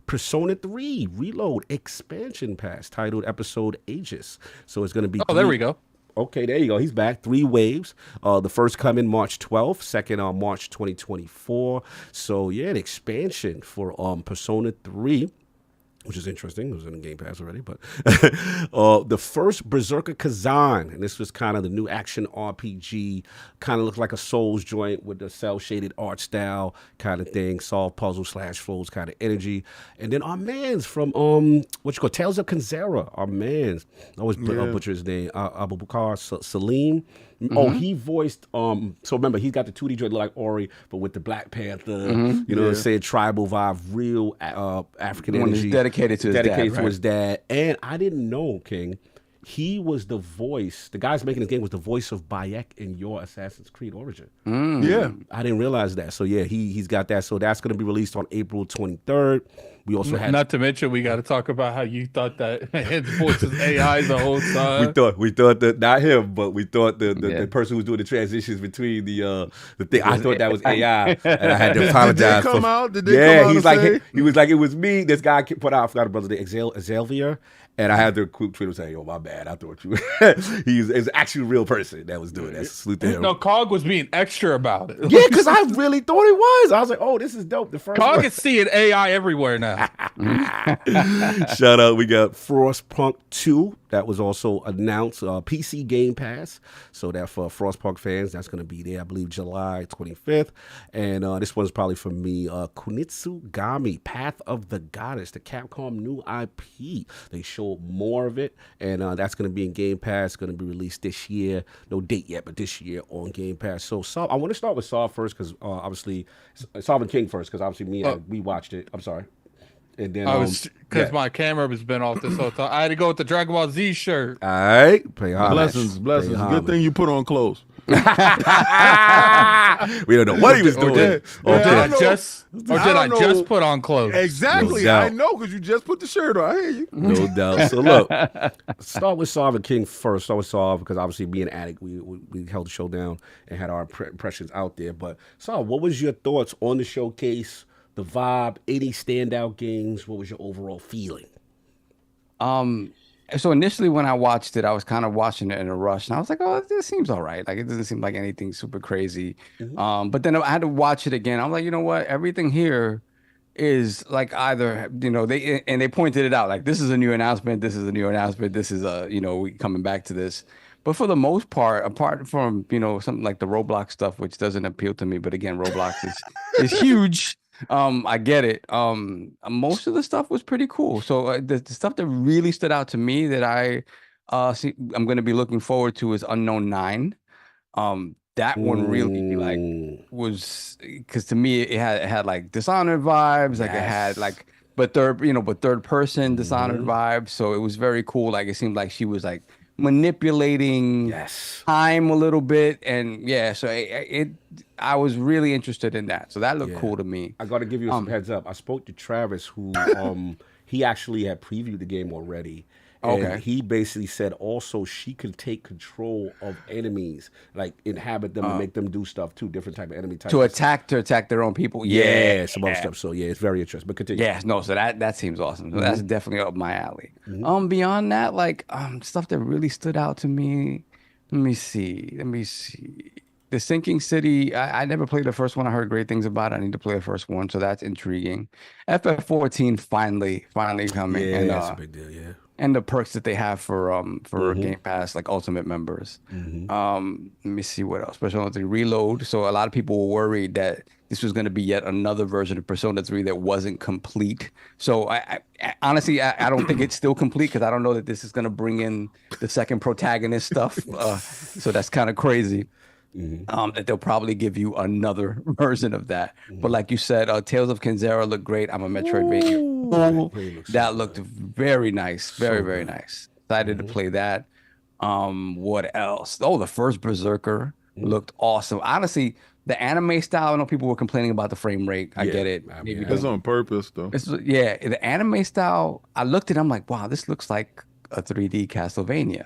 Persona 3 Reload expansion pass titled Episode Aegis. So it's going to be... Oh, there we go. Okay, there you go. He's back. 3 waves. The first coming March 12th, second on March 2024. So yeah, an expansion for Persona 3. Which is interesting. It was in the Game Pass already, but the first Berserker Kazan, and this was kind of the new action RPG, kind of looked like a Souls joint with the cel-shaded art style kind of thing, solve puzzle / flows kind of energy. And then our man's from Tales of Kanzera, our man's, I always butcher his name, Abubakar Salim. Oh, he voiced, so remember, he's got the 2D joint like Ori, but with the Black Panther, you know what I'm saying, tribal vibe, real African energy. Dedicated to his dad. And I didn't know, King, he was the voice. The guys making this game was the voice of Bayek in your Assassin's Creed Origin. Yeah. I didn't realize that. So yeah, he's got that. So that's going to be released on April 23rd. We also had, not to mention, we got to talk about how you thought that his voice was AI the whole time. we thought that not him, but we thought the person who was doing the transitions between the thing. I thought that was AI, and I had to apologize. Did they come out? Did they come out he's and like say? he was like it was me. This guy put out, I forgot the brother, Xavier. And I had to quick tweet him saying, "Yo, my bad. I thought you." He's actually a real person that was doing that. Salute to him. No, Cog was being extra about it. Yeah, because I really thought it was. I was like, "Oh, this is dope." The first Cog one. is seeing AI everywhere now. Shout out, we got Frostpunk 2 that was also announced, PC Game Pass. So that for Frostpunk fans, that's going to be there, I believe, July 25th. And this one's probably for me, Kunitsu-Gami, Path of the Goddess, the Capcom new IP. They showed more of it, and that's going to be in Game Pass, going to be released this year. No date yet, but this year on Game Pass. So I want to start with Saw first, because obviously, Sovereign King first, because obviously we watched it. I'm sorry. And then I was because my camera has been off this whole time. I had to go with the Dragon Ball Z shirt. All right, pay homage. Blessings. Good thing you put on clothes. We don't know what he was doing. Did I just put on clothes? Exactly. No I know, because you just put the shirt on. I hear you. No doubt. So look, start with Sovereign King first. Start with Saw, because obviously being an addict, we held the show down and had our impressions out there. But Saw, what was your thoughts on the showcase? The vibe, any standout games? What was your overall feeling? So initially when I watched it, I was kind of watching it in a rush, and I was like, "Oh, this seems all right. Like, it doesn't seem like anything super crazy." But then I had to watch it again. I'm like, you know what? Everything here is like either, they pointed it out, like, this is a new announcement, this is a new announcement, this is we coming back to this. But for the most part, apart from something like the Roblox stuff, which doesn't appeal to me, but again, Roblox is huge. I get it. Most of the stuff was pretty cool. So the stuff that really stood out to me that I'm going to be looking forward to is Unknown 9. That one really was, because to me it had like Dishonored vibes, like it had like but third person Dishonored vibes. So it was very cool. Like, it seemed like she was like manipulating time a little bit, and so I was really interested in that. So that looked cool to me. I got to give you some heads up. I spoke to Travis, who he actually had previewed the game already. And he basically said also she could take control of enemies, like inhabit them and make them do stuff too, different type of enemy types. To attack their own people. Some other stuff. So it's very interesting. But continue. So that seems awesome. So that's definitely up my alley. Beyond that, like stuff that really stood out to me. Let me see. The Sinking City, I never played the first one. I heard great things about it. I need to play the first one, so that's intriguing. FF14 finally coming. Yeah, and, that's a big deal, and the perks that they have for Game Pass, like Ultimate members. Let me see what else. Persona 3 Reload. So a lot of people were worried that this was going to be yet another version of Persona 3 that wasn't complete. So I honestly, I don't think it's still complete, because I don't know that this is going to bring in the second protagonist stuff. So that's kind of crazy. That they'll probably give you another version of that. But like you said, Tales of Kenzera looked great. I'm a Metroidvania. That looked very nice. Very nice. Excited to play that. What else? Oh, the first Berserker looked awesome. Honestly, the anime style, I know people were complaining about the frame rate. I get it. Maybe that's on purpose, though. The anime style, I looked at it, I'm like, wow, this looks like a 3D Castlevania.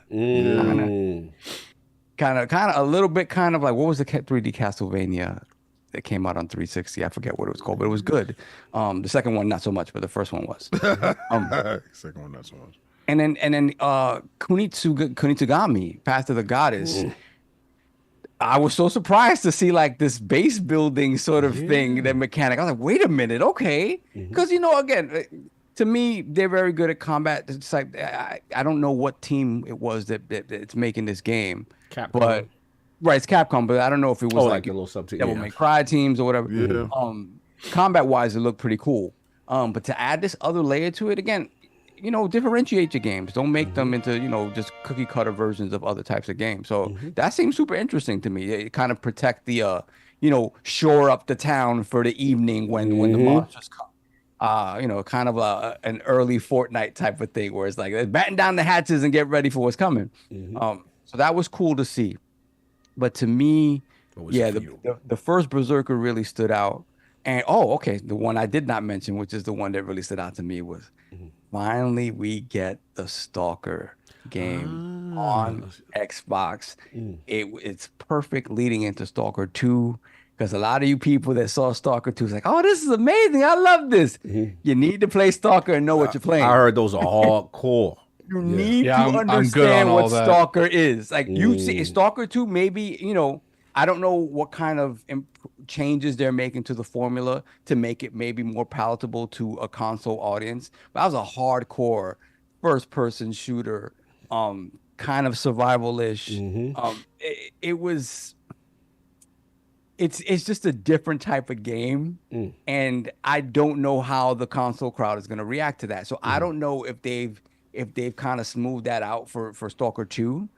Kind of a little bit, kind of like, what was the 3D Castlevania that came out on 360? I forget what it was called, but it was good. The second one, not so much, but the first one was. Second one, not so much. And then Kunitsu-Gami, Path of the Goddess. I was so surprised to see like this base building sort of thing, that mechanic. I was like, wait a minute, okay. Because, again, to me, they're very good at combat. It's like, I don't know what team it was that's making this game. Capcom. But it's Capcom, but I don't know if it was like a little sub team. Devil May Cry teams or whatever. Combat wise, it looked pretty cool. But to add this other layer to it, again, differentiate your games. Don't make them into, just cookie cutter versions of other types of games. So that seems super interesting to me. It kind of protect the, shore up the town for the evening when the monsters come. you know, kind of an early Fortnite type of thing where it's like let's batten down the hatches and get ready for what's coming. So that was cool to see. But to me, yeah, the first Berserker really stood out. And okay, the one I did not mention, which is the one that really stood out to me, was finally we get the Stalker game on Xbox. It's perfect leading into Stalker 2. Because a lot of you people that saw Stalker 2 is like, oh, this is amazing. I love this. You need to play Stalker and know what you're playing. I heard those are hardcore. You need to understand what Stalker is. Like you see, Stalker 2, maybe, you know, I don't know what kind of changes they're making to the formula to make it maybe more palatable to a console audience. But that was a hardcore first-person shooter, kind of survival-ish. It was... It's just a different type of game, and I don't know how the console crowd is going to react to that. So I don't know if they've kind of smoothed that out for Stalker 2.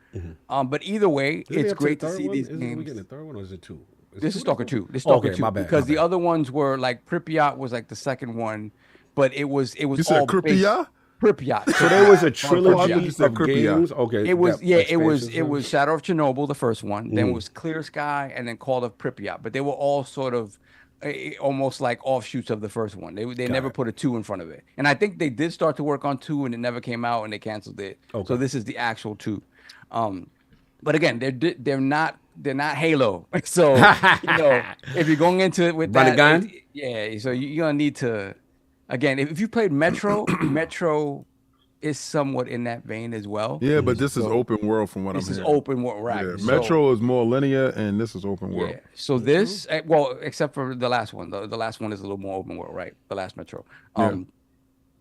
But either way, it's great to see these games. We getting the third one, or is it 2? This is Stalker 2. This is Stalker 2. My bad. Because the other ones were like Pripyat was like the second one, but it was You all said Pripyat? Pripyat. So there was a trilogy of Pripyat. games. Okay, It was it was Shadow of Chernobyl, the first one. Then it was Clear Sky, and then Call of Pripyat. But they were all sort of almost like offshoots of the first one. They never put a 2 in front of it. And I think they did start to work on 2, and it never came out, and they canceled it. So this is the actual 2. But again, they're not Halo. So you know, if you're going into it with that, so you're gonna need to. Again, if you played Metro, Metro is somewhat in that vein as well. Yeah, but this is open world from what I'm hearing. This is open world, right? Yeah, Metro is more linear, and this is open world. Yeah. So this, well, except for the last one. The last one is a little more open world, right? The last Metro.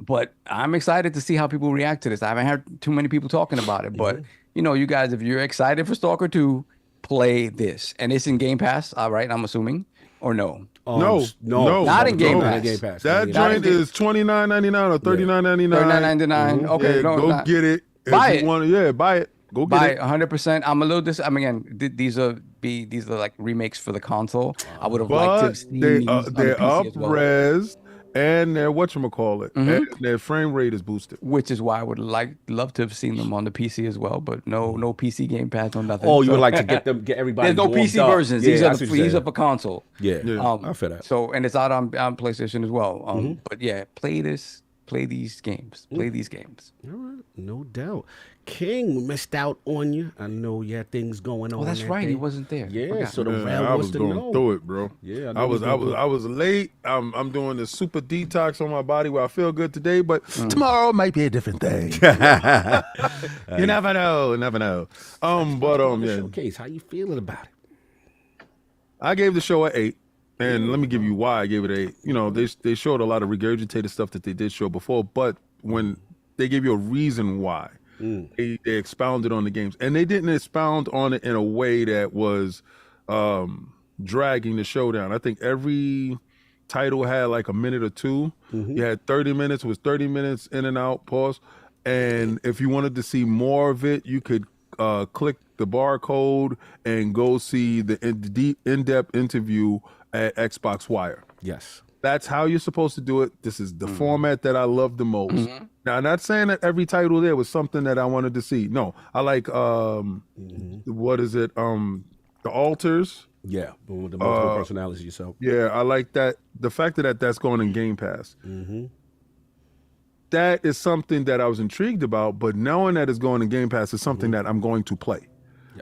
But I'm excited to see how people react to this. I haven't heard too many people talking about it, but you know, you guys, if you're excited for Stalker 2, play this, and it's in Game Pass, all right? I'm assuming, or no? No, not in Game Pass. That joint is $29.99 or $39.99. $39.99. Okay, go get it. Buy it. Buy it. Go get it. 100%. I'm a little I mean, again, these are like remakes for the console. I would have liked to have seen these they're up-res, and they're whatchamacallit, and their frame rate is boosted. Which is why I would love to have seen them on the PC as well, but no PC Game Pass, no nothing. Oh, you would like to get everybody. There's no PC versions. Yeah, these are for console. Yeah, I feel that. So, and it's out on PlayStation as well. But yeah, play these games. Play these games. All right, no doubt. King, we missed out on you. I know you had things going on. Oh, that's right. Day. He wasn't there. Yeah, so the I was going through it, bro. Yeah, I was late. I'm doing this super detax on my body where I feel good today, but tomorrow might be a different thing. You never know. Showcase, how you feeling about it? I gave the show an 8. And let me give you why I gave it an 8. You know, they showed a lot of regurgitated stuff that they did show before, but when they gave you a reason why, they expounded on the games. And they didn't expound on it in a way that was dragging the show down. I think every title had like a minute or two. You had 30 minutes, it was 30 minutes in and out, pause. And if you wanted to see more of it, you could click the barcode and go see the in-depth interview at Xbox Wire. Yes. That's how you're supposed to do it. This is the format that I love the most. Now, I'm not saying that every title there was something that I wanted to see. No, I like, what is it? The Alters. Yeah, with the multiple personalities yourself. Yeah, I like that. The fact that that's going in Game Pass. That is something that I was intrigued about, but knowing that it's going in Game Pass is something that I'm going to play,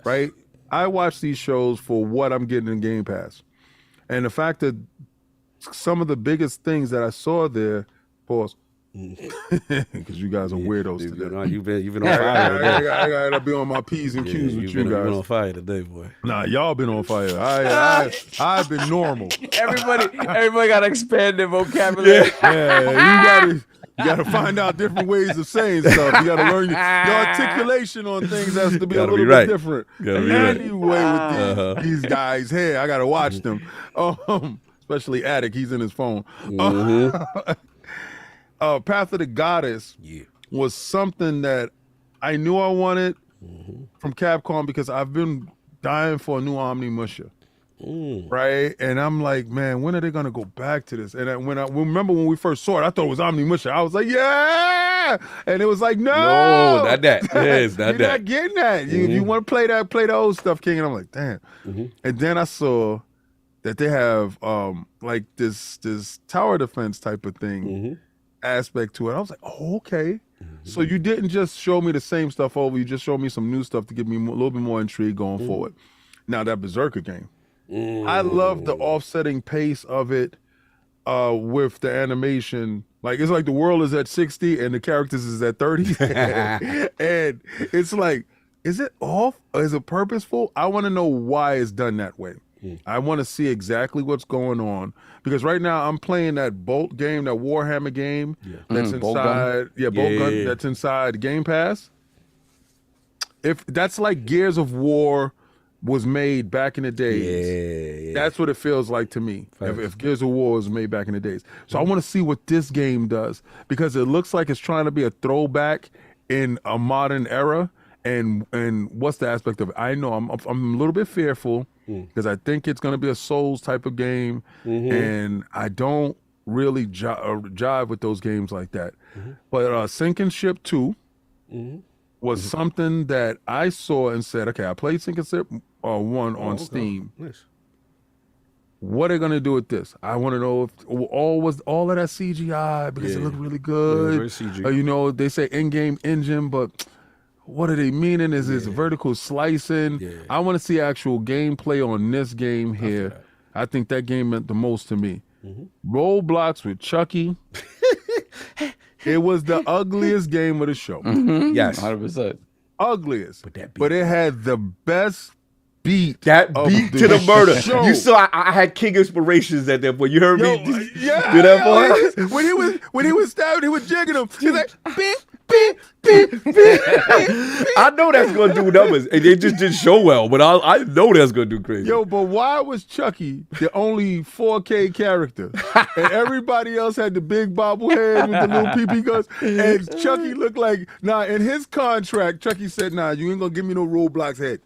right? I watch these shows for what I'm getting in Game Pass. And the fact that some of the biggest things that I saw there, pause, because you guys are weirdos today. You've been on fire today. I gotta be on my P's and Q's with you guys. You've been on fire today, boy. Nah, y'all been on fire. I've been normal. Everybody got to expand their vocabulary. Yeah, you gotta find out different ways of saying stuff. You gotta learn your articulation on things has to be a little bit different. Anyway, with these guys here, I gotta watch them. Especially Attic, he's in his phone. Path of the Goddess was something that I knew I wanted from Capcom because I've been dying for a new Omnimusha. right? And I'm like, man, when are they gonna go back to this? And remember when we first saw it, I thought it was Omnimusha. I was like, yeah, and it was like, no, not that. Yes, not you're that. not getting that. You want to play that, play the old stuff, King. And I'm like, damn. And then I saw that they have like this tower defense type of thing aspect to it. I was like, oh, okay. So you didn't just show me the same stuff over. You just showed me some new stuff to give me a little bit more intrigue going forward. Now that Berserker game, I love the offsetting pace of it with the animation. Like it's like the world is at 60 and the characters is at 30, and it's like, is it off? Is it purposeful? I want to know why it's done that way. I want to see exactly what's going on, because right now I'm playing that Bolt game, that Warhammer game that's inside. Bolt Gun that's inside Game Pass. If that's like Gears of War was made back in the days, that's what it feels like to me. If Gears of War was made back in the days, so I want to see what this game does, because it looks like it's trying to be a throwback in a modern era. And what's the aspect of it? I know I'm a little bit fearful, because I think it's going to be a Souls type of game, and I don't really jive with those games like that. But Sinking Ship 2 was something that I saw and said, okay, I played Sinking Ship 1 on Steam. Nice. What are they going to do with this? I want to know if all of that CGI, because it looked really good. Very CG. You know, they say in-game engine, but what are they meaning? Is this vertical slicing? I want to see actual gameplay on this game here. I think that game meant the most to me. Roblox with Chucky. It was the ugliest game of the show. Yes, 100%. Ugliest. But it had the best beat. That beat to the murder. Show. You saw I had King inspirations at that point. You heard me? Yeah. Do that part? When he was stabbing, he was jigging him. He's like, beep, beep, beep, beep. I know that's gonna do numbers, and they just didn't show well, but I know that's gonna do crazy. Yo, but why was Chucky the only 4K character, and everybody else had the big bobblehead with the little pee-pee guns, and Chucky looked like, in his contract, Chucky said, you ain't gonna give me no Roblox head.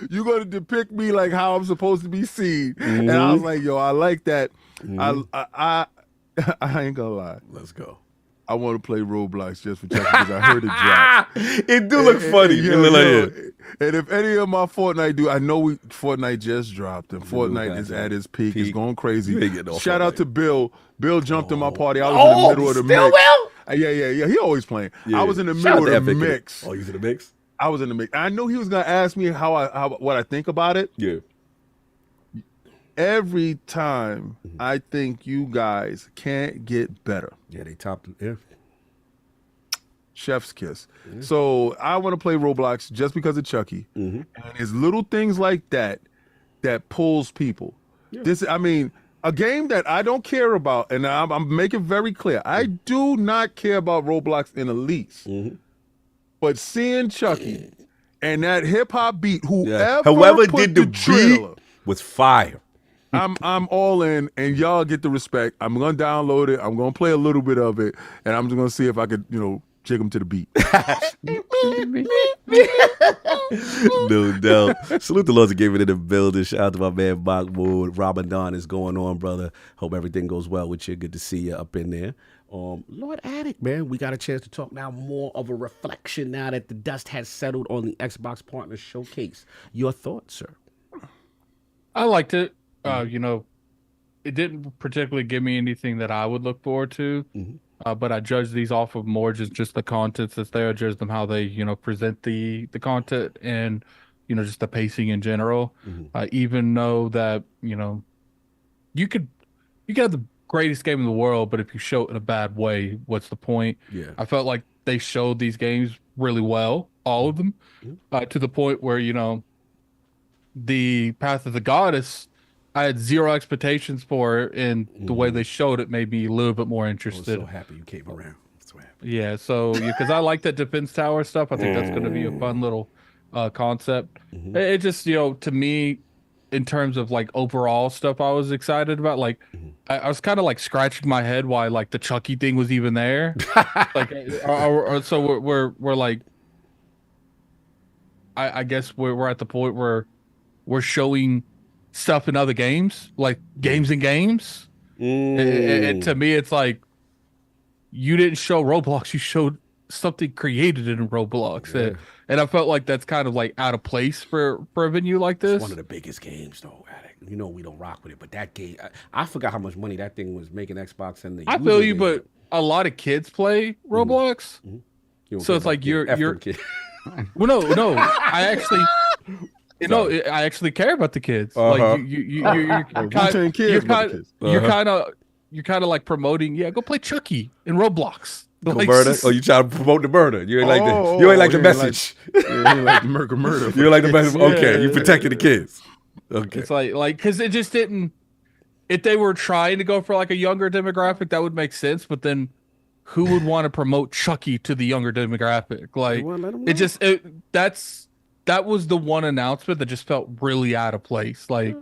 You gonna depict me like how I'm supposed to be seen. And I was like, yo, I like that. I ain't gonna lie. Let's go. I want to play Roblox just for Chucky, because I heard it drop. It do look funny. And if any of my Fortnite do, I know Fortnite just dropped, and Fortnite is at its peak. It's going crazy. Shout out to Bill. Bill jumped in my party. I was in the middle of the mix. Yeah. He always playing. I was in the middle of the mix. Oh, you in the mix? I was in the mix. I knew he was gonna ask me what I think about it. Yeah. Every time I think you guys can't get better. Yeah, they topped it. Yeah. Chef's kiss. So I want to play Roblox just because of Chucky. And it's little things like that that pulls people. I mean, a game that I don't care about, and I'm making very clear, I do not care about Roblox in the least. But seeing Chucky and that hip hop beat, whoever did the trailer, beat was fire. I'm all in, and y'all get the respect. I'm gonna download it. I'm gonna play a little bit of it, and I'm just gonna see if I could, jig them to the beat. No doubt. Salute the Lords of Gaming in the building. Shout out to my man Mahmoud. Ramadan is going on, brother. Hope everything goes well with you. Good to see you up in there. Lord Addict, man, we got a chance to talk now more of a reflection now that the dust has settled on the Xbox Partner Showcase. Your thoughts, sir? I liked it. It didn't particularly give me anything that I would look forward to, but I judge these off of more just the content that's there, judge them how they, present the content and, just the pacing in general. I even know that, you could have the greatest game in the world, but if you show it in a bad way, what's the point? Yeah. I felt like they showed these games really well, all of them, to the point where, the Path of the Goddess, I had zero expectations for it, and the way they showed it made me a little bit more interested. I was so happy you came around. So happy. Yeah, so because I like that defense tower stuff, I think that's going to be a fun little concept. It just, to me, in terms of like overall stuff, I was excited about. Like, I was kind of like scratching my head why like the Chucky thing was even there. So we're like, I guess we're at the point where we're showing stuff in other games, like games and games. And to me, it's like you didn't show Roblox, you showed something created in Roblox. And I felt like that's kind of like out of place for a venue like this. It's one of the biggest games, though. You know we don't rock with it, but that game, I forgot how much money that thing was making Xbox and the. I feel you, but a lot of kids play Roblox, so it's like you're. Well, no, I actually. I actually care about the kids. Like you're kind of like promoting. Yeah, go play Chucky in Roblox. Like, Oh, you try to promote the murder? You ain't like the message. You ain't like the murder. You ain't like the message. Okay, you protecting the kids. Okay, it's like because it just didn't. If they were trying to go for like a younger demographic, that would make sense. But then, who would want to promote Chucky to the younger demographic? Like that was the one announcement that just felt really out of place. Like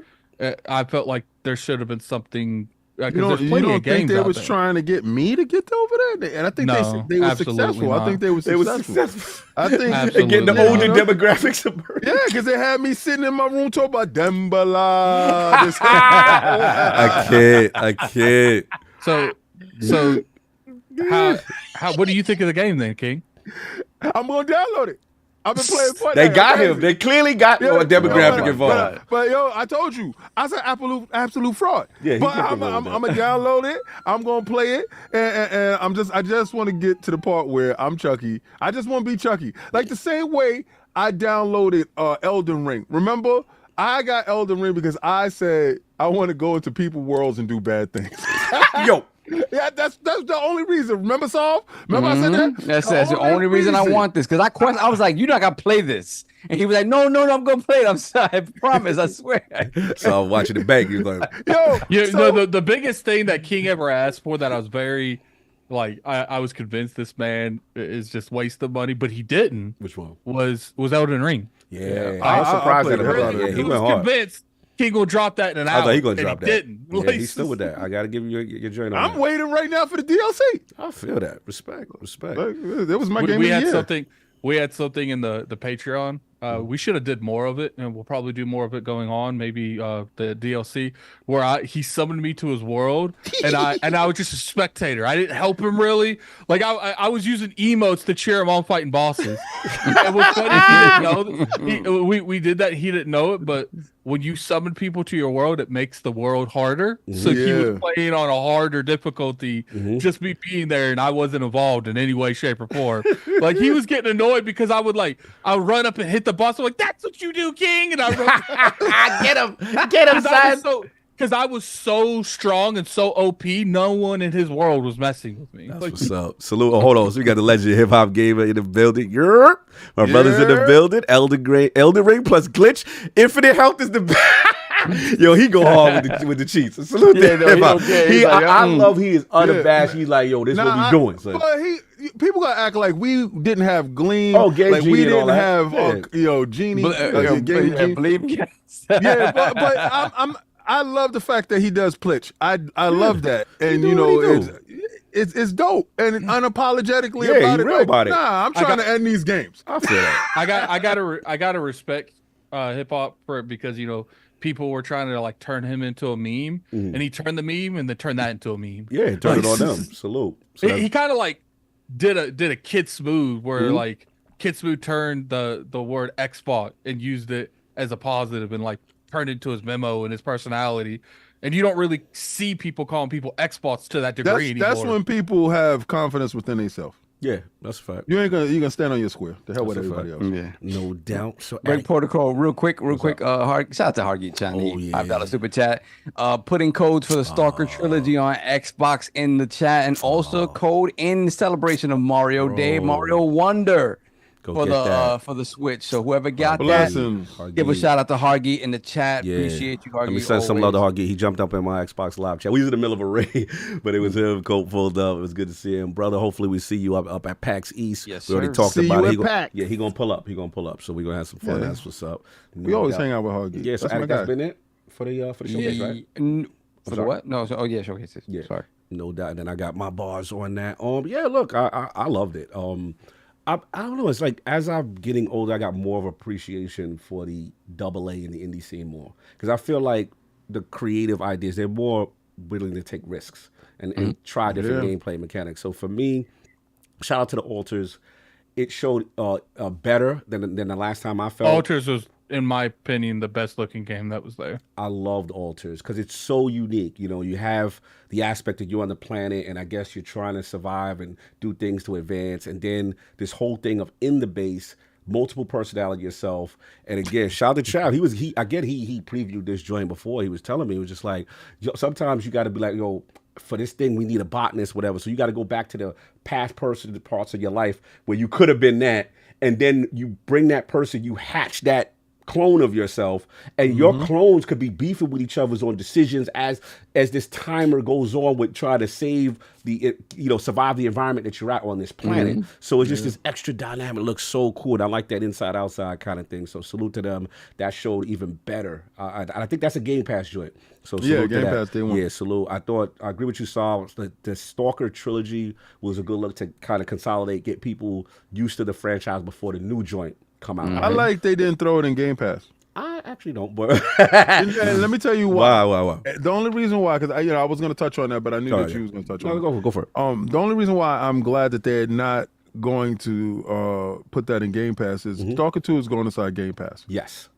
I felt like there should have been something. You don't think they was trying to get me to get over there? And I think they were successful. Not. I think they were successful. I think getting the older demographics. Yeah, because they had me sitting in my room talking about Dembala. I can't. So how what do you think of the game then, King? I'm gonna download it. I've been playing Fortnite. They got him. They clearly got a demographic involved. But yo, I told you, I said absolute fraud. Yeah, but I'm gonna download it. I'm gonna play it, and I just want to get to the part where I'm Chucky. I just want to be Chucky, like the same way I downloaded Elden Ring. Remember, I got Elden Ring because I said I want to go into people worlds and do bad things. Yo. Yeah, that's the only reason. Remember, Solve? Remember I said that? That's the only reason I want this. Because I was like, you're not going to play this. And he was like, no, I'm going to play it. I'm sorry. I promise. I swear. So I'm watching the bank. He was like, the biggest thing that King ever asked for that I was very, like, I was convinced this man is just waste of money, but he didn't. Which one? Was Elden Ring. Yeah. I was surprised at him. Yeah, he went hard. Convinced King will drop that in an hour. I thought he gonna drop that. Didn't. Yeah, he's still with that. I gotta give you your joint on I'm waiting right now for the DLC. I feel that. Respect. That was my game of the year. We had something in the Patreon. We should have did more of it, and we'll probably do more of it going on. Maybe the DLC where he summoned me to his world, and I was just a spectator. I didn't help him really. Like I was using emotes to cheer him on fighting bosses. It was funny. He didn't know. We did that. He didn't know it, but when you summon people to your world, it makes the world harder. So he was playing on a harder difficulty, just me being there, and I wasn't involved in any way, shape, or form. Like he was getting annoyed because I would run up and hit the boss. I'm like, that's what you do, King, and I run. Get him, son. Because I was so strong and so OP, no one in his world was messing with me. That's what's up. Salute. Oh, hold on. So we got the legend hip hop gamer in the building. My brother's in the building. Elden Ring plus glitch. Infinite health is the best. Yo, he go hard with the cheats. So salute to hip hop. I love he is unabashed. He's like, yo, this is what we doing. So. But people gotta act like we didn't have Gleam. Oh, Game like Genie we didn't have Genie. Believe me. Yeah, but I love the fact that he does Plitch. I love that, and it's dope and unapologetically about it. Real about it. Nah, I'm trying to end these games. I feel that. I gotta respect hip hop for it because people were trying to like turn him into a meme, and he turned the meme and then turned that into a meme. Yeah, turn it on them. Salute. So he kind of like did a Kid Smooth where like Kid Smooth turned the word Xbox and used it as a positive and like turned into his memo and his personality, and you don't really see people calling people Xbox to that degree anymore. That's when people have confidence within themselves. Yeah, that's a fact. You're gonna stand on your square. The hell with everybody else. Yeah, no doubt. So break protocol real quick. Shout out to Hargy Chani, $5 super chat. Putting codes for the Stalker trilogy on Xbox in the chat, and also code in celebration of Mario Day, Mario Wonder. For the Switch. So whoever got that, give a shout out to Hargy in the chat. Yeah. Appreciate you, Hargy. Let me send some love to Hargy. He jumped up in my Xbox Live chat. We was in the middle of a raid, but it was him, coat pulled up. It was good to see him, brother. Hopefully we see you up at PAX East. Yes, we already talked about it. He gonna pull up. So we gonna have some fun. That's what's up. We always hang out with Hargy. Yeah, so that's been it for the showcase, right? For the what? No. Showcases. Yeah. Sorry. No doubt. And then I got my bars on that. Yeah, look, I loved it. I don't know. It's like as I'm getting older, I got more of appreciation for the AA and the indie scene more because I feel like the creative ideas they're more willing to take risks and try different gameplay mechanics. So for me, shout out to the Alters. It showed better than the last time I felt. Alters was, in my opinion, the best looking game that was there. I loved Alters because it's so unique. You know, you have the aspect that you're on the planet, and I guess you're trying to survive and do things to advance, and then this whole thing of in the base, multiple personality yourself. And again, shout out to Child. He previewed this joint before. He was telling me, he was just like, sometimes you got to be like, yo, for this thing, we need a botanist, whatever. So you got to go back to the past person, the parts of your life where you could have been that. And then you bring that person, you hatch that clone of yourself, and your clones could be beefing with each other on decisions as this timer goes on with trying to save survive the environment that you're at on this planet. So it's just this extra dynamic. It looks so cool. And I like that inside outside kind of thing. So salute to them. That showed even better. I think that's a Game Pass joint. So salute to Game that. Pass day one. Yeah, salute. I agree with you, Saul. The Stalker trilogy was a good look to kind of consolidate, get people used to the franchise before the new joint come out. I like they didn't throw it in Game Pass. I actually don't, but And let me tell you why. Wow. The only reason why, because I was going to touch on that, but I knew that you was going to touch on it. Go for it. The only reason why I'm glad that they're not going to put that in Game Pass is Stalker 2 is going inside Game Pass. Yes.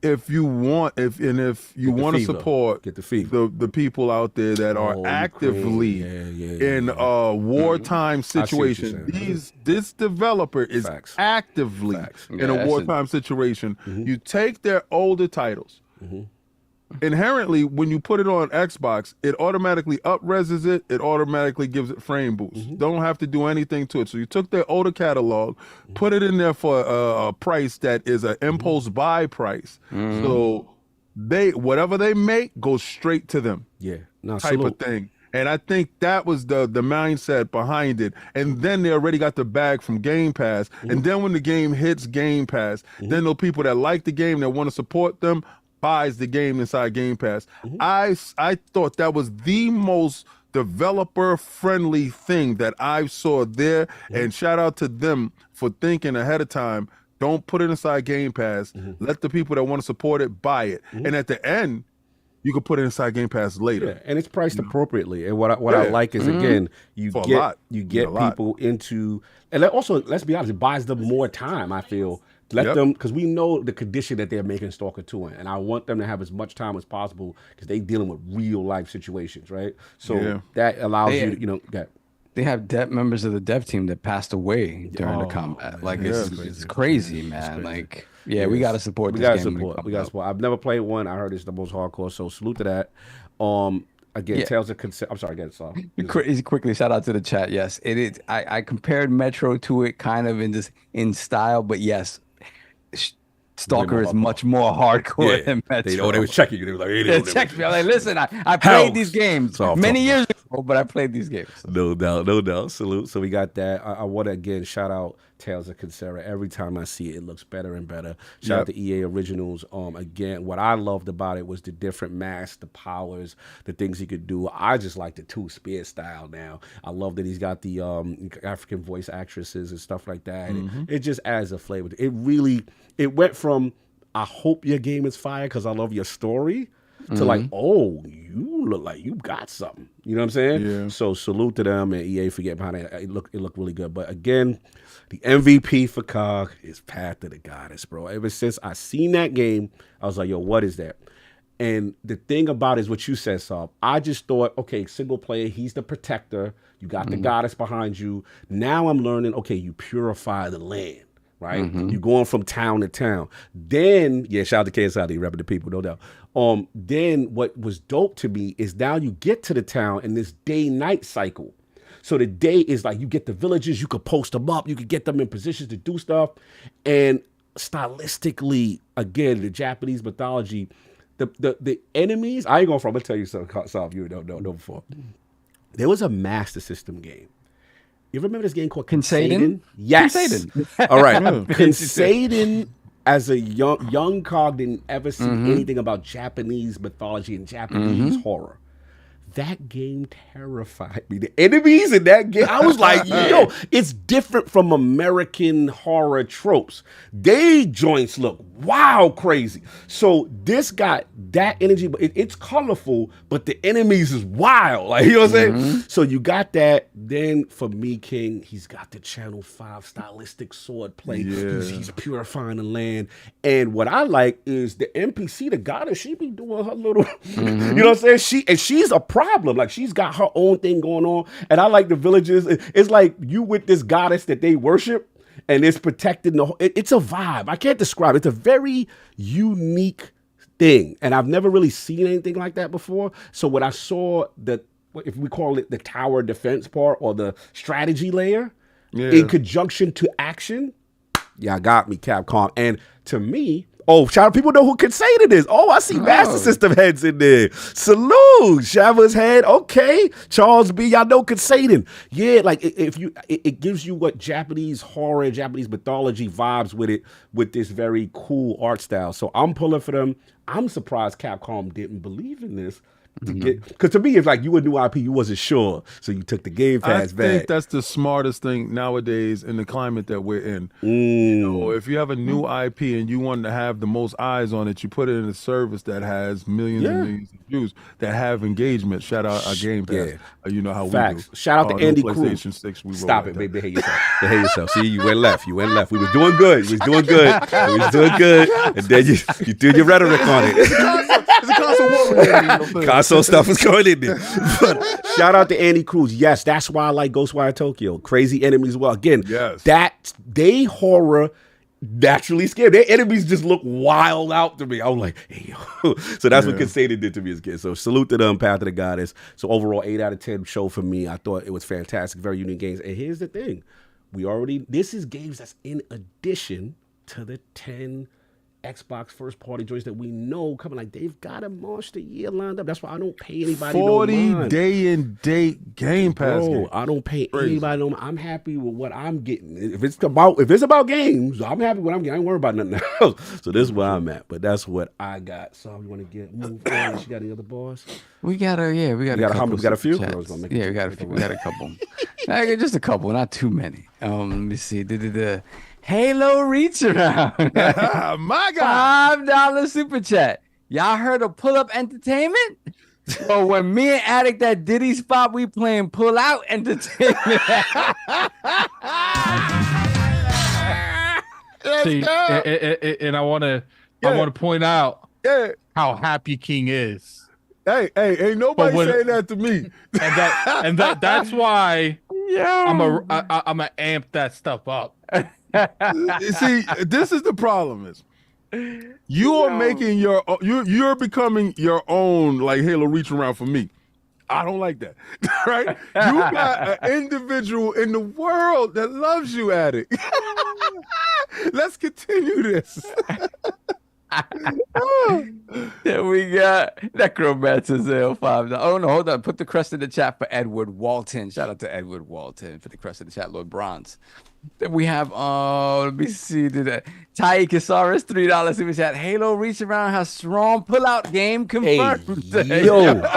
If you want to support get the fever. the people out there that are actively in wartime situations, this developer is actively in a wartime situation. You take their older titles. Inherently, when you put it on Xbox, it automatically up-reses it. It automatically gives it frame boosts. Don't have to do anything to it. So you took their older catalog, put it in there for a price that is an impulse buy price. So whatever they make goes straight to them. Yeah, type of thing. And I think that was the mindset behind it. And then they already got the bag from Game Pass. And then when the game hits Game Pass, then those people that like the game, that want to support them, buys the game inside Game Pass. I thought that was the most developer-friendly thing that I saw there, and shout out to them for thinking ahead of time. Don't put it inside Game Pass. Let the people that want to support it buy it. And at the end, you can put it inside Game Pass later. Yeah, and it's priced appropriately. And what I like is, again, you get people into, and also, let's be honest, it buys them more time, I feel. Let them, because we know the condition that they're making Stalker 2 in, and I want them to have as much time as possible because they're dealing with real life situations, right? So that allows you to, get. They have members of the dev team that passed away during the combat. Like it's crazy, man. Like, we got to support this game. We got to support. I've never played one. I heard it's the most hardcore, so salute to that. Again, Tales of Consent. I'm sorry, again, Saul. Quickly, shout out to the chat. Yes, it is. I compared Metro to it kind of in style, but yes, Stalker is much more hardcore than Metro. They was checking you. They were like, they checked me. I'm like, listen, I played these games many years ago, but I played these games. No doubt. Salute. So we got that. I want to again shout out Tales of Consera. Every time I see it, it looks better and better. Shout out to EA Originals. Again, what I loved about it was the different masks, the powers, the things he could do. I just like the two-spear style now. I love that he's got the African voice actresses and stuff like that. It just adds a flavor. It went from, I hope your game is fire because I love your story, to like, oh, you look like you got something. You know what I'm saying? Yeah. So salute to them and EA for getting behind it. It looked really good. But again, the MVP for COG is Path to the Goddess, bro. Ever since I seen that game, I was like, yo, what is that? And the thing about it is what you said, Saul. I just thought, okay, single player, he's the protector. You got the goddess behind you. Now I'm learning, okay, you purify the land. Right, you going from town to town. Then, shout out to KSID, repping the people, no doubt. Then what was dope to me is now you get to the town in this day-night cycle. So the day is like you get the villages, you could post them up, you could get them in positions to do stuff, and stylistically, again, the Japanese mythology, the enemies. I ain't going from. I'm gonna tell you something you don't know before. There was a Master System game. You remember this game called Kunitsu-Gami? Yes. Kunitsu-Gami. All right. Kunitsu-Gami, as a young cog, didn't ever see anything about Japanese mythology and Japanese horror. That game terrified me. The enemies in that game, I was like, yo, it's different from American horror tropes. They joints look wild crazy. So this got that energy, but it's colorful, but the enemies is wild. Like, you know what I'm saying? So you got that. Then for me, King, he's got the Channel 5 stylistic swordplay. He's purifying the land. And what I like is the NPC, the goddess, she be doing her little, you know what I'm saying? She's a problem. Like, she's got her own thing going on. And I like the villagers. It's like you with this goddess that they worship, and it's protecting the whole, it's a vibe. I can't describe it. It's a very unique thing. And I've never really seen anything like that before. So when I saw if we call it the tower defense part or the strategy layer in conjunction to action, y'all got me, Capcom. And to me, shout out, people know who Kunitsu is. I see Master System heads in there. Salute, Shava's head. Okay, Charles B. Y'all know Kunitsu. Yeah, like it gives you what Japanese horror, Japanese mythology vibes with it, with this very cool art style. So I'm pulling for them. I'm surprised Capcom didn't believe in this. Because to me, it's like you a new IP, you wasn't sure, so you took the Game Pass back. I think that's the smartest thing nowadays in the climate that we're in. You know, if you have a new IP and you want to have the most eyes on it, you put it in a service that has millions and millions of views that have engagement. Shout out our Game Pass. You know how Facts. we do. Shout out to Andy Cruz. Stop it, baby. Behave yourself. Behave yourself. See, you went left. We was doing good. And then you threw your rhetoric on it. It's a console war. Console stuff is going in there. But shout out to Andy Cruz. Yes, that's why I like Ghostwire Tokyo. Crazy enemies. Well, again, that they horror naturally scared. Their enemies just look wild out to me. I was like, hey, yo. So that's what Kunitsu did to me as a kid. So salute to them, Path of the Goddess. So overall, 8 out of 10 show for me. I thought it was fantastic, very unique games. And here's the thing. This is games that's in addition to the 10 Xbox first party joints that we know coming. Like, they've got a monster year lined up. That's why I don't pay anybody 40 day and date Game Pass. Bro, I don't pay anybody no mind. I'm happy with what I'm getting. If it's about games, I'm happy with what I'm getting. I ain't worried about nothing else. So this is where I'm at. But that's what I got. So we want to move on. You got any other bars? We got a few. We got a few. We got a couple. Just a couple, not too many. Let me see. Halo Reach Around. My God. $5 super chat. Y'all heard of Pull Up Entertainment? Well, when me and Addict that Diddy spot, we playing Pull Out Entertainment. See, and I want to point out how happy King is. Hey, ain't nobody saying that to me. And that's why I'm a amp that stuff up. See, this is the problem is you are making you're becoming your own like Halo Reach Around for me. I don't like that. Right? You got an individual in the world that loves you at it. Let's continue this. Then we got Necromancer $5. Oh no, hold on. Put the crest in the chat for Edward Walton. Shout out to Edward Walton for the crest in the chat, Lord Bronze. Then we have let me see, Tai Casares $3 super chat. Halo Reach Around has strong pull-out game confirmed. Hey, yo. What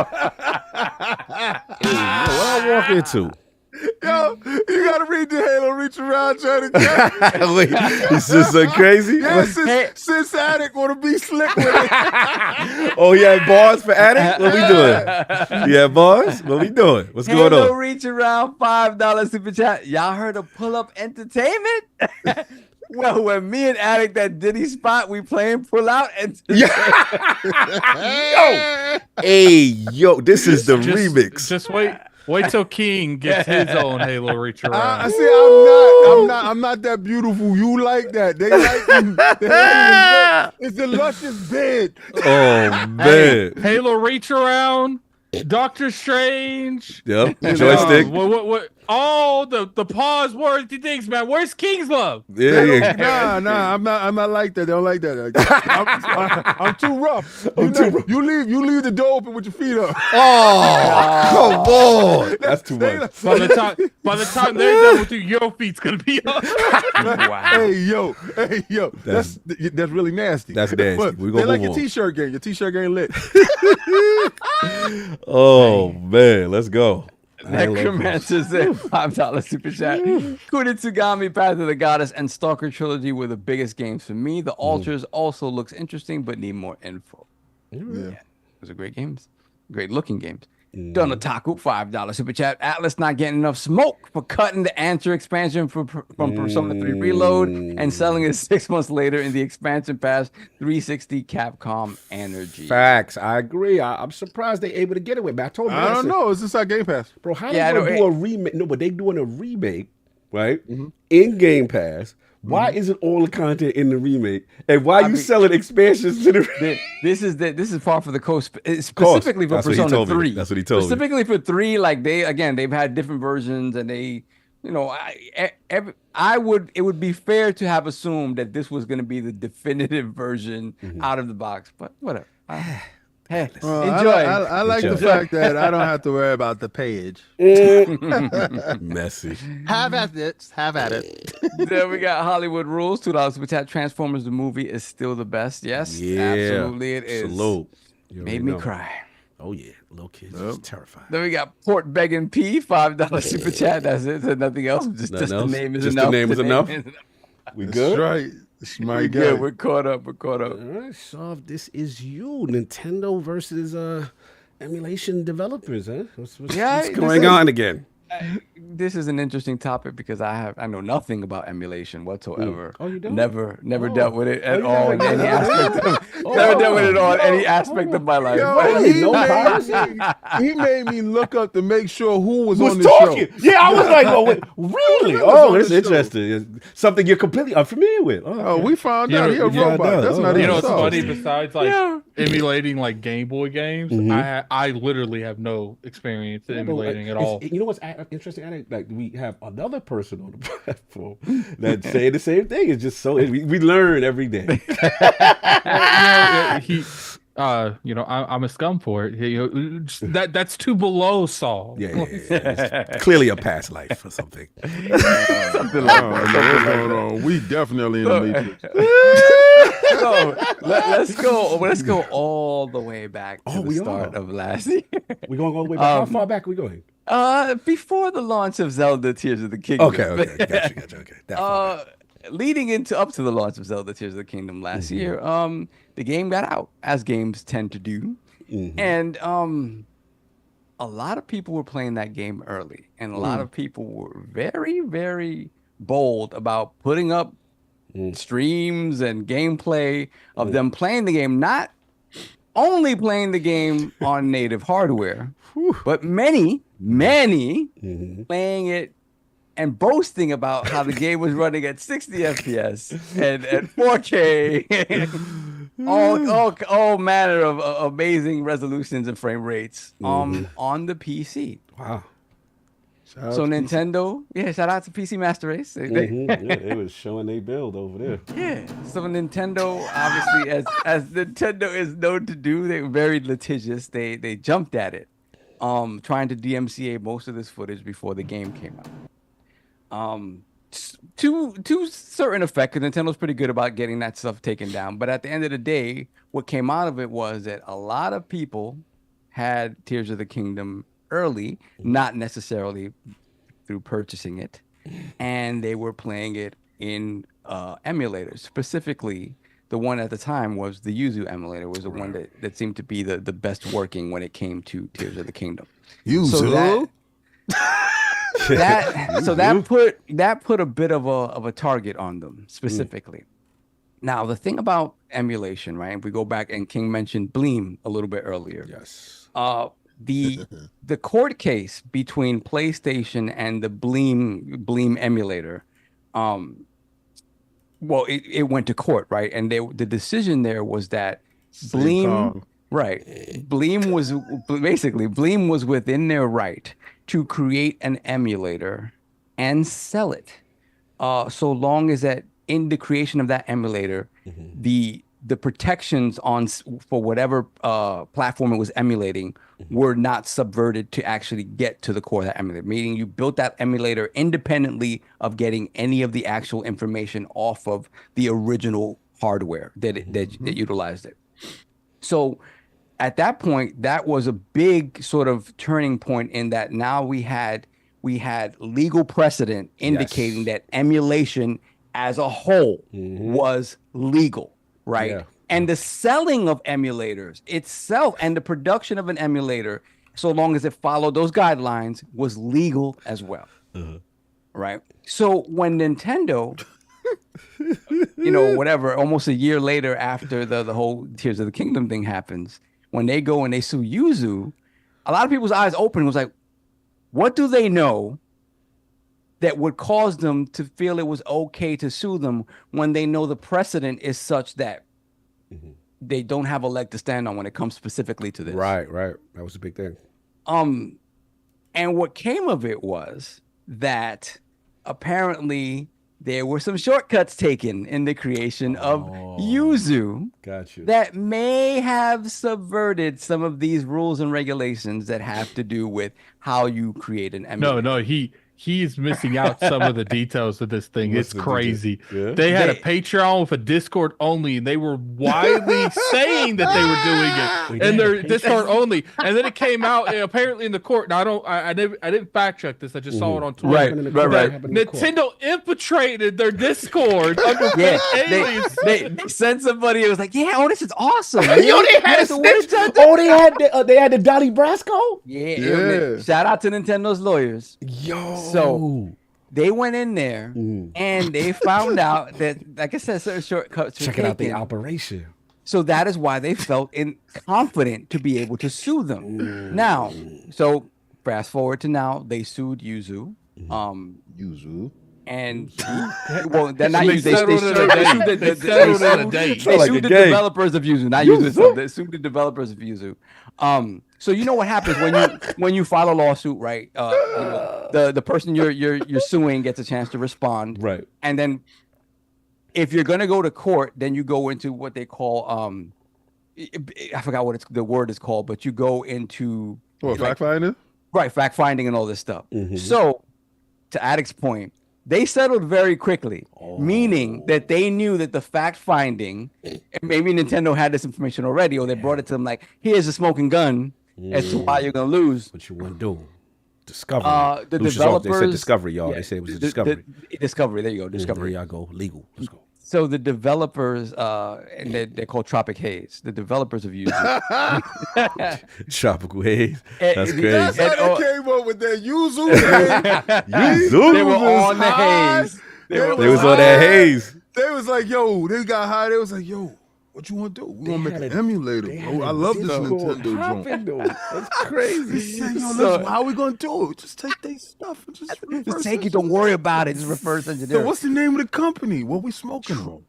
I walk into? Yo, you gotta read the Halo Reach Around, Johnny. Wait, it's just so crazy. Yeah, since Addict wanna be slick with it. Oh, yeah, bars for Addict? What we doing? Yeah, bars? What we doing? What's going on? Halo Reach Around $5 super chat. Y'all heard of Pull Up Entertainment? Well, when me and Addict that Diddy spot, we playing Pull Out Entertainment. Yo, this is the remix. Just wait till King gets his own Halo Reach Around. I see. I'm not that beautiful. You like that? They like you. It's a luscious bed. Oh man! Halo Reach Around, Doctor Strange. Yep. Joystick. What? All the pause worthy things, man. Where's King's Love? Yeah. Nah. I'm not like that. They don't like that. I'm too rough. You leave the door open with your feet up. Oh, come on. That's too much. By the time they're done with you, your feet's gonna be up. Wow. Hey yo. That's really nasty. That's nasty. But We they gonna like move your on. t-shirt game. Your t-shirt game lit. Oh man, let's go. Necromancer said $5 super chat. Kunitsu-Gami, Path of the Goddess, and Stalker Trilogy were the biggest games for me. The Altars also looks interesting, but need more info. Yeah, those are great games. Great looking games. Donataku, $5 super chat. Atlas not getting enough smoke for cutting the answer expansion from Persona 3 Reload and selling it 6 months later in the expansion pass 360 Capcom Energy. Facts. I agree. I'm surprised they able to get away. But I told you. I don't know. It's inside Game Pass. Bro, how they gonna do a remake? No, but they doing a remake, right? In Game Pass. Why isn't all the content in the remake? And why you selling expansions to the This is par for the course, specifically for Persona 3. That's what he told me. Specifically for 3, like they've had different versions, and they, you know, it would be fair to have assumed that this was going to be the definitive version out of the box, but whatever. Hey, enjoy. I like the fact that I don't have to worry about the page. Messy. Have at it. Then we got Hollywood Rules, $2 super chat. Transformers the movie is still the best. Yes, absolutely it is. Salute. Made me cry. Oh yeah, little kids is terrifying. Then we got Port Begging P, $5 super chat. That's it. So nothing else. Just the name is enough. The name is enough. We good? That's right. It's my guy. Yeah, we're caught up. All right, Soft, this is you. Nintendo versus emulation developers, huh? What's going on again? This is an interesting topic because I know nothing about emulation whatsoever. Oh, you don't? Never dealt with it at all in any aspect of never dealt with it on any aspect of my life. He made me look up to make sure who was on the talking. show. Yeah, I was like, oh, wait, really? Oh, it's interesting. It's something you're completely unfamiliar with. Oh, we found out. He's a robot. That's not You even know what's Soft. funny? Besides emulating like Game Boy games, I literally have no experience in emulating at all. You know what's interesting? Like we have another person on the platform that saying the same thing. It's just so we learn every day. I'm a scum for it. That's too below Saul. Yeah. Clearly a past life or something. Something like that. We definitely in the Matrix. So let's go all the way back to the start of last year. We're going all the way back. How far back are we going? Before the launch of Zelda Tears of the Kingdom. Okay. Gotcha. Okay. That far back. Leading up to the launch of Zelda Tears of the Kingdom last year, the game got out, as games tend to do. And a lot of people were playing that game early, and a lot of people were very, very bold about putting up streams and gameplay of them playing the game, not only playing the game on native hardware, but many playing it and boasting about how the game was running at 60 FPS and at 4K, all manner of amazing resolutions and frame rates on the PC. Wow. So Nintendo, shout out to PC Master Race. They was showing they build over there. Yeah. So Nintendo, obviously, as Nintendo is known to do, they were very litigious. They jumped at it, trying to DMCA most of this footage before the game came out. To certain effect, because Nintendo's pretty good about getting that stuff taken down. But at the end of the day, what came out of it was that a lot of people had Tears of the Kingdom early, not necessarily through purchasing it, and they were playing it in emulators. Specifically, the one at the time was the Yuzu emulator, was the one that seemed to be the best working when it came to Tears of the Kingdom. Yuzu? That put a bit of a target on them specifically. Now the thing about emulation, right? If we go back, and King mentioned Bleem a little bit earlier. Yes. The court case between PlayStation and the Bleem emulator, it went to court, right? And the decision there was that Bleem was within their right to create an emulator and sell it, so long as that in the creation of that emulator, the protections for whatever platform it was emulating were not subverted to actually get to the core of that emulator. Meaning you built that emulator independently of getting any of the actual information off of the original hardware that utilized it. So at that point, that was a big sort of turning point in that now we had legal precedent indicating that emulation as a whole was legal, right? Yeah. And the selling of emulators itself and the production of an emulator, so long as it followed those guidelines, was legal as well, right? So when Nintendo, whatever, almost a year later after the whole Tears of the Kingdom thing happens, when they go and they sue Yuzu, a lot of people's eyes open. It was like, what do they know that would cause them to feel it was okay to sue them when they know the precedent is such that they don't have a leg to stand on when it comes specifically to this? Right. That was a big thing. And what came of it was that apparently there were some shortcuts taken in the creation of Yuzu that may have subverted some of these rules and regulations that have to do with how you create an emulator. No, he's missing out some of the details of this thing. It's crazy. Yeah. They had a Patreon with a Discord only, and they were widely saying that they were doing it, and they're Discord only. And then it came out apparently in the court. Now I didn't fact check this. I just saw it on Twitter. Right. Nintendo infiltrated their Discord under fake aliens. They sent somebody. It was like, yeah, this is awesome. They had they had the Donnie Brasco. Yeah. Shout out to Nintendo's lawyers. So they went in there and they found out that, like I said, certain shortcuts. Checking out the operation. So that is why they felt confident to be able to sue them. Now, so fast forward to now, they sued Yuzu. Yuzu. And well, they're not Yuzu. They sued the developers of Yuzu, not Yuzu. They sued the developers of Yuzu. So you know what happens when you file a lawsuit, right? The person you're suing gets a chance to respond, right? And then if you're gonna go to court, then you go into what they call I forgot what the word is called, but you go into fact finding, right? Fact finding and all this stuff. So to Addict's point, they settled very quickly, meaning that they knew that the fact finding, and maybe Nintendo had this information already, or they brought it to them like, here's a smoking gun as to why you're going to lose. What you want to do? Discovery. The developers. They said discovery, y'all. They said it was a discovery. Discovery. There you go. Discovery. There y'all go. Legal. Let's go. So the developers, and they're called Tropic Haze. The developers of Yuzu. Tropical Haze. That's crazy. That's how they came up with that Yuzu. Yuzu. They were on the haze. They was on that haze. They was like, yo, they got high. They was like, yo, what you want to do? We want to make an emulator, bro. I love this Nintendo joint. That's crazy. Yo, how we going to do it? Just take their stuff. And just take it. Don't worry about it. Just reverse engineer. So what's the name of the company? What we smoking on?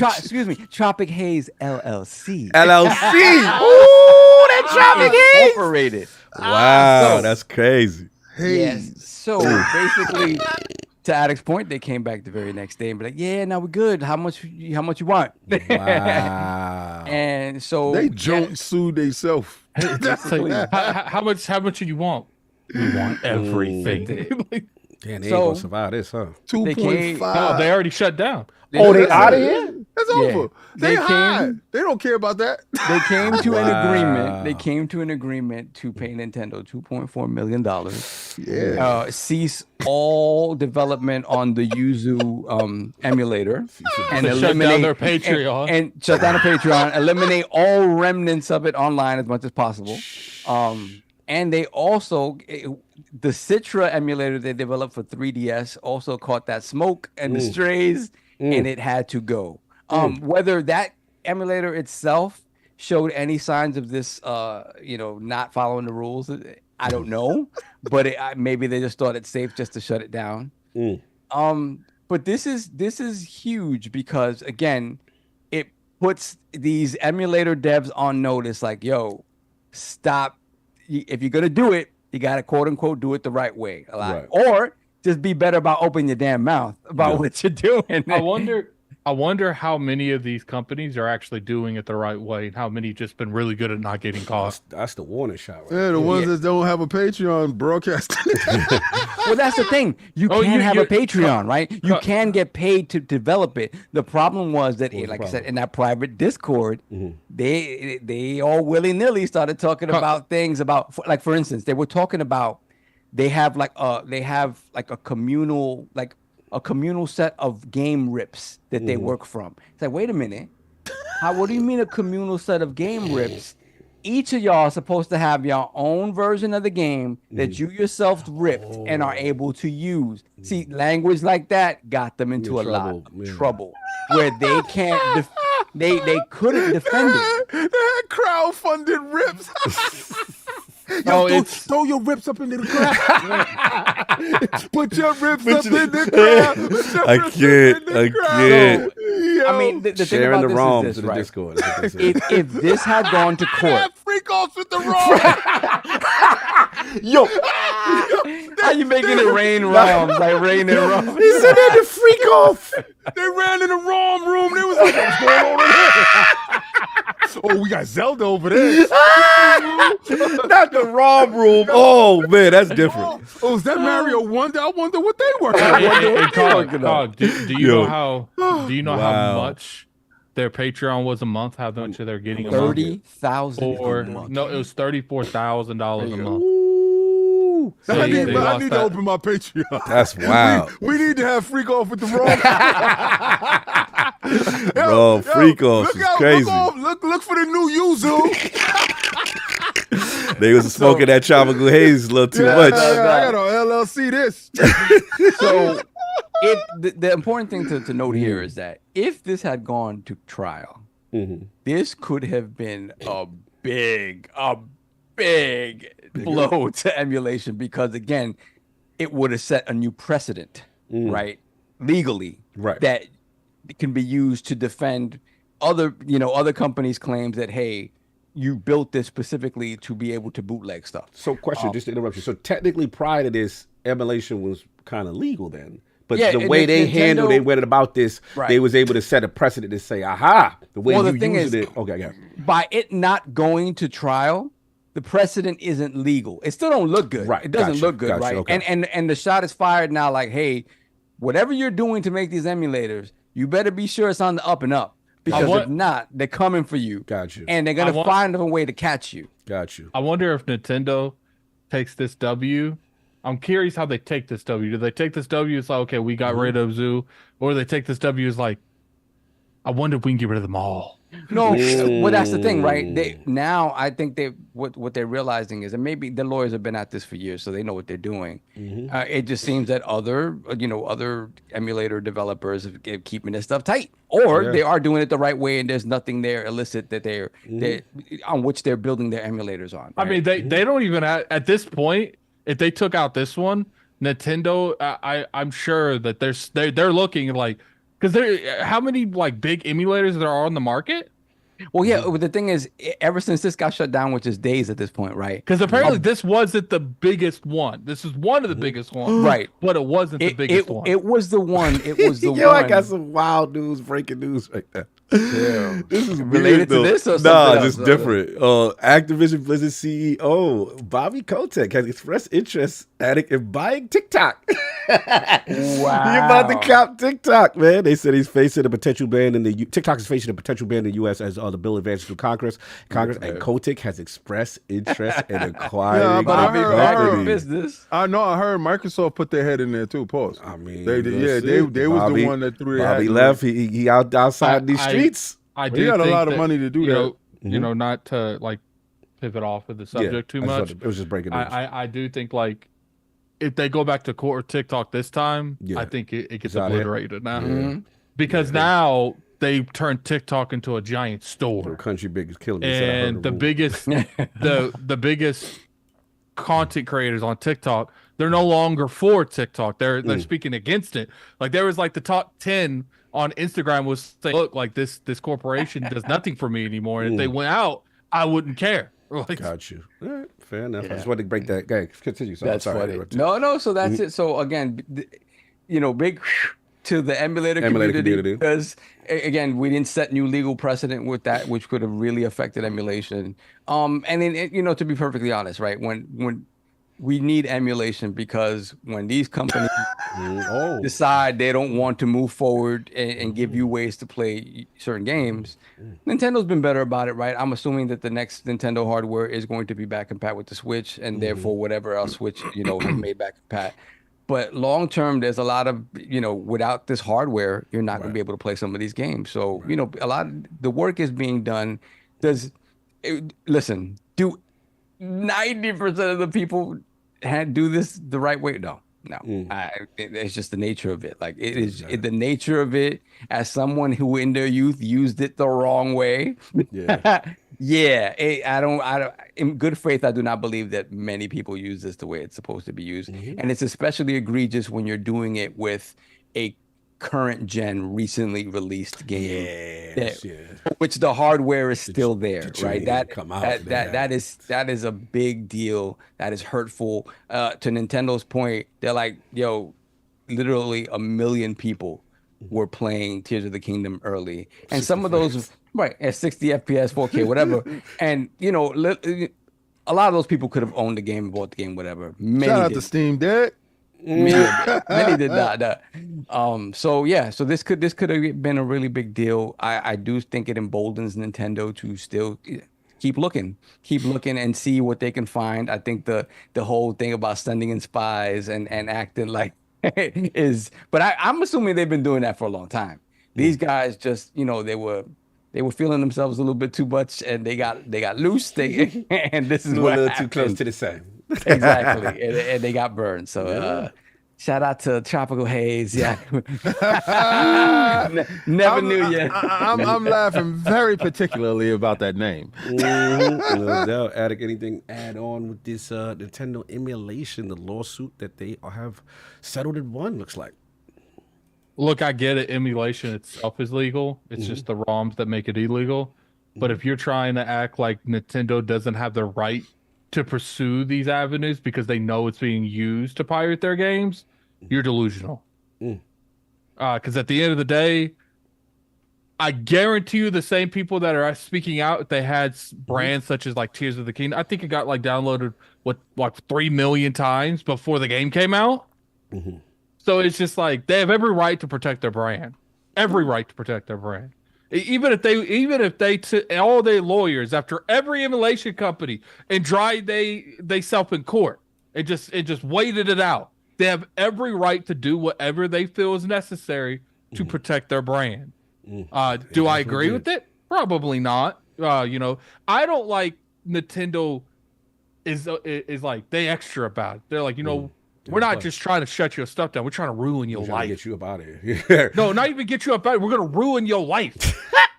Excuse me. Tropic Haze LLC. LLC. Ooh, that Tropic Haze. Incorporated. Wow, that's crazy. Yes. So basically, to Addict's point, they came back the very next day and be like, "Yeah, now we're good. How much you want?" Wow. And so they sued themselves. How much do you want? We want everything. Damn, they ain't gonna survive this, huh? 2.5. No, they already shut down. They out of here? It's over. They don't care about that. They came to an agreement. They came to an agreement to pay Nintendo $2.4 million. Yeah. Cease all development on the Yuzu emulator and shut down their Patreon. And shut down the Patreon. Eliminate all remnants of it online as much as possible. And they also, the Citra emulator they developed for 3DS also caught that smoke and the strays, and it had to go. Whether that emulator itself showed any signs of this, not following the rules, I don't know. But maybe they just thought it's safe just to shut it down. But this is huge because, again, it puts these emulator devs on notice. Like, yo, stop. If you're gonna do it, you gotta quote unquote do it the right way, or just be better about opening your damn mouth about what you're doing. I wonder I wonder how many of these companies are actually doing it the right way, and how many just been really good at not getting caught. That's the warning shot. Right? Yeah, the ones that don't have a Patreon broadcasting. Well, that's the thing. You can have a Patreon, right? You can get paid to develop it. The problem was that, like I said, in that private Discord, they all willy-nilly started talking about things about, like, for instance, they were talking about they have a communal set of game rips that they work from. It's like, wait a minute. What do you mean a communal set of game rips? Each of y'all are supposed to have your own version of the game that you yourself ripped and are able to use. See, language like that got them into a lot of trouble where they can't, they couldn't defend it. They had crowdfunded rips. Throw your rips up into the crowd. Put your rips up in the crowd. I can't. I mean, the thing about this ROMs is this, to the right? Discord. If this had gone to court, freak offs with the ROM. Yo, how you making it rain ROMs, like rain and ROMs? he said that the freak off. They ran in the ROM room. They was like, what's going on in here? Oh, we got Zelda over there. Not the ROM room. Oh man, that's different. Oh, is that Mario Wonder? I wonder what they were. Cog, do you know how much their Patreon was a month? How much they're getting a month? $30,000 a month. No, it was $34,000 a month. So I need to open my Patreon. That's wild. We need to have freak off with the ROM. Bro, freak off is crazy. Look for the new Yuzu. They was smoking that tropical haze a little too much. I got on LLC this. So the important thing to note here is that if this had gone to trial, this could have been a big blow to emulation, because again, it would have set a new precedent, right? Legally, that can be used to defend other companies' claims that, hey, you built this specifically to be able to bootleg stuff. So question, just to interrupt you. So technically prior to this, emulation was kind of legal then. But Yeah, the way they went about this, Right. they was able to set a precedent to say, aha, the way Well, you the thing used is, it. Okay, yeah. by it not going to trial, the precedent isn't legal. It still don't look good. Right, It doesn't gotcha, look good, gotcha, right? okay. And the shot is fired now, like, hey, whatever you're doing to make these emulators, you better be sure it's on the up and up. Because if not, they're coming for you. Got you. And they're going to find a way to catch you. Got you. I wonder if Nintendo takes this W. I'm curious how they take this W. Do they take this W? It's like, okay, we got rid of Zoo. Or they take this W as like, I wonder if we can get rid of them all. No, well, that's the thing, right? I think what they're realizing is, and maybe the lawyers have been at this for years, so they know what they're doing. It just seems that other emulator developers are keeping this stuff tight, or they are doing it the right way, and there's nothing there illicit that they're on which they're building their emulators on. Right? I mean, they don't even at this point. If they took out this one, Nintendo, I'm sure that they're looking like. Because how many like big emulators there are on the market? Well, yeah. But the thing is, ever since this got shut down, which is days at this point, right? Because apparently this wasn't the biggest one. This is one of the biggest ones, right? But it wasn't the biggest one. It was the one. It was the one. Yo, I got some wild news, breaking news right there. Yeah. This is related weird, to this or something Nah, else? just different. Activision Blizzard CEO Bobby Kotick has expressed interest in buying TikTok. Wow. He about to cop TikTok, man. They said he's facing a potential ban in the TikTok is facing a potential ban in the U.S. as the bill advances through Congress, and Kotick has expressed interest in acquiring but I the heard- company. business. I know. I heard Microsoft put their head in there too. Pause. I mean, they was the one that threw their hat Bobby in left. He outside these streets. I He do got a think lot of that, money to do that. You know, not to like pivot off of the subject too much. It was just breaking news. I do think like if they go back to court with TikTok this time, I think it gets It's out here. obliterated now. Because now they turned TikTok into a giant store. Country big is killing me. And the biggest the biggest content creators on TikTok, they're no longer for TikTok. They're speaking against it. Like there was like the top 10 on Instagram was saying, look, like this corporation does nothing for me anymore. And if they went out, I wouldn't care. Like, Got you. All right, fair enough. I just wanted to break that. Okay, continue. So That's I'm sorry. funny. No. So that's it. So again, big to the emulator community because again, we didn't set new legal precedent with that, which could have really affected emulation. And then, you know, to be perfectly honest, right, when we need emulation because when these companies decide they don't want to move forward and give you ways to play certain games, Nintendo's been better about it, right? I'm assuming that the next Nintendo hardware is going to be back compat with the Switch, and therefore whatever else Switch, you know, has made back compat. But long term, there's a lot of, you know, without this hardware, you're not going to be able to play some of these games. So, you know, a lot of the work is being done. Listen, do 90% of the people do this the right way? No. It's just the nature of it. Like it is the nature of it as someone who in their youth used it the wrong way. I don't in good faith, I do not believe that many people use this the way it's supposed to be used. And it's especially egregious when you're doing it with a current gen recently released game which the hardware is still there, right? That is a big deal. That is hurtful. To Nintendo's point, they're like, yo, literally 1 million people were playing Tears of the Kingdom early, and some of those at 60 FPS 4K whatever, and you know, a lot of those people could have owned the game, bought the game, whatever. Shout out to Steam Deck. Many did not. So this could have been a really big deal. I do think it emboldens Nintendo to still keep looking and see what they can find. I think the whole thing about sending in spies and acting like is, but I'm assuming they've been doing that for a long time. These guys just, you know, they were feeling themselves a little bit too much, and they got loose. And this is what a little happened. too close to the sun. Exactly, and they got burned. So shout out to Tropical Haze. Never knew you. I'm laughing very particularly about that name. No doubt. Attic, anything add on with this Nintendo emulation, the lawsuit that they have settled and won, looks like? Look, I get it. Emulation itself is legal. It's just the ROMs that make it illegal. But if you're trying to act like Nintendo doesn't have the right to pursue these avenues because they know it's being used to pirate their games, you're delusional. Because at the end of the day, I guarantee you the same people that are speaking out, if they had brands such as like Tears of the Kingdom, I think it got like downloaded like 3 million times before the game came out. So it's just like they have every right to protect their brand. Every right to protect their brand. Even if they took all their lawyers after every emulation company and tried they self in court and just waited it out, they have every right to do whatever they feel is necessary to protect their brand. Do I agree with it? Probably not. You know, I don't like Nintendo is like they extra about it. They're like, you know, we're not just trying to shut your stuff down. We're trying to ruin your life. Get you up out of here. No, not even get you up out of here. We're going to ruin your life.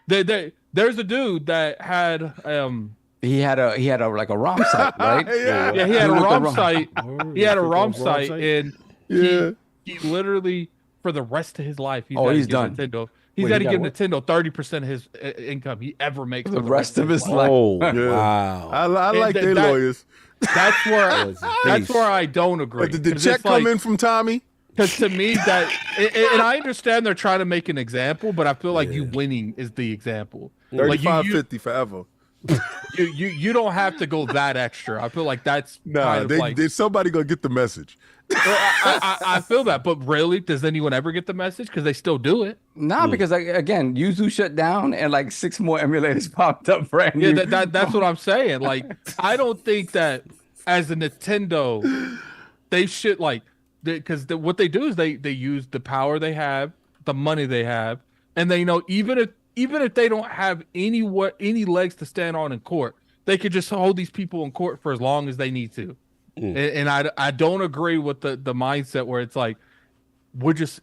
There's a dude that had he had a like a ROM site, right? Yeah, he had a ROM site. He had a ROM site, and he literally for the rest of his life he's done. Nintendo. He's got to give Nintendo 30% of his income he ever makes for the rest of his life. Oh, wow! I like their lawyers. That's where I don't agree. But did the check come in from Tommy? Because to me, and I understand they're trying to make an example, but I feel like you winning is the example. 35-50 forever. You don't have to go that extra. I feel like that's somebody gonna get the message. I feel that, but really, does anyone ever get the message? Because they still do it. Nah, because again, Yuzu shut down, and like 6 more emulators popped up brand new. Yeah, that's what I'm saying. Like, I don't think that as a Nintendo, they should because what they do is they use the power they have, the money they have, and they know even if they don't have any legs to stand on in court, they could just hold these people in court for as long as they need to. And I don't agree with the mindset where it's like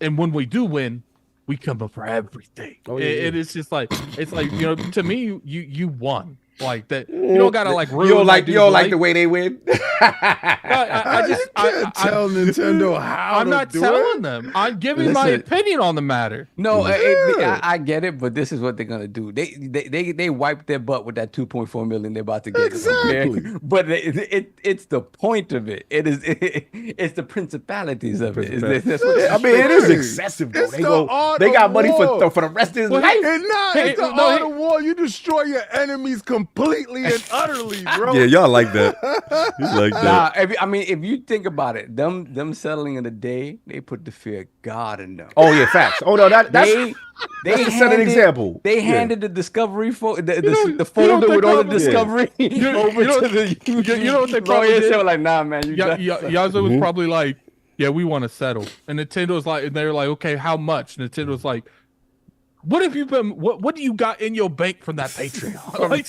and when we do win, we come up for everything. And it's just like, you know, to me, you won. like that. You don't gotta like ruin. You don't like life. the way they win. I tell Nintendo how. I'm not telling them. I'm giving my opinion on the matter. No, I get it, but this is what they're gonna do. They wipe their butt with that 2.4 million they're about to get. Exactly. Okay? But it's the point of it. It's the principalities of it. That's what it is excessive though. They got money for the rest of his life. It's the art of war. You destroy your enemies completely and utterly, bro. Yeah, y'all like that. You like that. Nah, if you think about it, them settling in a day, they put the fear of God in them. Oh yeah, facts. Oh no, that's to set an example. They handed the discovery the folder with all the discovery over to the. You know what they probably did? They were like, nah, man. Yaza was probably like, yeah, we want to settle. And Nintendo's like, and they're like, okay, how much? Nintendo's like, what have you been? What do you got in your bank from that Patreon? Like,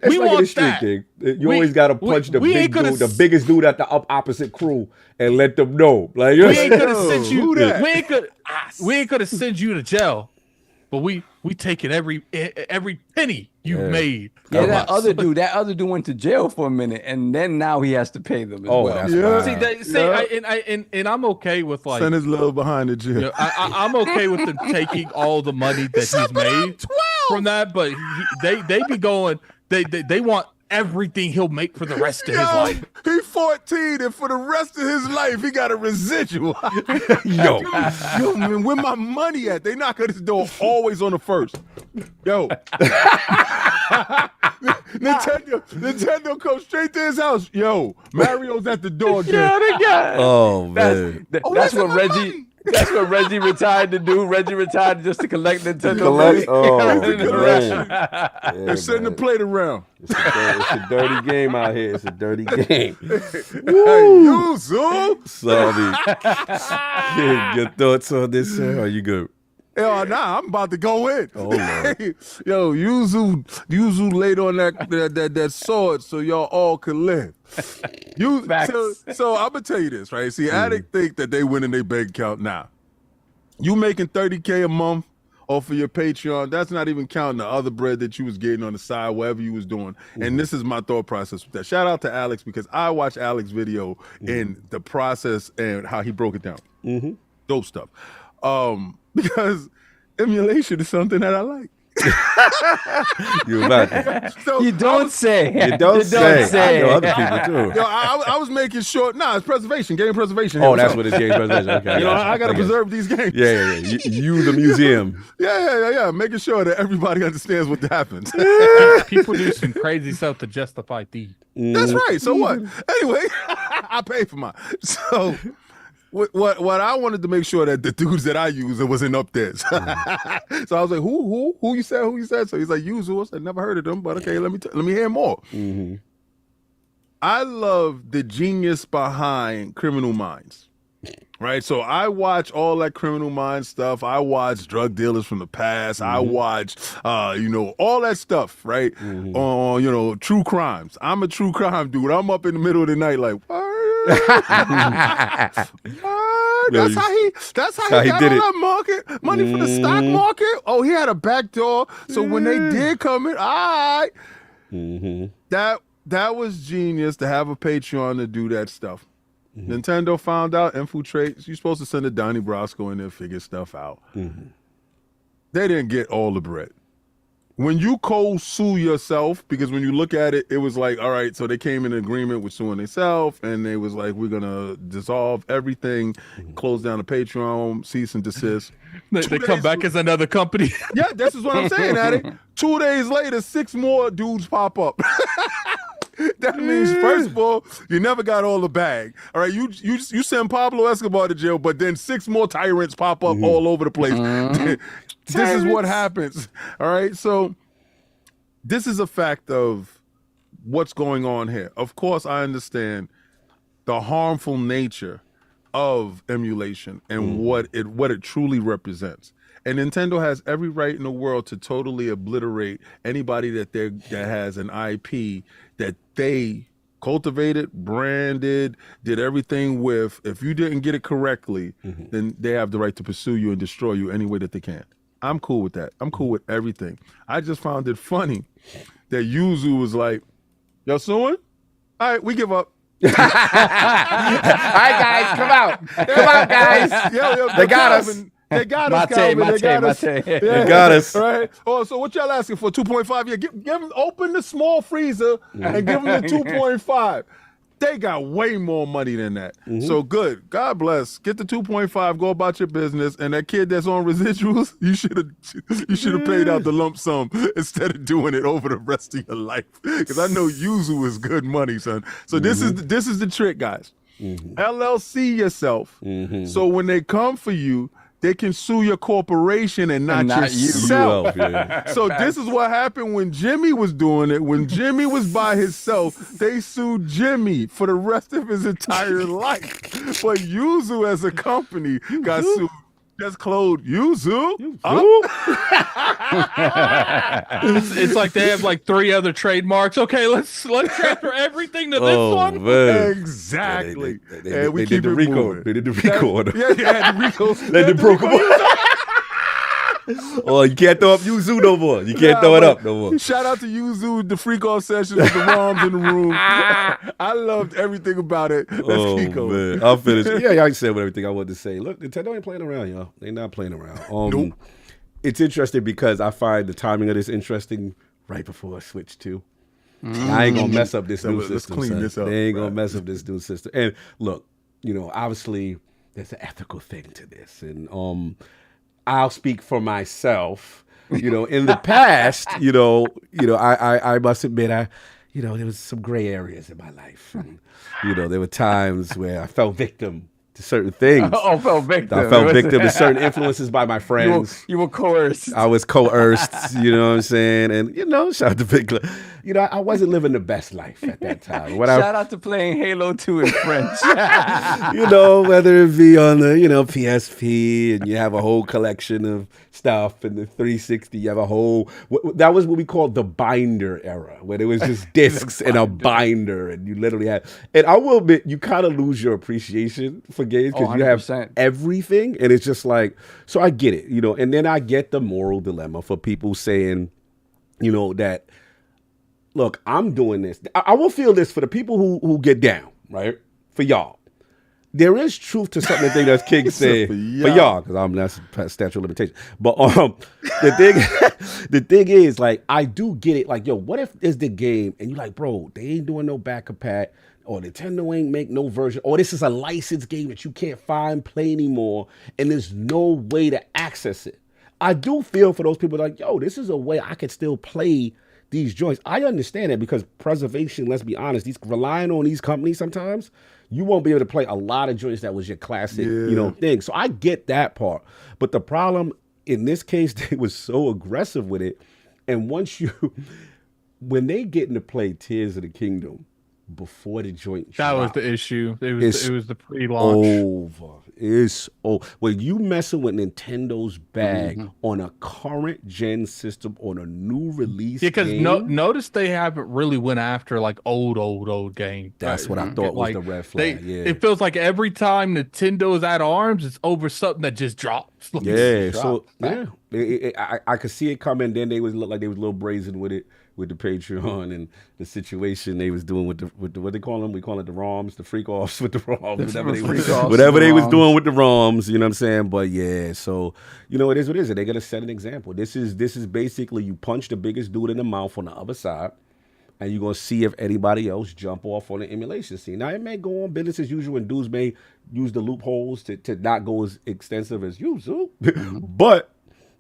we want that. Thing. You always got to punch the big dude, the biggest dude at the opposite crew, and let them know. Like we ain't gonna send you. We ain't gonna send you to jail, but we taking every penny you've made. Yeah, that other dude went to jail for a minute, and then now he has to pay them as well. That's right. And I'm okay with like send his love behind the jail. You know, I'm okay with them taking all the money that he's made from that, but they be going. They want everything he'll make for the rest of his life. He's 14, and for the rest of his life, he got a residual. Yo, man, where my money at? They knock at his door always on the first. Yo. Nintendo comes straight to his house. Yo, Mario's at the door again. Oh, man. That's what Reggie... That's what Reggie retired to do. Reggie retired just to collect Nintendo money. They're sending the plate around. It's a dirty game out here. It's a dirty game. Yuzu! Sorry. Your thoughts on this, sir? Are you good? Yo, nah, I'm about to go in. Oh, Lord. Yo, Yuzu laid on that sword so y'all all could live. So I'm gonna tell you this, right? See, Addict think that they win in their bank account now. You making $30K a month off of your Patreon, that's not even counting the other bread that you was getting on the side, whatever you was doing. And this is my thought process with that. Shout out to Alex, because I watched Alex's video in the process and how he broke it down. Dope stuff. Because emulation is something that I like. You about that. So you don't say. You don't say. I know other people too. Yo, I was making sure. Nah, it's preservation, game preservation. Oh, that's what it's game preservation. Okay, you know, I gotta preserve these games. Yeah. You the museum. Yeah. Making sure that everybody understands what happens. People do some crazy stuff to justify thieves. That's right. So what? Anyway, I paid for mine. So. What I wanted to make sure that the dudes that I use, it wasn't up there. So I was like, who you said? So he's like, Yuzu. I said, never heard of them, but okay, let me hear more. I love the genius behind Criminal Minds, right? So I watch all that Criminal Minds stuff. I watch drug dealers from the past. I watch, all that stuff, right? On, true crimes. I'm a true crime dude. I'm up in the middle of the night like, what? That's how he got did all it. that market money for the stock market. Oh, he had a back door, so when they did come in, all right. That was genius to have a Patreon to do that stuff. Nintendo found out, infiltrate. You're supposed to send a Donnie Brasco in there, figure stuff out. They didn't get all the bread. When you sue yourself, because when you look at it, it was like, all right, so they came in agreement with suing themselves, and they was like, we're going to dissolve everything, close down the Patreon, cease and desist. They come back as another company. Yeah, this is what I'm saying, Addy. 2 days later, 6 more dudes pop up. That means, first of all, you never got all the bag. All right, you send Pablo Escobar to jail, but then 6 more tyrants pop up all over the place. This is what happens. All right, so this is a fact of what's going on here. Of course, I understand the harmful nature of emulation and what it truly represents. And Nintendo has every right in the world to totally obliterate anybody that has an IP that they cultivated, branded, did everything with. If you didn't get it correctly, then they have the right to pursue you and destroy you any way that they can. I'm cool with that. I'm cool with everything. I just found it funny that Yuzu was like, "Yo, suing? All right, we give up." All right, guys, come out, guys. Yo, They got us. They got us, Calvin. They got us. They got us. Right. Oh, so what y'all asking for? 2.5? Yeah, give them, open the small freezer and give them the 2.5. They got way more money than that. So good. God bless. Get the 2.5. Go about your business. And that kid that's on residuals, you should have paid out the lump sum instead of doing it over the rest of your life. Because I know Yuzu is good money, son. So this is the trick, guys. LLC yourself. So when they come for you, they can sue your corporation and not yourself. So this is what happened when Jimmy was doing it. When Jimmy was by himself, they sued Jimmy for the rest of his entire life. But Yuzu as a company got sued. Just closed Yuzu. It's like they have like 3 other trademarks. Okay, let's transfer everything to this one. Man. Exactly. They we did keep the it Rico. moving. They did the Rico. Yeah, the Rico. They broke them up. Oh, you can't throw up Yuzu no more. You can't throw it up no more. Shout out to Yuzu, the freak off sessions with the ROMs in the room. I loved everything about it. Let's keep going. Man. I'll finish. Yeah, I said everything I wanted to say. Look, Nintendo ain't playing around, y'all. They're not playing around. Nope. It's interesting because I find the timing of this interesting right before Switch 2. I ain't gonna mess up this new system. Let's clean this up. They ain't gonna mess up this new system. And look, obviously there's an ethical thing to this, and I'll speak for myself. In the past, I must admit, there was some gray areas in my life. And, there were times where I fell victim to certain things. Oh, fell victim. I fell victim to certain influences by my friends. You were coerced. I was coerced, you know what I'm saying? And, shout out to Big Club. I wasn't living the best life at that time. Shout out to playing Halo 2 in French. Whether it be on the, PSP and you have a whole collection of stuff, and the 360, you have a whole, that was what we called the binder era, where there was just discs and a binder, and you literally had, and I will admit, you kind of lose your appreciation for games because you have everything, and it's just like, so I get it, and then I get the moral dilemma for people saying, that, look, I'm doing this. I will feel this for the people who get down, right? For y'all. There is truth to something that King said for y'all, because that's statute of limitation. But the thing is, like, I do get it. Like, yo, what if it's the game and you're like, bro, they ain't doing no backup pack, or Nintendo ain't make no version, or this is a licensed game that you can't play anymore, and there's no way to access it. I do feel for those people like, yo, this is a way I could still play these joints. I understand it because preservation, let's be honest, relying on these companies sometimes, you won't be able to play a lot of joints that was your classic, thing. So I get that part. But the problem in this case, they was so aggressive with it. And when they get into play Tears of the Kingdom before the joint that dropped, was the issue. It was the pre-launch. It's over. When you messing with Nintendo's bag on a current gen system on a new release, because notice they haven't really went after like old games. That's what I thought was the red flag. It feels like every time Nintendo is at arms, it's over something that just drops. I could see it coming. Then they look like they was a little brazen with it, with the Patreon and the situation they was doing with the what they call them. We call it the ROMs, the freak offs with the ROMs, whatever they was doing with the ROMs. You know what I'm saying? But yeah, so it is what it is. They're gonna set an example. This is basically you punch the biggest dude in the mouth on the other side, and you're gonna see if anybody else jump off on the emulation scene. Now it may go on business as usual, and dudes may use the loopholes to not go as extensive as Yuzu, but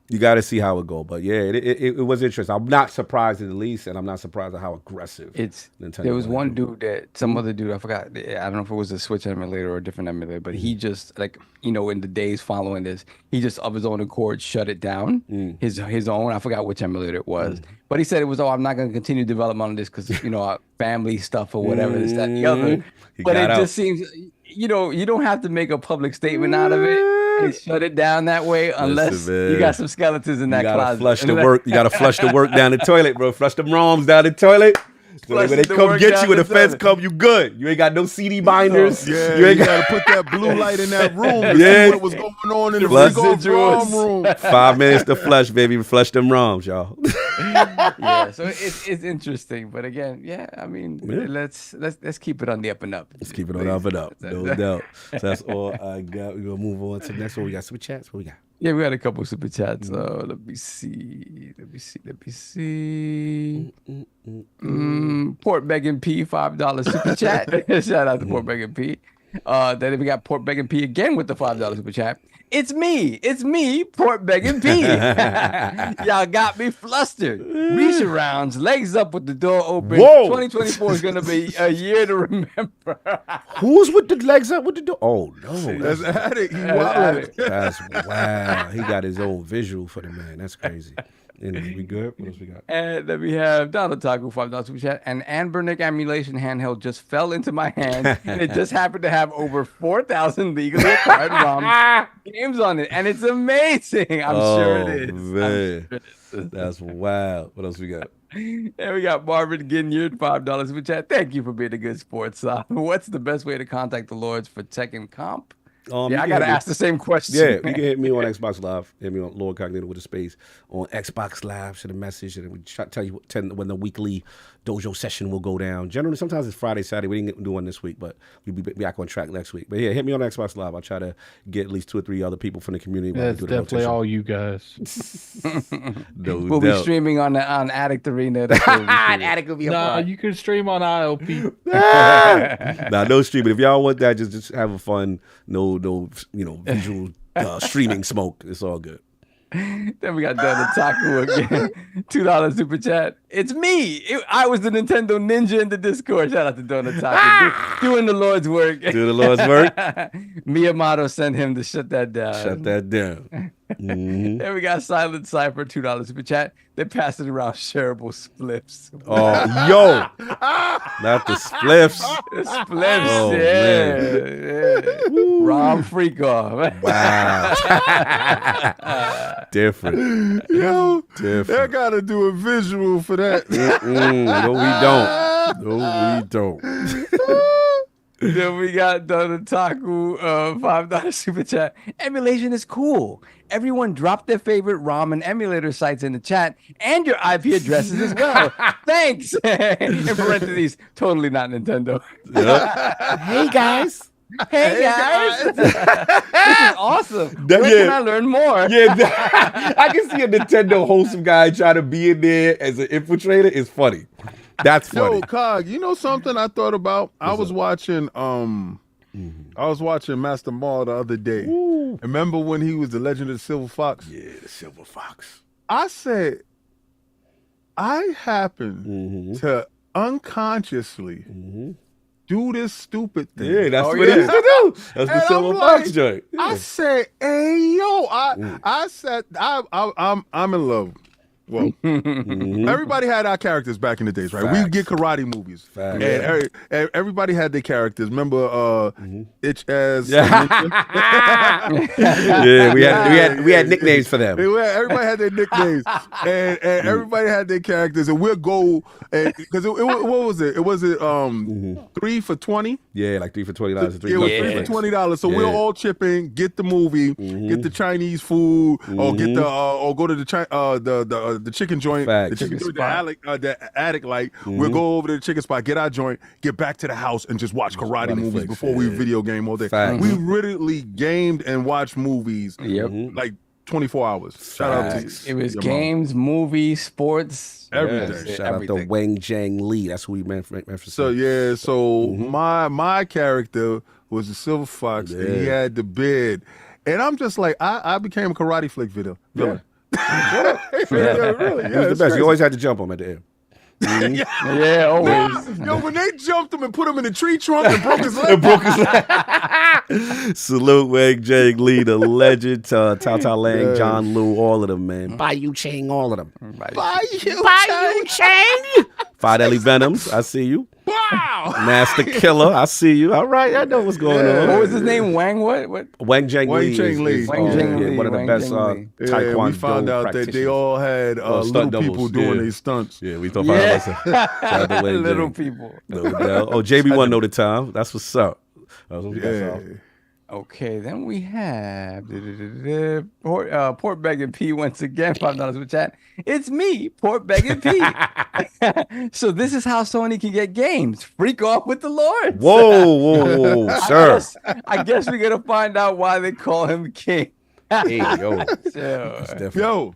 you got to see how it go. But yeah, it was interesting. I'm not surprised at the least, and I'm not surprised at how aggressive Nintendo. There was one dude some other dude, I forgot. I don't know if it was a Switch emulator or a different emulator, but he just in the days following this, he just of his own accord shut it down. His own, I forgot which emulator it was, but he said it was, I'm not going to continue development on this because family stuff or whatever, this, that, and the other. But it just seems, you don't have to make a public statement out of it. Shut it down that way unless you got some skeletons in that closet. You gotta flush the work down the toilet, bro. Flush the ROMs down the toilet. So when they come get you, when the feds come, you good. You ain't got no CD binders. Yeah, you ain't got to put that blue light in that room to see what was going on in the ROM room. 5 minutes to flush, baby. Flush them ROMs, y'all. Yeah, so it's interesting, but again, yeah, I mean, let's keep it on the up and up. Let's keep it on the up and up, no doubt. So that's all I got. We're gonna move on to the next one. We got super chats. What we got? Yeah, we got a couple super chats. Let me see. Port Begging P, $5 super chat. Shout out to Port Begging P. Then we got Port Begging P again with the $5 super chat. It's me, Port Begging P. Y'all got me flustered. Reach arounds, legs up with the door open. Whoa. 2024 is gonna be a year to remember. Who's with the legs up with the door? Oh no, that's Addict. He wild. That's wow. He got his own visual for the man. That's crazy. Anyway, we good? What else we got? And then we have Donald Taku, $5 super chat. An Anbernic emulation handheld just fell into my hand, and it just happened to have over 4,000 legally acquired ROM games on it, and it's amazing. I'm sure it is. Man. Sure it is. That's wild. What else we got? And we got Marvin Ginyard, $5 super chat. Thank you for being a good sports. What's the best way to contact the Lords for Tekken Comp? I gotta ask the same question. Yeah, you can hit me on Xbox Live. Hit me on LordCognito with a space on Xbox Live. Send a message, and we tell you when the weekly dojo session will go down. Generally, sometimes it's Friday, Saturday. We didn't do one this week, but we'll be back on track next week. But yeah, hit me on Xbox Live. I'll try to get at least 2 or 3 other people from the community. That's definitely all you guys. We'll be streaming on Addict Arena. Addict will be you can stream on ILP. Nah, no streaming. If y'all want that, just have a fun. No, visual streaming smoke. It's all good. Then we got Donald Taku again. $2 super chat. It's me. I was the Nintendo ninja in the Discord. Shout out to Donald Taku. Doing the Lord's work. Do the Lord's work. Miyamoto sent him to shut that down. Shut that down. Mm-hmm. Then we got Silent Cypher, $2 super chat. They passed it around shareable spliffs. Oh, yo. Not the spliffs. The spliffs, yeah. Rom freak off. Wow. Different. Yo, Different. they gotta do a visual for that. No, we don't. Then we got Donald Taku, $5 super chat. Emulation is cool. Everyone drop their favorite ROM and emulator sites in the chat and your IP addresses as well. Thanks. In parentheses, totally not Nintendo. Hey, guys. Hey guys. This is awesome. Where can I learn more? Yeah, I can see a Nintendo wholesome guy trying to be in there as an infiltrator. It's funny. That's funny. Yo, Cog, you know something I thought about? I was watching Master Maul the other day. Ooh. Remember when he was the Legend of the Silver Fox? Yeah, the Silver Fox. I said, I happened to unconsciously do this stupid thing. Yeah, that's what it is to do. That's the Silver Fox joint. Yeah. I said, hey, yo, I said, I'm in love. Well, everybody had our characters back in the days, right? Facts. We get karate movies. Facts. And everybody had their characters. Remember Itch as Yeah, we had nicknames for them. Everybody had their nicknames. and everybody had their characters. And we'll go, because what was it? It was 3 for $20? Yeah, like 3 for $20. 3 for $20. So we'll all chip in, get the movie, get the Chinese food, or get the or go to the chicken joint, Facts. the chicken joint, the attic light. We'll go over to the chicken spot, get our joint, get back to the house, and just watch karate movies before we video game all day. Facts. We literally gamed and watched movies like 24 hours. Shout out to you. It was games, movies, sports, everything. Yes. Shout out to Wang Jang Lee. That's who we meant for. So my character was the Silver Fox, and he had the beard, and I'm just like I became a karate flick villain. Really, He was the best. crazy. You always had to jump him at the end. Yeah, always. Yo, when they jumped him and put him in the tree trunk and broke his leg. Salute Wang Jang Lee, the legend, Tao Tao Lang, John Liu, all of them, man. Bai Chang, all of them. Bai Chang. Fidelity Venoms, I see you. Wow! Master Killer, I see you. All right, I know what's going on. What was his name? Wang what? Wang Zheng Wang Li Cheng Li. is Wang Zheng yeah, Li, one of the Wang best Zheng Li. Taekwondo Yeah, we found out that they all had stunt little doubles, people doing yeah. these stunts. Yeah, we thought Little people. No doubt. Oh, JB1 know the time. That's what's up. That's what we got, Yeah. so. Okay, then we have Port Begging P once again, $5 with chat. It's me, Port Begging P. So this is how Sony can get games. Freak off with the Lords. Whoa, sir. I guess we're gonna find out why they call him king. Hey, yo. Yo,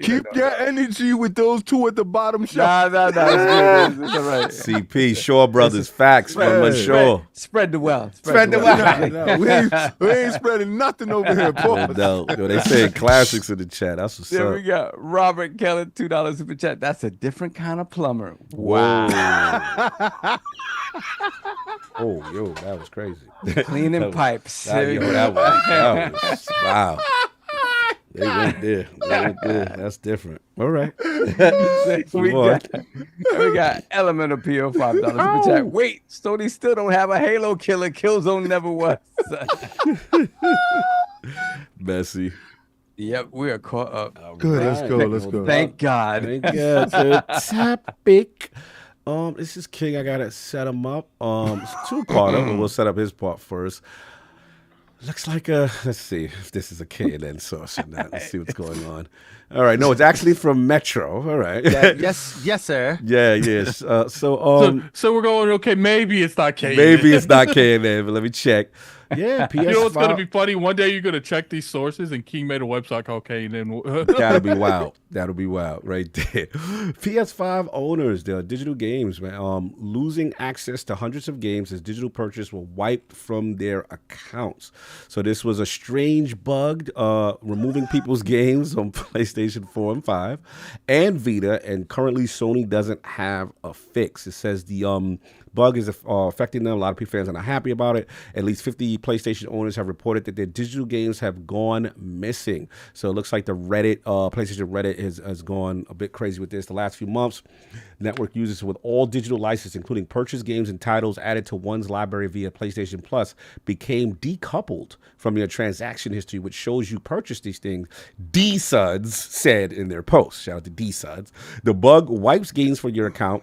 keep your energy with those two at the bottom shelf. Nah, it's good. It's all right. CP, Shaw Brothers, facts from Shaw. Spread the wealth. Spread the wealth. No, we ain't spreading nothing over here, boy. No, yo, they say classics in the chat. That's what's There up. we go. Robert Keller, $2 super chat. That's a different kind of plumber. Wow. Oh, yo, that was crazy. Cleaning pipes. That was wow. They went there. That's different. All right. we got Element Appeal, $5 super chat. Wait, Sony still don't have a Halo killer. Killzone never was. Messy. Yep, we are caught up. Good, let's go. Thank God. Thank God. The topic. This is King. I gotta set him up. It's a two-parter, but we'll set up his part first. Looks like let's see if this is a KNN source or not. Let's see what's going on. All right, no, it's actually from Metro. All right. Yes, sir. Yes. So we're going, okay, maybe it's not K. maybe it's not KNN, but let me check. Yeah, PS5. You know what's going to be funny? One day you're going to check these sources and King made a website called K. That'll be wild. That'll be wild right there. PS5 owners, their digital games, man, losing access to hundreds of games as digital purchase were wiped from their accounts. So this was a strange bug, removing people's games on PlayStation 4 and 5 and Vita, and currently Sony doesn't have a fix. It says the bug is affecting them. A lot of fans are not happy about it. At least 50 PlayStation owners have reported that their digital games have gone missing. So it looks like the PlayStation Reddit has gone a bit crazy with this. The last few months, network users with all digital licenses, including purchased games and titles added to one's library via PlayStation Plus, became decoupled from their transaction history, which shows you purchased these things. D-Suds said in their post, shout out to D-Suds, the bug wipes games from your account,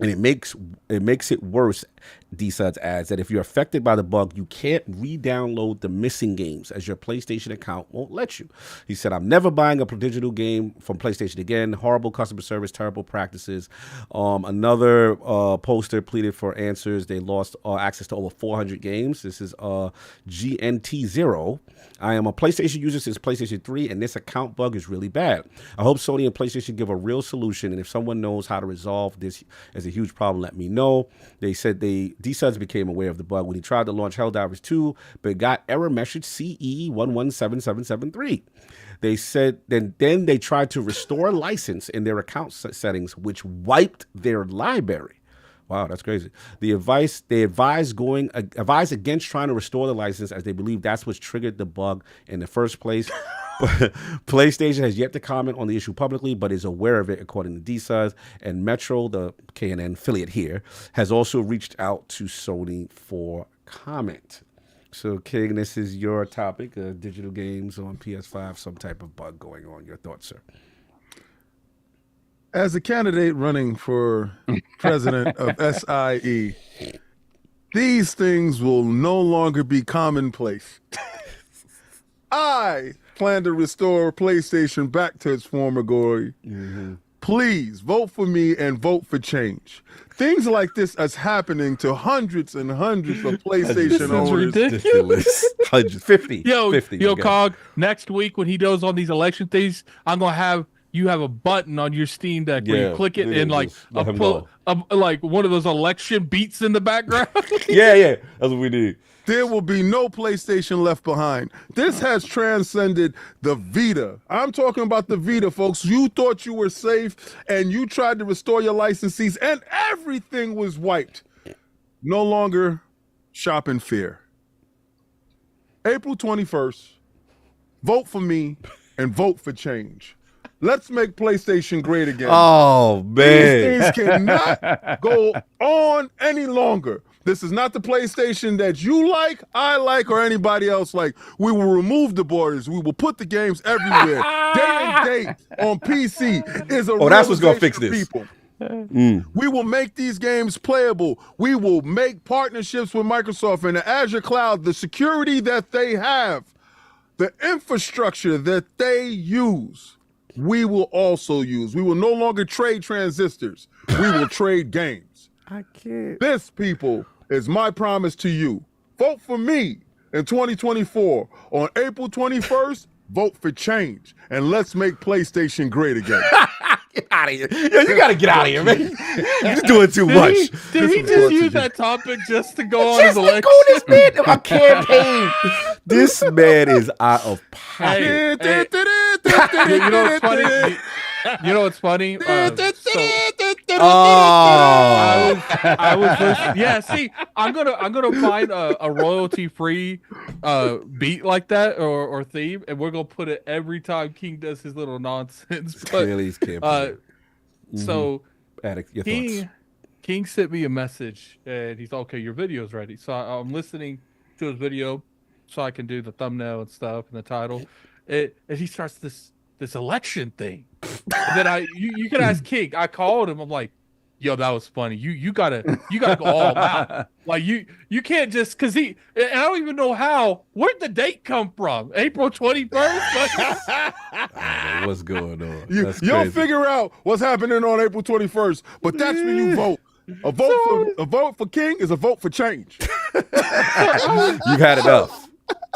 and it makes it worse. D-Suds adds that if you're affected by the bug, you can't re-download the missing games as your PlayStation account won't let you. He said, I'm never buying a digital game from PlayStation again. Horrible customer service, terrible practices. Another poster pleaded for answers. They lost access to over 400 games. This is GNT0. I am a PlayStation user since PlayStation 3, and this account bug is really bad. I hope Sony and PlayStation give a real solution, and if someone knows how to resolve this as a huge problem, let me know. They said D-Suds became aware of the bug when he tried to launch Helldivers 2, but got error message CE117773. They said then they tried to restore license in their account settings, which wiped their library. Wow, that's crazy. They advise against trying to restore the license, as they believe that's what triggered the bug in the first place. PlayStation has yet to comment on the issue publicly, but is aware of it, according to D-Suds. And Metro, the KNN affiliate here, has also reached out to Sony for comment. So, King, this is your topic, digital games on PS5, some type of bug going on. Your thoughts, sir? As a candidate running for president of SIE, these things will no longer be commonplace. I plan to restore PlayStation back to its former glory. Mm-hmm. Please vote for me and vote for change. Things like this is happening to hundreds and hundreds of PlayStation owners. Ridiculous. 150. Yo, Cog, next week when he does on these election things, I'm going to have you have a button on your Steam Deck where you click it and like like one of those election beats in the background. Yeah, that's what we need. There will be no PlayStation left behind. This has transcended the Vita. I'm talking about the Vita, folks. You thought you were safe and you tried to restore your licensees and everything was wiped. No longer shop in fear. April 21st, vote for me and vote for change. Let's make PlayStation great again. Oh, man. These things cannot go on any longer. This is not the PlayStation that you like, I like, or anybody else like. We will remove the borders. We will put the games everywhere. Day and date on PC is a that's what's gonna fix realization this. for people. We will make these games playable. We will make partnerships with Microsoft and the Azure cloud, the security that they have, the infrastructure that they use, we will also use. We will no longer trade transistors. We will trade games. I can't. This, people, is my promise to you. Vote for me in 2024. On April 21st, vote for change. And let's make PlayStation great again. Get out of here. Yo, you got to get out of here, man. You're doing too much. Did he just use that topic just to go on his election? Go this man to a campaign. This man is out of pocket. You know what's funny? You know what's funny? I was listening. Yeah, see, I'm gonna find a royalty free beat like that or theme, and we're gonna put it every time King does his little nonsense. But, Clearly he's campaigning. So Your thoughts. King sent me a message, and he's okay. Your video's ready. So I'm listening to his video, so I can do the thumbnail and stuff and the title. And he starts this election thing. And then you can ask King. I called him. I'm like, yo, that was funny. You gotta go all out. Like you can't just because and I don't even know how. Where'd the date come from? April 21st. What's going on? You'll figure out what's happening on April 21st, but that's when you vote. A vote for King is a vote for change. You've had enough.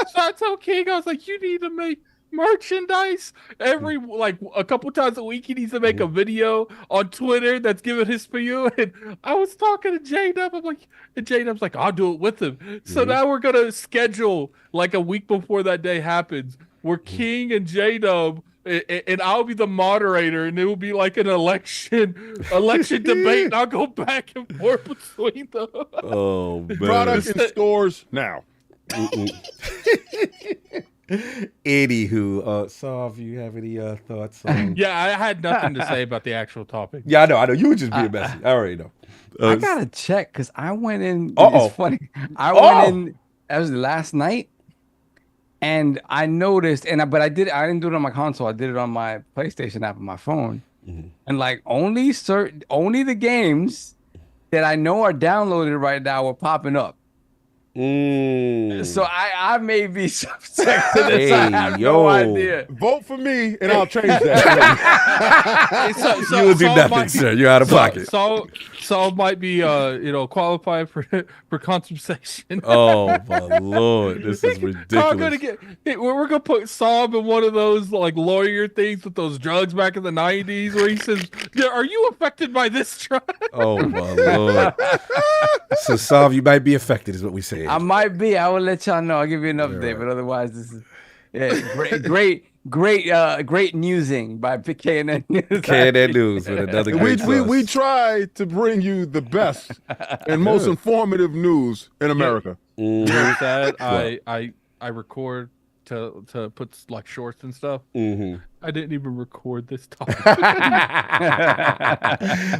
So I told King, I was like, you need to make merchandise every a couple times a week. He needs to make a video on Twitter that's giving his spiel. And I was talking to J-Dub. I'm like, and J-Dub's like, I'll do it with him. So now we're gonna schedule like a week before that day happens, where King and J-Dub and I'll be the moderator, and it will be like an election debate, and I'll go back and forth between them. Oh man! Product in stores now. Anywho, Sav, you have any thoughts on? Yeah, I had nothing to say about the actual topic. Yeah, I know. You were just being messy. I already know. I gotta check because I went in. Uh-oh. It's funny. I went in. That was last night, and I noticed. But I didn't do it on my console. I did it on my PlayStation app on my phone. And like only the games that I know are downloaded right now were popping up. So I may be subject to this. Hey, I have no idea. Vote for me, and I'll change that. You will do nothing, sir. You're out of pocket. So might be qualified for compensation. Oh my Lord, this is ridiculous. We're gonna put Saab in one of those like lawyer things with those drugs back in the 90s, where he says, "Are you affected by this drug?" Oh my Lord. So Sav, you might be affected, is what we say. I might be. I will let y'all know. I'll give you an update. But otherwise, this is great newsing by KNN News. KNN News with another great we try to bring you the best and most informative news in America. That I record to put like shorts and stuff. I didn't even record this topic.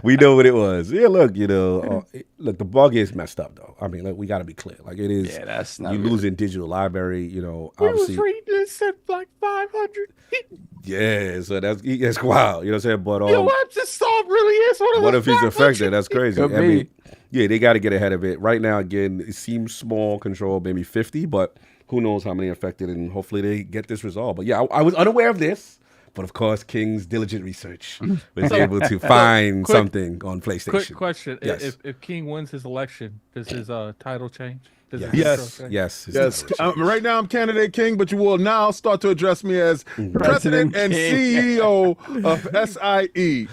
We know what it was. Yeah, look, look, the bug is messed up though. I mean, we got to be clear. Like it is. Yeah, that's not. You losing digital library. Obviously. We was reading this at like 500. Yeah, so that's wild. You know what I'm saying? But what if this song really is one of what the if he's affected? That's crazy. I mean, yeah, they got to get ahead of it. Right now, again, it seems small control, maybe 50, but who knows how many affected, and hopefully they get this resolved. But yeah, I was unaware of this. But of course, King's diligent research was able to find something on PlayStation. Quick question: yes. If King wins his election, does his title change? Yes. Right now, I'm candidate King, but you will now start to address me as President and CEO of SIE.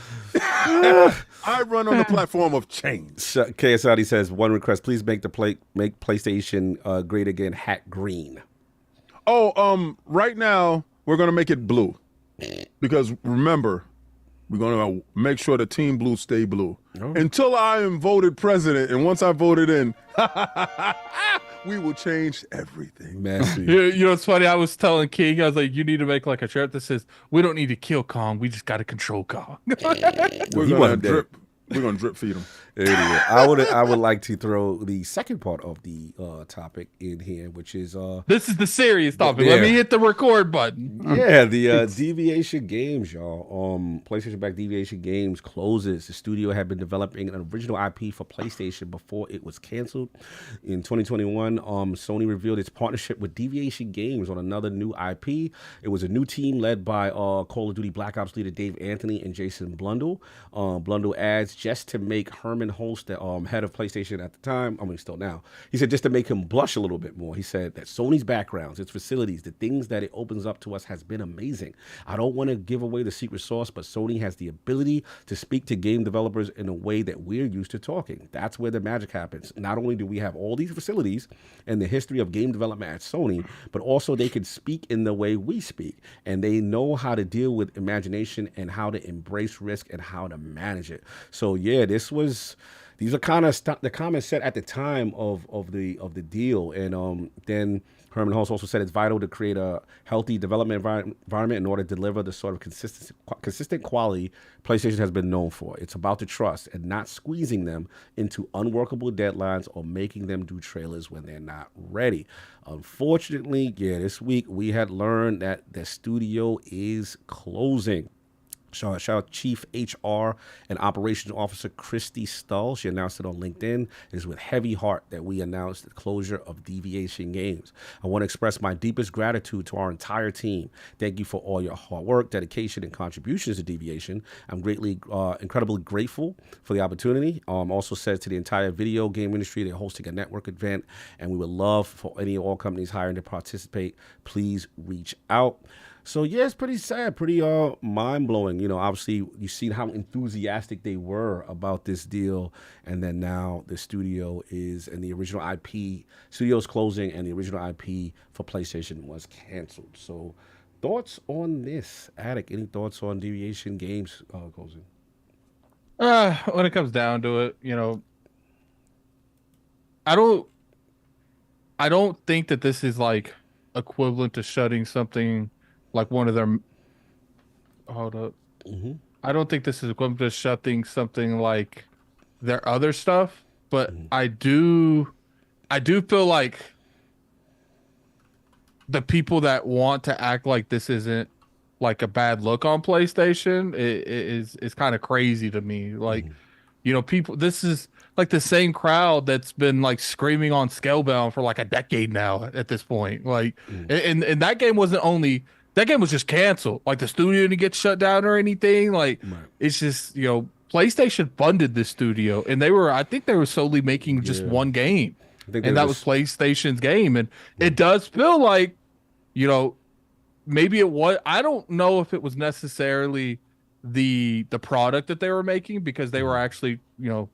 I run on the platform of change. KSID says, one request: please make PlayStation great again hat green. Right now we're gonna make it blue. Because remember, we're going to make sure the Team Blue stay blue. Until I am voted president, and once I voted in, we will change everything. Messy. You know, it's funny. I was telling King, I was like, you need to make like a shirt that says, "We don't need to kill Kong. We just got to control Kong." We're gonna drip feed him. Anyway, I would like to throw the second part of the topic in here, which is this is the serious topic. Yeah. Let me hit the record button. Yeah, the DeviationGames, y'all. PlayStation back DeviationGames closes. The studio had been developing an original IP for PlayStation before it was canceled. In 2021, Sony revealed its partnership with DeviationGames on another new IP. It was a new team led by Call of Duty Black Ops leader Dave Anthony and Jason Blundell. Blundell adds, just to make Herman Holst, the head of PlayStation at the time, I mean still now, he said just to make him blush a little bit more, he said that Sony's backgrounds, its facilities, the things that it opens up to us has been amazing. I don't want to give away the secret sauce, but Sony has the ability to speak to game developers in a way that we're used to talking. That's where the magic happens. Not only do we have all these facilities and the history of game development at Sony, but also they can speak in the way we speak, and they know how to deal with imagination and how to embrace risk and how to manage it. So yeah, these are kind of the comments said at the time of the deal, and then Herman Holst also said it's vital to create a healthy development environment in order to deliver the sort of consistent quality PlayStation has been known for. It's about the trust and not squeezing them into unworkable deadlines or making them do trailers when they're not ready. Unfortunately, yeah, this week we had learned that the studio is closing. Shout out Chief HR and Operations Officer Christy Stull. She announced it on LinkedIn. It is with heavy heart that we announced the closure of DeviationGames. I want to express my deepest gratitude to our entire team. Thank you for all your hard work, dedication, and contributions to Deviation. I'm incredibly grateful for the opportunity. Also says to the entire video game industry, they're hosting a network event, and we would love for any or all companies hiring to participate. Please reach out. So yeah, it's pretty sad, pretty mind-blowing. You know, obviously you've seen how enthusiastic they were about this deal, and then now the studio is, and the original IP, studio's closing, and the original IP for PlayStation was canceled. So thoughts on this? Attic, any thoughts on DeviationGames closing? When it comes down to it, you know, I don't think that this is like equivalent to shutting something like one of their, hold up. Mm-hmm. I don't think this is equivalent to shutting something like their other stuff, but I do feel like the people that want to act like this isn't like a bad look on PlayStation is kind of crazy to me. Like, you know, people, this is like the same crowd that's been like screaming on Scalebound for like a decade now at this point. Like, and that game wasn't only, that game was just canceled. Like the studio didn't get shut down or anything. Like it's just, you know, PlayStation funded this studio, and I think they were solely making just one game, and that was PlayStation's game. And it does feel like, you know, maybe it was, I don't know if it was necessarily the product that they were making, because they were actually, you know,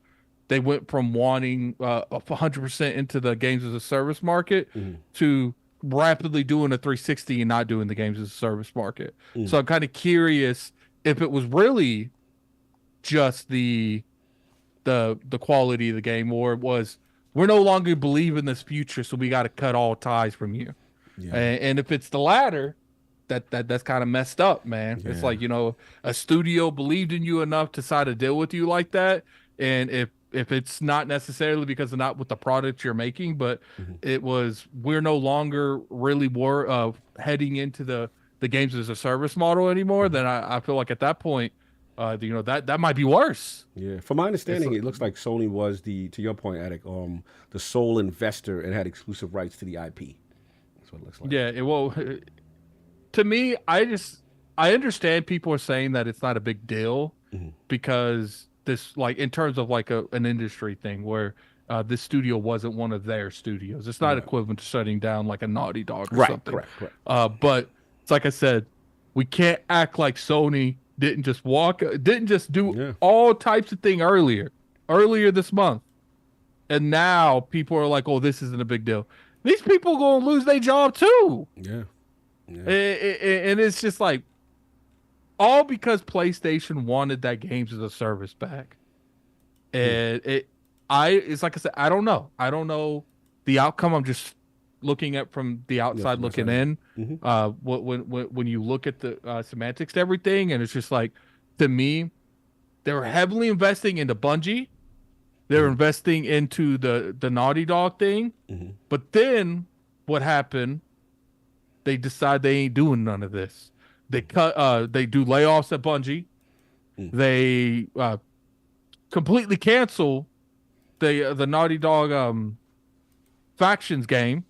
they went from wanting 100% into the games as a service market to rapidly doing a 360 and not doing the games as a service market. So I'm kind of curious if it was really just the quality of the game, or it was, we're no longer believe in this future, so we got to cut all ties from you. And if it's the latter, that's kind of messed up, man. It's like, you know, a studio believed in you enough to decide to deal with you like that, and if it's not necessarily because of not with the product you're making, but it was, we're no longer really heading into the games as a service model anymore, then I feel like at that point, you know, that might be worse. Yeah, from my understanding, it looks like Sony was to your point, Attic, the sole investor and had exclusive rights to the IP. That's what it looks like. Yeah, well, to me, I understand people are saying that it's not a big deal because this, like, in terms of like an industry thing where this studio wasn't one of their studios. It's not equivalent to shutting down like a Naughty Dog or something. Correct. But it's like I said, we can't act like Sony didn't just do all types of thing earlier this month, and now people are like, oh, this isn't a big deal. These people are gonna lose their job too. And it's just like, all because PlayStation wanted that games as a service back. And it's like I said, I don't know the outcome I'm just looking at from the outside looking in. When you look at the semantics to everything, and it's just like, to me, they were heavily investing into Bungie. They're investing into the Naughty Dog thing. But then what happened? They decide they ain't doing none of this. They they do layoffs at Bungie. They completely cancel the Naughty Dog Factions game.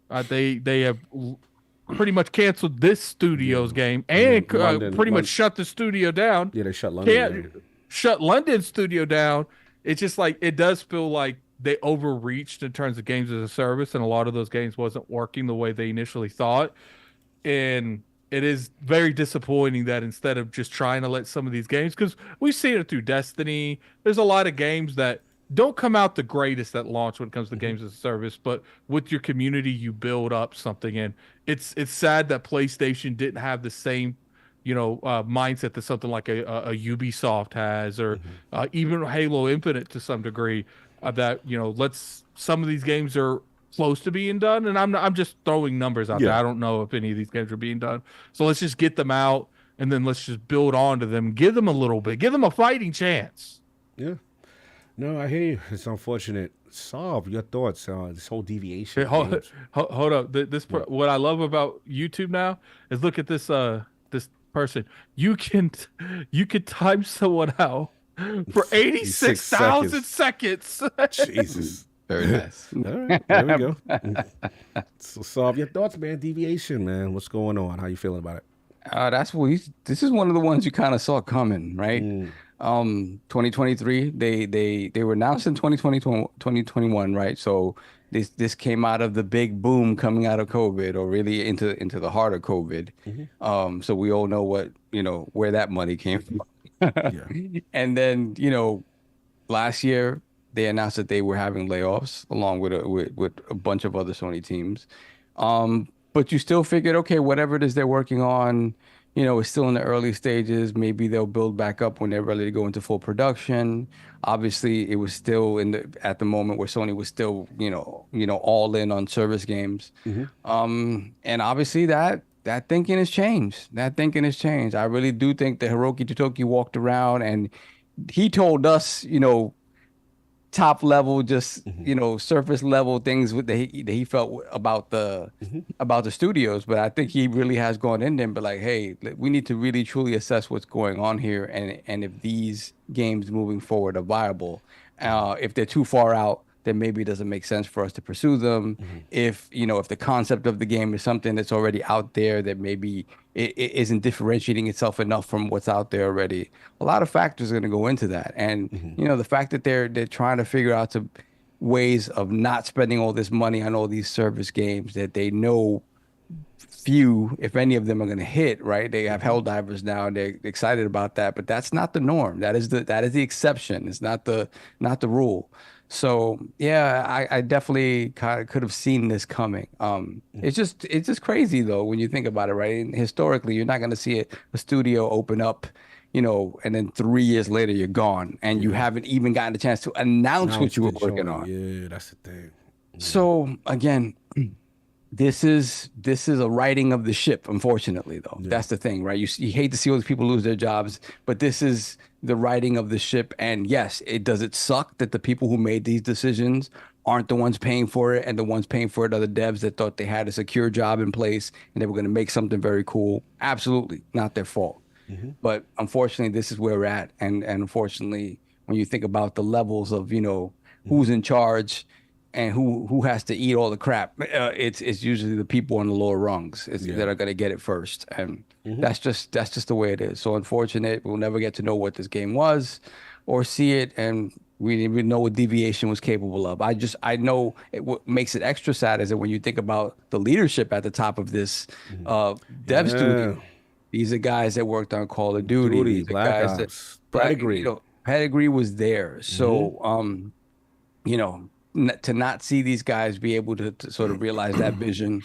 They have pretty much canceled this studio's game and pretty much shut the studio down. Yeah, they shut London. Shut London's studio down. It's just like, it does feel like they overreached in terms of games as a service, and a lot of those games wasn't working the way they initially thought. And it is very disappointing that instead of just trying to let some of these games, because we've seen it through Destiny, there's a lot of games that don't come out the greatest at launch when it comes to games as a service, but with your community, you build up something. And it's sad that PlayStation didn't have the same mindset that something like a Ubisoft has, or even Halo Infinite to some degree, that some of these games are close to being done, and I'm just throwing numbers out there. I don't know if any of these games are being done, so let's just get them out, and then let's just build on to them, give them a little bit, give them a fighting chance. No, I hear you. It's unfortunate. Solve your thoughts on this whole deviation. Hold up. What I love about YouTube now is, look at this this person. You can time someone out for 86,000 seconds. Jesus. Very nice. All right, there we go. So solve your thoughts, man. Deviation, man. What's going on? How you feeling about it? This is one of the ones you kind of saw coming, right? 2023, they were announced in 2021, right? So this came out of the big boom coming out of COVID, or really into the heart of COVID. So we all know where that money came from. And then last year they announced that they were having layoffs along with a bunch of other Sony teams. But you still figured, okay, whatever it is they're working on, it's still in the early stages. Maybe they'll build back up when they're ready to go into full production. Obviously, it was still at the moment where Sony was still, all in on service games. And obviously that thinking has changed. I really do think that Hiroki Totoki walked around and he told us, top level, just surface level things that he felt about the studios, but I think he really has gone in there and be like, hey, we need to really truly assess what's going on here, and if these games moving forward are viable. If they're too far out, then maybe it doesn't make sense for us to pursue them. If the concept of the game is something that's already out there, that maybe it isn't differentiating itself enough from what's out there already. A lot of factors are going to go into that. And, the fact that they're trying to figure out ways of not spending all this money on all these service games that they know few, if any of them, are going to hit, right? They have Helldivers now and they're excited about that, but that's not the norm. That is the exception. It's not the rule. So yeah, I definitely kind of could have seen this coming. It's just crazy though when you think about it, right? And historically, you're not going to see a studio open up, and then 3 years later you're gone, and you haven't even gotten a chance to announce what you were working on. Yeah, that's the thing. So again, this is a righting of the ship, unfortunately, though. That's the thing, right? You hate to see all these people lose their jobs, but this is the righting of the ship. And yes, it suck that the people who made these decisions aren't the ones paying for it, and the ones paying for it are the devs that thought they had a secure job in place and they were going to make something very cool. Absolutely not their fault. But unfortunately, this is where we're at. And unfortunately, when you think about the levels of, who's in charge and who has to eat all the crap, it's usually the people on the lower rungs that are going to get it first. And that's just the way it is. So unfortunate, we'll never get to know what this game was or see it, and we didn't even know what Deviation was capable of. I know what makes it extra sad is that when you think about the leadership at the top of this dev studio, these are guys that worked on Call of Duty. These are guys that Pedigree. Pedigree was there. So to not see these guys be able to sort of realize that vision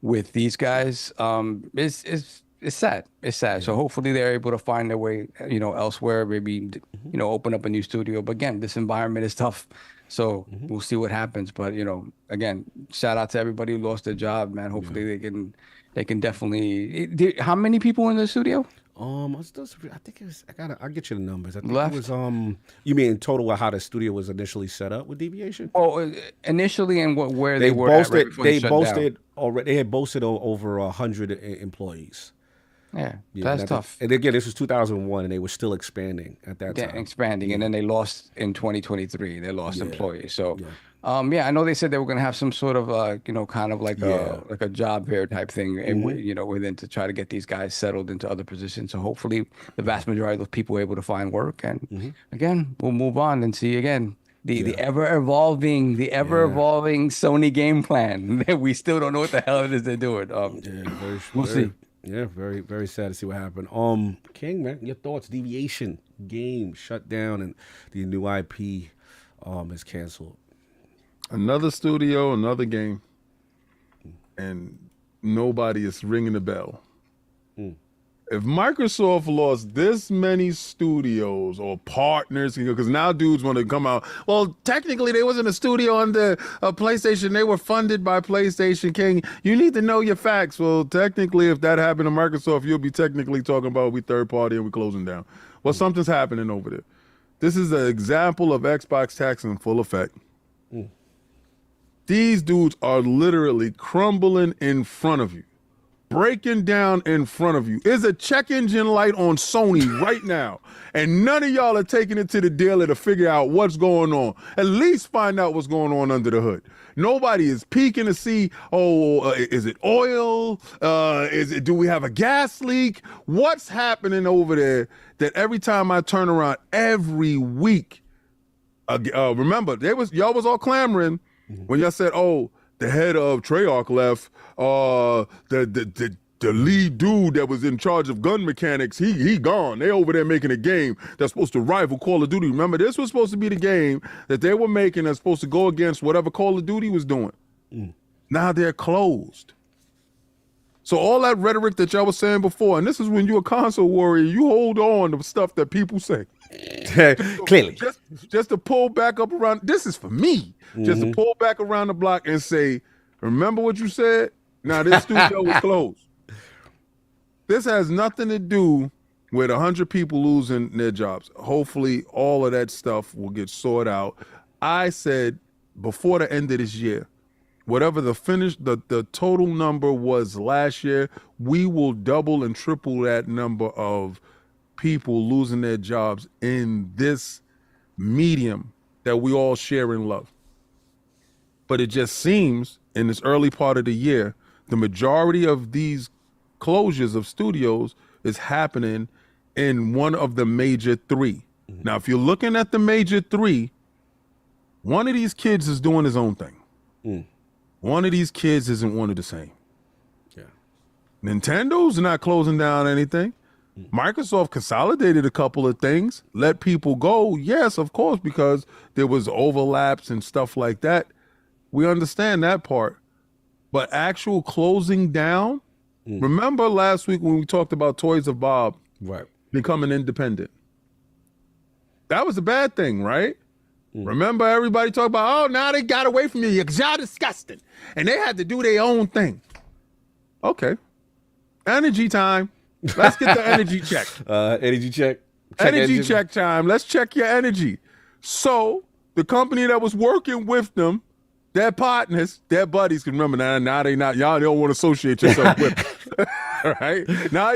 with these guys, it's it's sad. It's sad. So hopefully they're able to find their way, elsewhere. Maybe open up a new studio. But again, this environment is tough. So we'll see what happens. But again, shout out to everybody who lost their job, man. Hopefully they can definitely. How many people in the studio? I think it was. I'll get you the numbers. I think Left? it was. You mean in total how the studio was initially set up with Deviation? Oh, initially and where They were boasted. at right before They shut down. boasted already. They had boasted over 100 employees. Yeah, Yeah, that's tough. And again, this was 2001, and they were still expanding at that Yeah, time. expanding, and then they lost in 2023. They lost employees. So, I know they said they were going to have some sort of, kind of like a job fair type thing, and within to try to get these guys settled into other positions. So hopefully, the vast majority of those people were able to find work, and again, we'll move on and see again. The ever evolving Sony game plan. We still don't know what the hell it is they're doing. We'll see. Yeah, very, very sad to see what happened. King, man, your thoughts? Deviation game shut down, and the new IP is canceled. Another studio, another game, and nobody is ringing the bell. If Microsoft lost this many studios or partners, because now dudes want to come out, well, technically they wasn't a studio under PlayStation. They were funded by PlayStation. King, you need to know your facts. Well, technically, if that happened to Microsoft, you'll be technically talking about we third party and we closing down. Well, something's happening over there. This is an example of Xbox tax in full effect. These dudes are literally crumbling in front of you. Breaking down in front of you. Is a check engine light on Sony right now, and none of y'all are taking it to the dealer to figure out what's going on. At least find out what's going on under the hood. Nobody is peeking to see, is it oil? Do we have a gas leak? What's happening over there that every time I turn around every week, remember, y'all was all clamoring when y'all said, the head of Treyarch left, the lead dude that was in charge of gun mechanics, he gone. They over there making a game that's supposed to rival Call of Duty. Remember, this was supposed to be the game that they were making that's supposed to go against whatever Call of Duty was doing. Now they're closed. So all that rhetoric that y'all was saying before, and this is when you're a console warrior, you hold on to stuff that people say. Clearly. Just to pull back up around, this is for me, just to pull back around the block and say, remember what you said? Now this studio was closed. This has nothing to do with 100 people losing their jobs. Hopefully all of that stuff will get sorted out. I said before the end of this year, whatever the total number was last year, we will double and triple that number of people losing their jobs in this medium that we all share and love. But it just seems in this early part of the year, the majority of these closures of studios is happening in one of the major three. Now, if you're looking at the major three, one of these kids is doing his own thing. One of these kids isn't one of the same. Nintendo's not closing down anything. Microsoft consolidated a couple of things, let people go. Yes, of course, because there was overlaps and stuff like that. We understand that part. But actual closing down, remember last week when we talked about Toys of Bob becoming independent? That was a bad thing, right? Remember everybody talked about, now they got away from you. Y'all disgusting. And they had to do their own thing. Okay. Energy time. Let's get the energy check. Energy check. Energy check time. Let's check your energy. So the company that was working with them, their partners, their buddies, can remember now they not, y'all don't want to associate yourself with them. All right? Now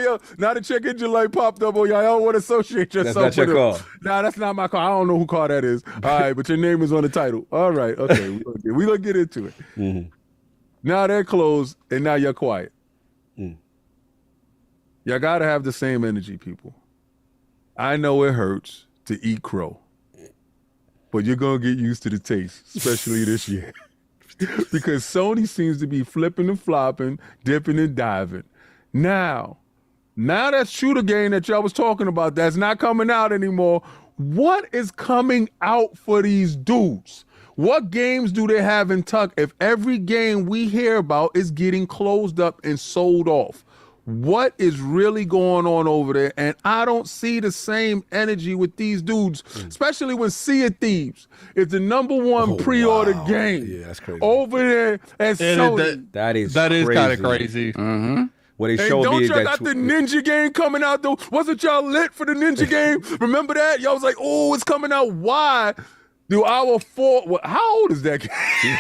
the check engine light popped up on y'all don't want to associate yourself with them. That's not your car. Nah, that's not my car. I don't know who car that is. All right, but your name is on the title. All right, okay. We're going to get into it. Now they're closed, and now you're quiet. Y'all got to have the same energy, people. I know it hurts to eat crow, but you're going to get used to the taste, especially this year. Because Sony seems to be flipping and flopping, dipping and diving. Now that shooter game that y'all was talking about, that's not coming out anymore. What is coming out for these dudes? What games do they have in tuck if every game we hear about is getting closed up and sold off? what is really going on over there, and I don't see the same energy with these dudes, especially when Sea of Thieves is the #1 pre-order game. Yeah, that's crazy. Over there at Sony. That is kind of crazy. crazy. What they Hey, showed don't me y'all that got the Ninja game coming out though? Wasn't y'all lit for the Ninja game? Remember that? Y'all was like, oh, it's coming out. Why? Do our 4? How old is that game?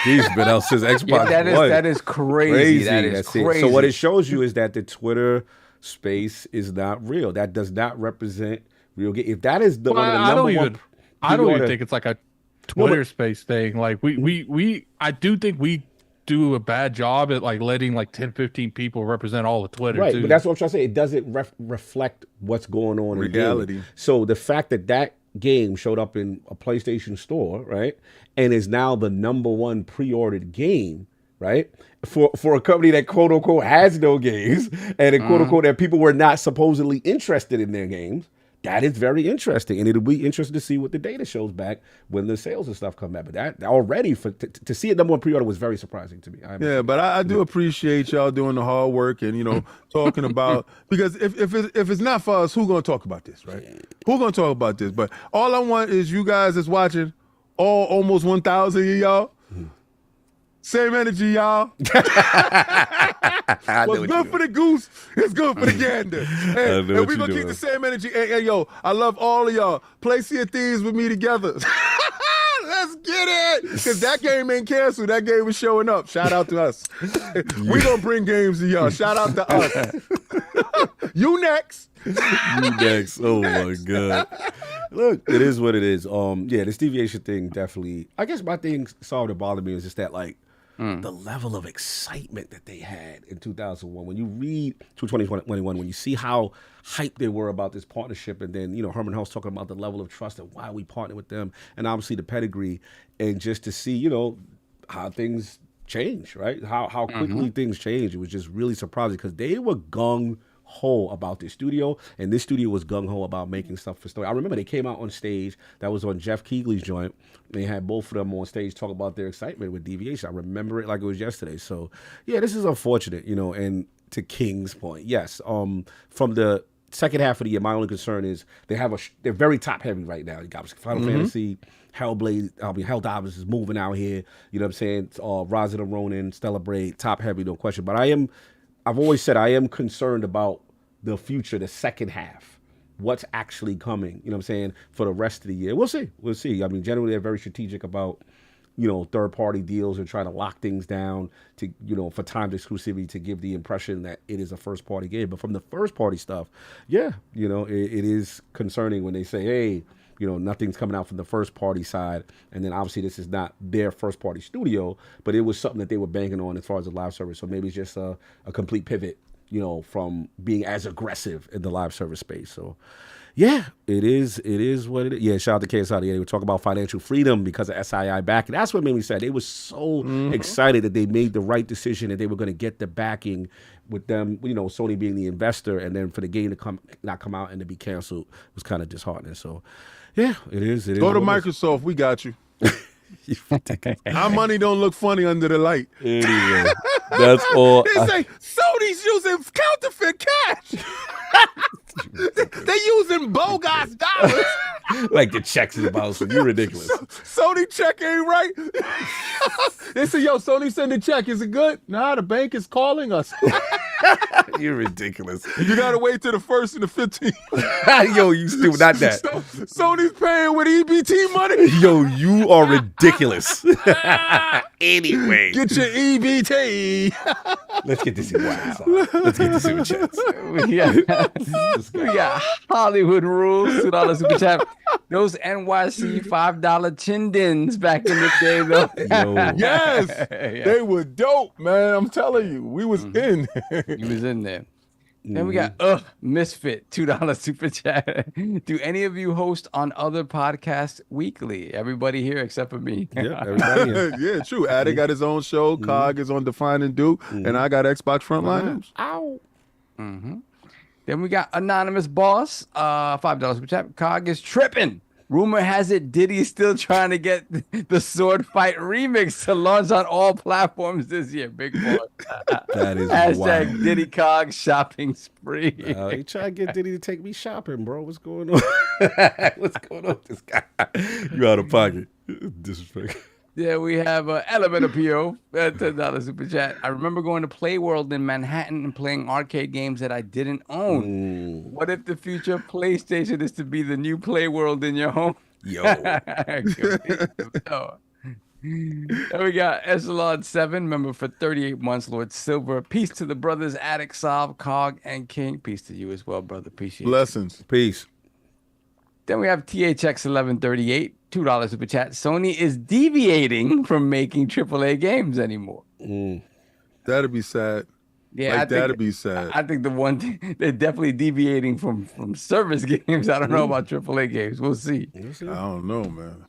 He's been out since Xbox One. That is crazy. That is That's crazy. it. So what it shows you is that the Twitter space is not real. That does not represent real game. If that is the one of the number one, I don't even think it's like a Twitter space thing. Like I do think we do a bad job at like letting like 10, 15 people represent all of Twitter. Right, too. but that's what I'm trying to say. It doesn't reflect what's going on in reality. gaming. So the fact that that game showed up in a PlayStation store, right, and is now the #1 pre-ordered game, right, for a company that quote unquote has no games and a quote unquote that people were not supposedly interested in their games. That is very interesting, and it'll be interesting to see what the data shows back when the sales and stuff come back. But that already to see it #1 pre-order was very surprising to me. Yeah, but I do appreciate y'all doing the hard work and talking about, because if it's not for us, who's gonna talk about this, right? Who's gonna talk about this? But all I want is you guys that's watching, almost 1,000 of y'all. Same energy, y'all. What's good for the goose is good for the gander. And we're going to keep the same energy. Hey, yo, I love all of y'all. Play Sea of Thieves with me together. Let's get it. Because that game ain't canceled. That game is showing up. Shout out to us. We're going to bring games to y'all. Shout out to us. You next. You next. Oh, my God. Look, it is what it is. Yeah, this deviation thing definitely, I guess my thing started to bother me was just that, like, the level of excitement that they had in 2001. When you read 2021, when you see how hyped they were about this partnership, and then, Herman Hulse talking about the level of trust and why we partner with them, and obviously the pedigree, and just to see, how things change, right? How quickly things change. It was just really surprising because they were gung-ho about this studio, and this studio was gung-ho about making stuff for story. I remember they came out on stage, that was on Jeff Keighley's joint. They had both of them on stage talk about their excitement with Deviation. I remember it like it was yesterday. So, yeah, this is unfortunate, and to King's point, yes. From the second half of the year, my only concern is they're very top-heavy right now. You got Final Fantasy, Helldivers is moving out here. You know what I'm saying? Rise of the Ronin, Stellar Braid, top-heavy, no question. But I've always said I am concerned about the future, the second half. What's actually coming, you know what I'm saying, for the rest of the year. We'll see. We'll see. I mean, generally they're very strategic about, third-party deals and trying to lock things down to, for timed exclusivity to give the impression that it is a first-party game. But from the first-party stuff, yeah, it is concerning when they say, hey, nothing's coming out from the first-party side. And then obviously this is not their first-party studio, but it was something that they were banking on as far as the live service. So maybe it's just a complete pivot, from being as aggressive in the live service space. So, yeah, it is what it is. Yeah, shout out to KSI. They were talking about financial freedom because of SII backing. That's what made me sad. They were so excited that they made the right decision and they were going to get the backing with them, Sony being the investor, and then for the game to not come out and to be canceled was kind of disheartening. So, yeah, it is. Go to Microsoft. We got you. Our money don't look funny under the light. Anyway, that's all. They say Sony's using counterfeit cash. They using bogus dollars. Like the checks is about, so you're ridiculous. Sony check ain't right. They say, yo, Sony send a check. Is it good? Nah, the bank is calling us. You're ridiculous. You gotta wait till the 1st and the 15th. Yo, you stupid. Not that. Sony's paying with EBT money. Yo, you are ridiculous. Anyway, get your EBT. Let's get this in Let's get this in chats. We got Hollywood Rules, $2 super chat. Those NYC $5 Chindins back in the day, though. Yes, they were dope, man. I'm telling you, we was in. He was in there. Then we got Misfit, $2 super chat. Do any of you host on other podcasts weekly? Everybody here except for me. Yeah, everybody here. Yeah, true. Addy got his own show. Cog is on Define and Duke, and I got Xbox Frontline News. Ow. Then we got Anonymous Boss, $5 super chat. Cog is tripping. Rumor has it Diddy's still trying to get the Sword Fight remix to launch on all platforms this year. Big boy. That is Hashtag wild. Diddy Cog shopping spree. He trying to get Diddy to take me shopping, bro. What's going on? What's going on with this guy? You out of pocket. Disrespect. Yeah, we have Elemental PO at $10 super chat. I remember going to Playworld in Manhattan and playing arcade games that I didn't own. What if the future of PlayStation is to be the new Playworld in your home? Yo. Then we got Echelon 7, member for 38 months, Lord Silver. Peace to the brothers Attic, Solve, Cog, and King. Peace to you as well, brother. Appreciate Blessings. Peace. Then we have THX1138, $2 super chat. Sony is deviating from making AAA games anymore. That'd be sad. Yeah, that'd be sad. I think the one thing, they're definitely deviating from service games. I don't know about AAA games. We'll see. I don't know, man.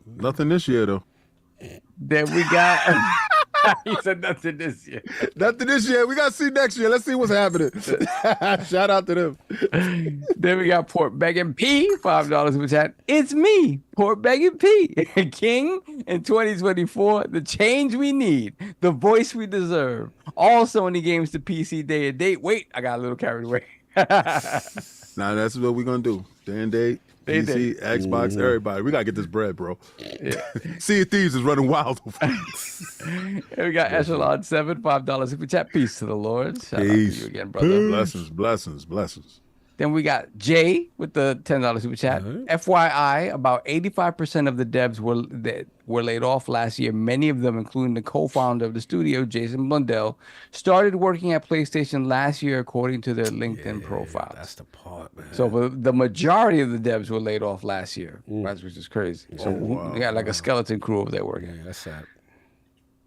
Nothing this year though. Then we got. He said nothing this year. Nothing this year. We got to see next year. Let's see what's happening. Shout out to them. Then we got Port Begging P, $5 super chat. It's me, Port Begging P. King in 2024, the change we need, the voice we deserve. All Sony games to PC day and date. Wait, I got a little carried away. Nah, that's what we're going to do. Day and date. PC, Xbox, everybody. We got to get this bread, bro. Yeah. Sea of Thieves is running wild. And we got Echelon 7, $5 super chat. Peace to the Lord. Shout out to you again, brother. Blessings. Then we got Jay with the $10 super chat. FYI, about 85% of the devs were laid off last year. Many of them, including the co-founder of the studio, Jason Blundell, started working at PlayStation last year, according to their LinkedIn profiles. That's the part, man. So the majority of the devs were laid off last year, which is crazy. So we got like a skeleton crew over there working. Yeah, that's sad.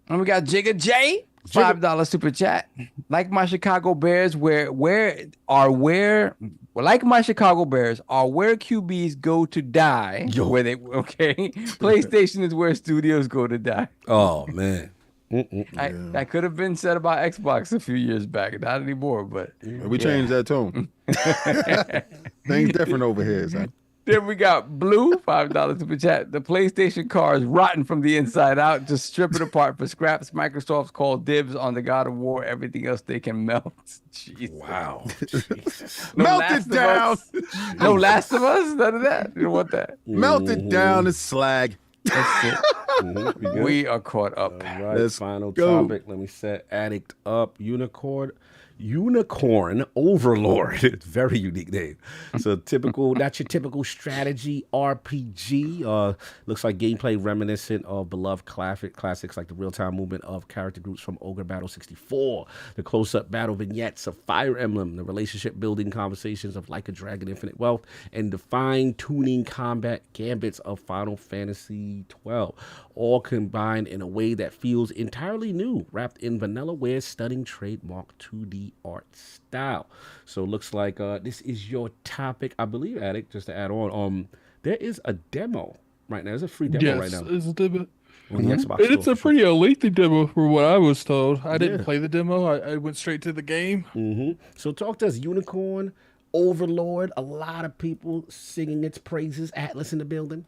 And we got Jigga J, $5 super chat. Like my Chicago Bears, where my Chicago Bears are where QBs go to die. Where they PlayStation is where studios go to die. Oh man. That could have been said about Xbox a few years back. Not anymore, but we changed that tone. Things different over here, son. Then we got Blue, $5 super chat. The PlayStation car is rotten from the inside out. Just strip it apart for scraps. Microsoft's called dibs on the God of War. Everything else they can melt. Jesus. Wow. Jesus. Melt it down. No Last of Us? None of that. You don't want that. Melt it down. It's slag. That's it. We are caught up. All right, Let's final go. topic. Let me set Addict up. Unicorn Overlord. It's a very unique name. So typical, not your typical strategy RPG. Looks like gameplay reminiscent of beloved classics like the real-time movement of character groups from Ogre Battle 64, the close-up battle vignettes of Fire Emblem, the relationship-building conversations of Like a Dragon Infinite Wealth, and the fine-tuning combat gambits of Final Fantasy 12, all combined in a way that feels entirely new, wrapped in Vanillaware stunning trademark 2D art style. So it looks like this is your topic, I believe, Addict, just to add on. There is a demo right now. There's a free demo right now. Yes, it's a demo. On the Xbox And it's store. a pretty lengthy demo from what I was told. I didn't play the demo. I went straight to the game. So talk to us, Unicorn Overlord. A lot of people singing its praises. Atlas in the building.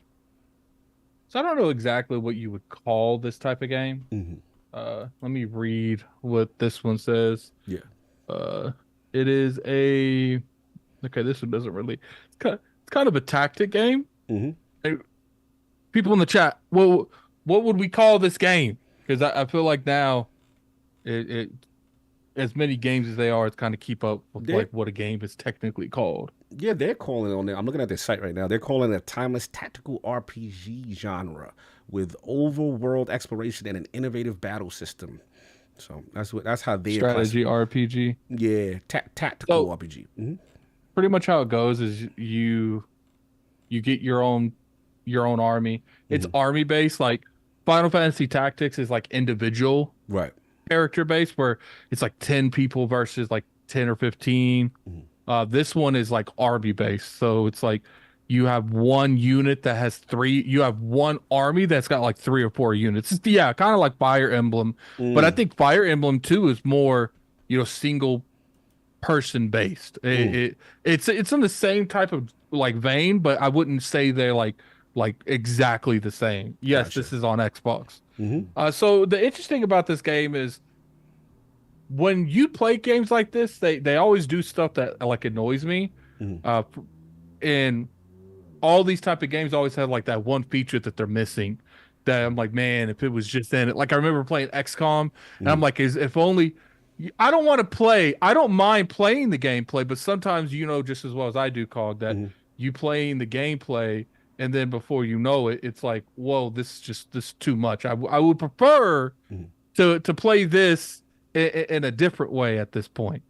So I don't know exactly what you would call this type of game. Let me read what this one says. Yeah. It is a this one doesn't really. It's kind of a tactic game. Hey, people in the chat, well, what would we call this game? Because I feel like now, it as many games as they are, it's kind of keep up with like what a game is technically called. Yeah, they're calling on there. I'm looking at their site right now. They're calling it a timeless tactical RPG genre with overworld exploration and an innovative battle system. So that's how they strategy RPG. Yeah, tactical RPG. Pretty much how it goes is you get your own army. It's army based. Like Final Fantasy Tactics is like individual character based, where it's like 10 people versus like 10 or 15. This one is like army based, so it's like you have one unit that has 3. You have one army that's got like 3 or 4 units. Yeah, kind of like Fire Emblem, but I think Fire Emblem 2 is more, single person based. It's in the same type of like vein, but I wouldn't say they're like like exactly the same. Yes, Gotcha. this is on Xbox. So the interesting about this game is when you play games like this, they always do stuff that like annoys me. And all these type of games always have like that one feature that they're missing. That I'm like, man, if it was just in it. Like I remember playing XCOM, and I'm like, if only. I don't want to play. I don't mind playing the gameplay, but sometimes you know just as well as I do, Cog, that you playing the gameplay, and then before you know it, it's like, whoa, this is too much. I would prefer to play this in a different way at this point.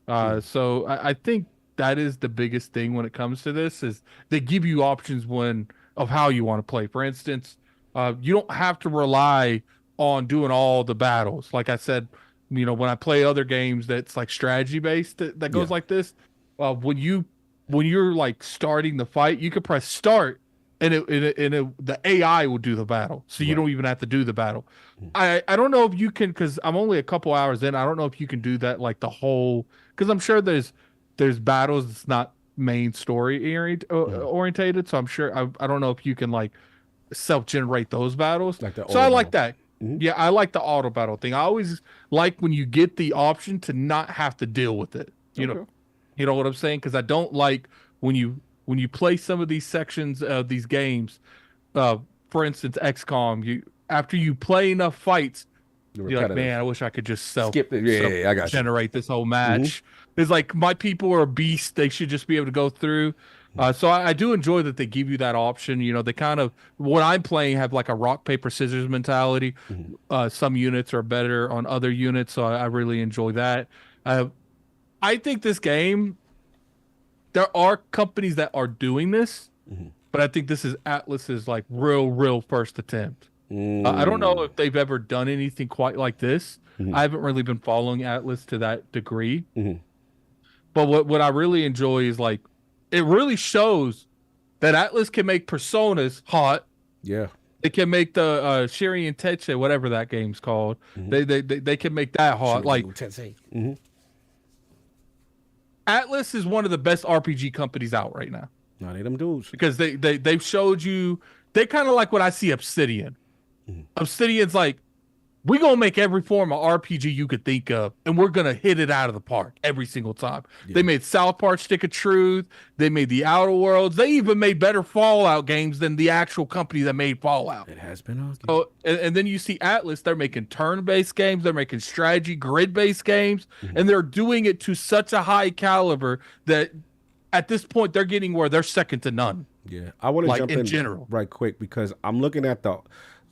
So I think that is the biggest thing when it comes to this is they give you options of how you want to play. For instance, you don't have to rely on doing all the battles. Like I said, you know, when I play other games that's like strategy based that goes like this, when you're like starting the fight, you can press start and the AI will do the battle. So you don't even have to do the battle. I don't know if you can, because I'm only a couple hours in. I don't know if you can do that like the whole, because I'm sure there's battles that's not main story orientated. So I'm sure I don't know if you can like self-generate those battles. Like so I like that. Yeah, I like the auto battle thing. I always like when you get the option to not have to deal with it. You know what I'm saying? Because I don't like when you play some of these sections of these games. For instance, XCOM. After you play enough fights, you're like, man, I wish I could just skip it. I got generate this whole match. It's like my people are a beast. They should just be able to go through. So I do enjoy that they give you that option. You know, they kind of, what I'm playing have like a rock, paper, scissors mentality. Some units are better on other units, so I really enjoy that. I think this game, there are companies that are doing this, but I think this is Atlus's like real first attempt. I don't know if they've ever done anything quite like this. I haven't really been following Atlus to that degree. But what I really enjoy is like, it really shows that Atlus can make personas hot. Yeah. They can make the Shiri and Teche, whatever that game's called. They can make that hot. Like Atlus is one of the best RPG companies out right now. No, they them dudes. Because they've showed you, they kind of like what I see Obsidian. Obsidian's like, we're going to make every form of RPG you could think of, and we're going to hit it out of the park every single time. They made South Park Stick of Truth. They made the Outer Worlds. They even made better Fallout games than the actual company that made Fallout. It has been argued. Oh, and then you see Atlus, they're making turn-based games. They're making strategy, grid-based games, and they're doing it to such a high caliber that at this point, they're getting where they're second to none. Yeah, I want to jump in general right quick because I'm looking at the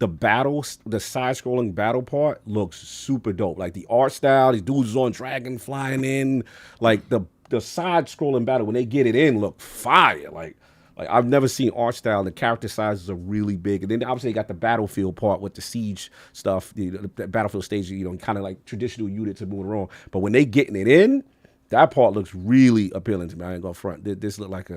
battles, the side-scrolling battle part looks super dope. Like the art style, these dudes on dragon flying in, like the side-scrolling battle when they get it in look fire. Like I've never seen art style. The character sizes are really big, and then obviously you got the battlefield part with the siege stuff, the battlefield stage. You know, kind of like traditional units are moving around. But when they getting it in, that part looks really appealing to me. I ain't gonna front. This look like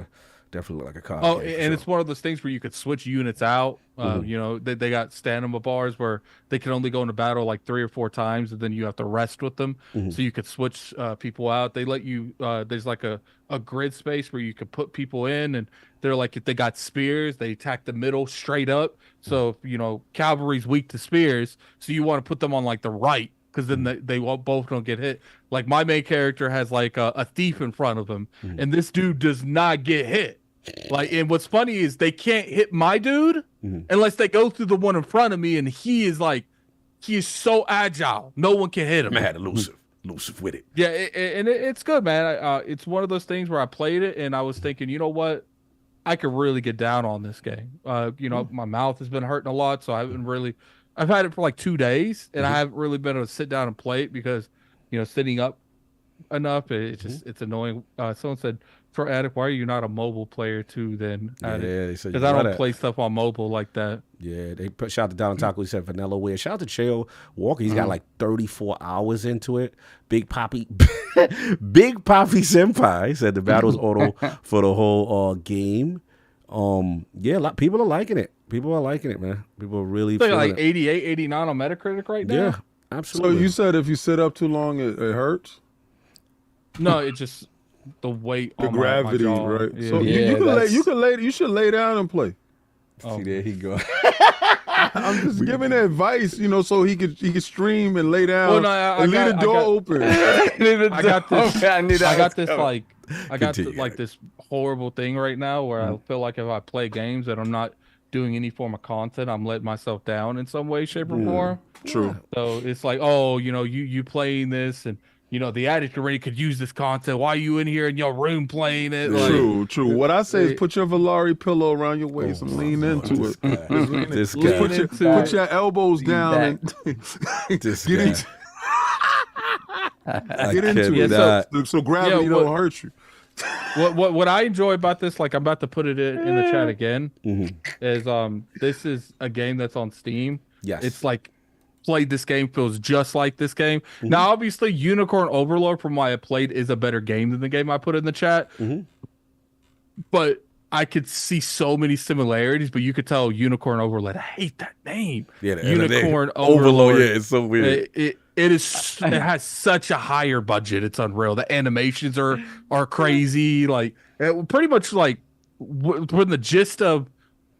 definitely look like a card. Oh, and it's one of those things where you could switch units out. You know, they got stamina bars where they can only go into battle like 3 or 4 times, and then you have to rest with them. So you could switch people out. They let you. There's like a grid space where you could put people in, and they're like, if they got spears, they attack the middle straight up. So if, you know, cavalry's weak to spears, so you want to put them on like the right, because then they both don't get hit. Like my main character has like a thief in front of him, and this dude does not get hit. Like, and what's funny is they can't hit my dude unless they go through the one in front of me, and he is so agile, no one can hit him. Man, elusive with it. Yeah, it's good, man. It's one of those things where I played it and I was thinking, you know what, I could really get down on this game. You know, my mouth has been hurting a lot, so I've had it for like 2 days, and I haven't really been able to sit down and play it because, you know, sitting up enough, it's annoying. Someone said, for Addict, why are you not a mobile player too then? Yeah, they said, because I don't play stuff on mobile like that. Yeah, they put shout out to Donald Taco. He said Vanilla Wear. Shout out to Chael Walker. He's got like 34 hours into it. Big Poppy Senpai said the battle's auto for the whole game. Yeah, people are liking it. People are liking it, man. People are really feeling like it. 88, 89 on Metacritic right now. Yeah, absolutely. So you said if you sit up too long, it hurts? No, it just the weight, the on gravity, my jaw. right? Yeah. So you should lay down and play. See, there he go. I'm just giving advice, you know, so he could stream and lay down Well, no, I and leave the got- door open. I got this. I knew that I got was this coming. Continue. this horrible thing right now where I feel like if I play games that I'm not doing any form of content, I'm letting myself down in some way, shape, or form. True. So it's like, oh, you know, you playing this, and you know the addict already could use this content. Why are you in here in your room playing it? Like, True. What I say is put your Valari pillow around your waist and lean into it. This Lean guy. into Put it. your elbows down and This get guy. into I get into it. cannot. So gravity Yeah, don't hurt you. What I enjoy about this, like I'm about to put it in the chat again, is this is a game that's on Steam. Yes. It's like played this game feels just like this game. Now obviously UnicornOverlord from what I played is a better game than the game I put in the chat. But I could see so many similarities, but you could tell UnicornOverlord. I hate that name. Yeah, the UnicornOverlord. Overlord. Yeah, it's so weird. It has such a higher budget. It's unreal. The animations are crazy. Like pretty much like when the gist of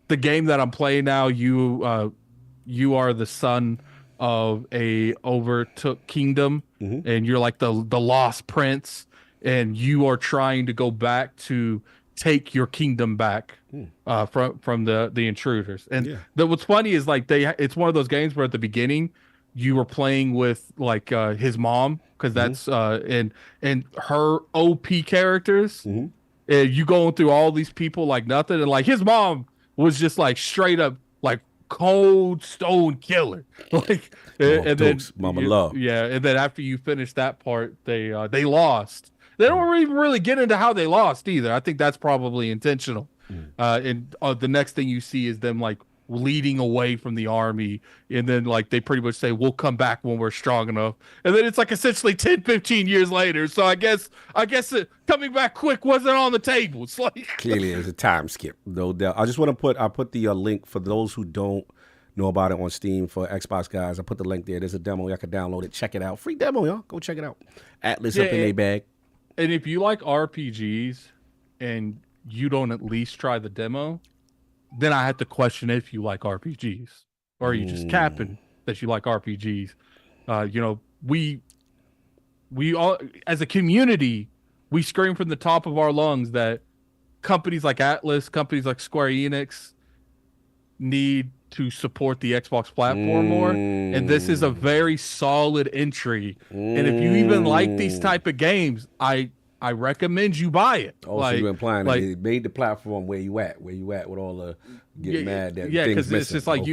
the game that I'm playing now, you are the son of a overtook kingdom, and you're like the lost prince, and you are trying to go back to take your kingdom back from the intruders. And what's funny is like it's one of those games where at the beginning you were playing with like his mom, because that's and her OP characters, and you going through all these people like nothing, and like his mom was just like straight up like cold stone killer. Like and then Mama Love. Yeah, and then after you finish that part, they lost. They don't even really get into how they lost either. I think that's probably intentional. And the next thing you see is them like leading away from the army, and then like they pretty much say we'll come back when we're strong enough, and then it's like essentially 10-15 years later. So I guess coming back quick wasn't on the table. It's like Clearly there's a time skip, no doubt. I just want to put the link for those who don't know about it on Steam for Xbox guys. I put the link there. There's a demo. Y'all can download it. Check it out. Free demo, y'all. Go check it out. Atlas up in a bag. And if you like RPGs and you don't at least try the demo, then I have to question if you like RPGs, or are you just capping that you like RPGs? You know, we all as a community, we scream from the top of our lungs that companies like Atlas, companies like Square Enix need to support the Xbox platform more, and this is a very solid entry. And if you even like these type of games, I recommend you buy it. Oh, so you're implying that it made the platform where you at with all the getting mad that things because missing. it's just like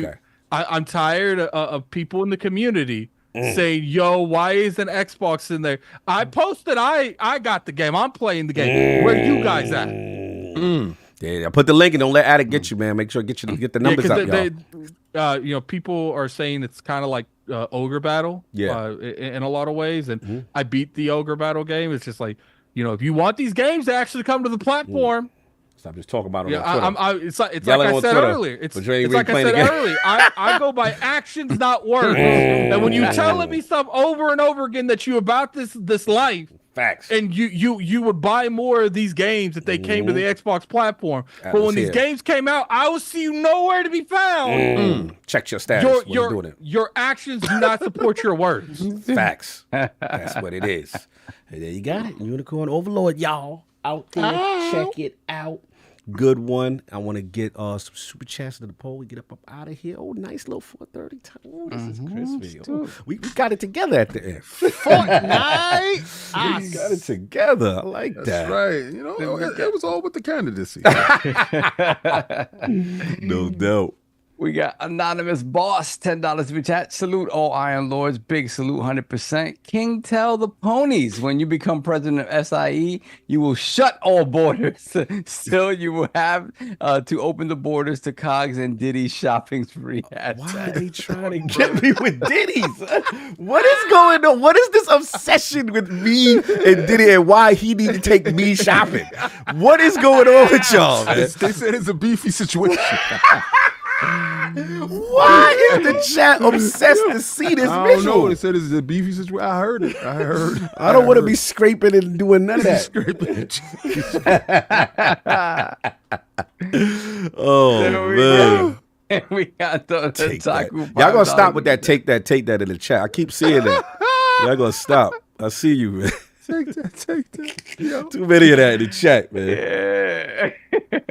I'm tired of people in the community saying, "Yo, why isn't Xbox in there?" I posted, I got the game. I'm playing the game. Where you guys at? Yeah, put the link and don't let Addict get you, man. Make sure get the numbers up, y'all. You know, people are saying it's kind of like Ogre Battle, in a lot of ways. And I beat the Ogre Battle game. It's just like, you know, if you want these games to actually come to the platform, stop just talking about it. It's like I said earlier. It's like I said earlier. I go by actions, not words. And when you telling me stuff over and over again that you about this life. Facts. And you would buy more of these games if they came to the Xbox platform. But when these games came out, I will see you nowhere to be found. Check your status. Your actions do not support your words. Facts. That's what it is. And there you got it. UnicornOverlord, y'all. Out there. Check it out. Good one. I want to get some super chats to the poll. We get up out of here. Oh, nice little 4:30 time. Oh, this is crispy. Oh, we got it together at the end. Fortnite. We got it together. I like that. That's right. You know, it was all with the candidacy. No doubt. We got Anonymous Boss, $10 super chat. Salute all Iron Lords. Big salute, 100%. King Tell the Ponies. When you become president of SIE, you will shut all borders. Still, you will have to open the borders to Cogs and Diddy's shopping free. Why are they trying to get me with Diddy's? What is going on? What is this obsession with me and Diddy, and why he need to take me shopping? What is going on with y'all, man? They said it's a beefy situation. Why is the chat obsessed to see this I don't visual? know. They said it's a beefy situation. I heard it. I don't want to be scraping and doing none of that. Oh man. We got the Take that. Taku. Y'all gonna stop with that. Take that in the chat. I keep seeing that. Y'all gonna stop. I see you, man. Take that. Yo. Too many of that in the chat, man. Yeah.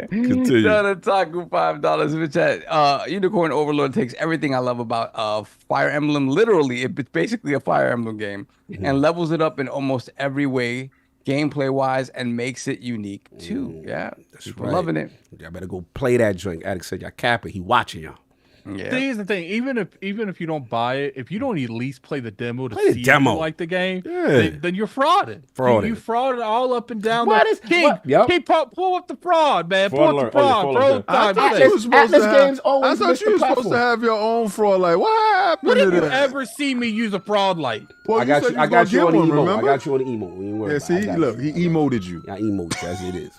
Continue. The Taku $5 in the chat. Unicorn Overlord takes everything I love about Fire Emblem. Literally, it's basically a Fire Emblem game, and levels it up in almost every way, gameplay wise, and makes it unique too. Yeah, That's people right. loving it. Y'all better go play that joint. Addict said y'all capping. He watching y'all. Yeah. See, here's the thing. Even if you don't buy it, if you don't at least play the demo to Play the see demo. if you like the game, Yeah. then you're frauding. Frauding. You frauded all up and down. What the is- King? what? Yep. King, pull up the fraud, man. Fraud Pull up the alert. Oh, yeah, fraud, fraud bro. alert. I thought Time, you were supposed to Atlas have. games always I thought miss you the were supposed to platform. have your own fraud. Like, what happened When to have you that? ever seen me use a fraud light? Well, I got said you. was I got gonna you get on the one, emo. remember? I got you on the emo. We ain't worried Yeah, about see, it. I got look, you. he emoted you. I emoted you as it is.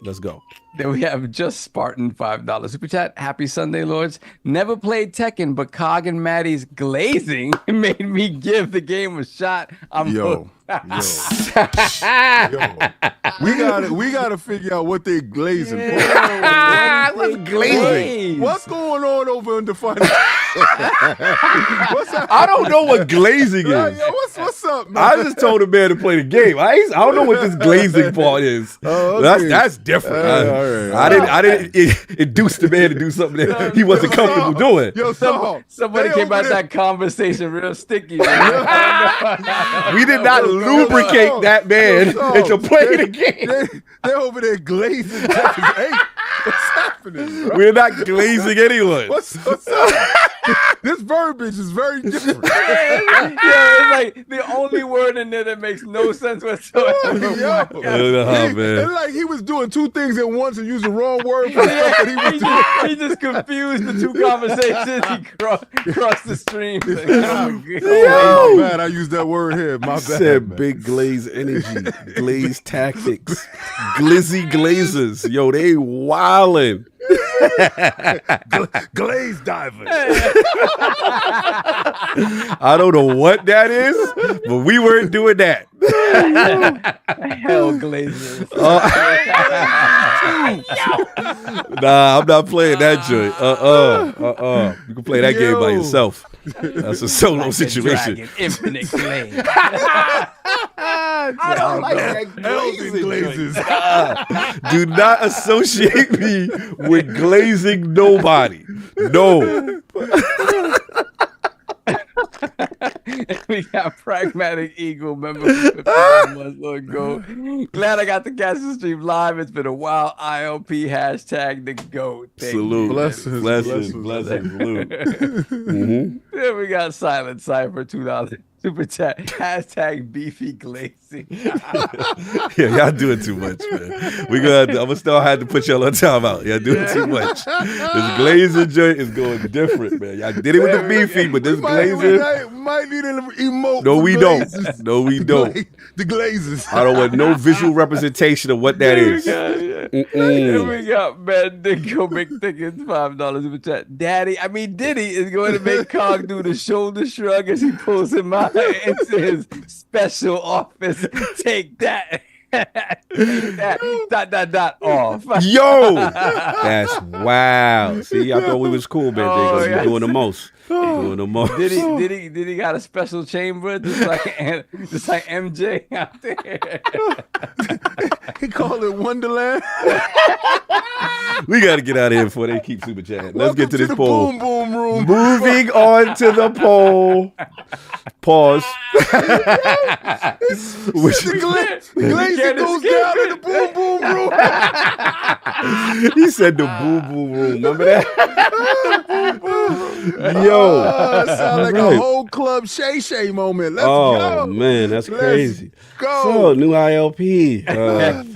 Let's go. Then we have Just Spartan $5 super chat. Happy Sunday, Lords. Never played Tekken, but Cog and Maddie's glazing made me give the game a shot. I'm Yo, we gotta figure out what they glazing for. What's glazing? What's going on over in the finance? I don't know what glazing Yo, is. what's up, man? I just told the man to play the game. I don't know what this glazing part is. Oh, okay. That's different. All right. I didn't induce the man to do something that he wasn't comfortable doing. Yo, Somebody they came over out there- that conversation real sticky. Man. We did not lubricate that man into playing the game. They're over there glazing. Hey, what's happening, bro? We're not glazing anyone. What's up? This verbiage is very different. Yeah, it's like the only word in there that makes no sense whatsoever. Yo, man. it's like he was doing two things at once and used the wrong word for stuff that he was doing. He just confused the two conversations. He crossed the stream. Like, Oh, my bad. I used that word here. My bad. Said man. big glaze energy, glaze tactics, glizzy glazers. Yo, they wildin'. Glaze diving. I don't know what that is, but we weren't doing that. Hell glazers. Nah, I'm not playing that joint. You can play that game by yourself. That's a solo situation. Dragon, infinite glaze. I don't like that Elven glazes. Do not associate me with glazing nobody. No. We got Pragmatic Eagle member for 51 months. Lord, go. Glad I got to catch the stream live. It's been a while. ILP hashtag the GOAT. Thank Salute. you. Blessings. Salute. Then we got Silent Cypher $2 super chat. Hashtag beefy glazing. Yeah, y'all doing too much, man. I'm gonna still have to put y'all on timeout. Y'all doing too much. This glazing joint is going different, man. Y'all did it with the beefy, but this glazing. Might need an emote. No, for we don't. glazes. No, we don't. The glazes. I don't want no visual representation of what that is. Then we got Mandico McThickens $5 super chat. Diddy is going to make Cog do the shoulder shrug as he pulls him out into his special office. Take that. Take that. Off. Yo, that's wow. See, I thought we was cool, man. Oh, You're doing the most. Doing the most. Did he got a special chamber just like MJ out there? He called it Wonderland. We got to get out of here before they keep super chatting. Let's get to this the poll. Boom boom room. Moving on to the poll. Pause. The glazing goes down in the boom boom room. He said the boo boo room. Remember that? Yo. Sound like a whole club Shay Shay moment. Let's go. Man, that's Let's crazy. go. So, new ILP.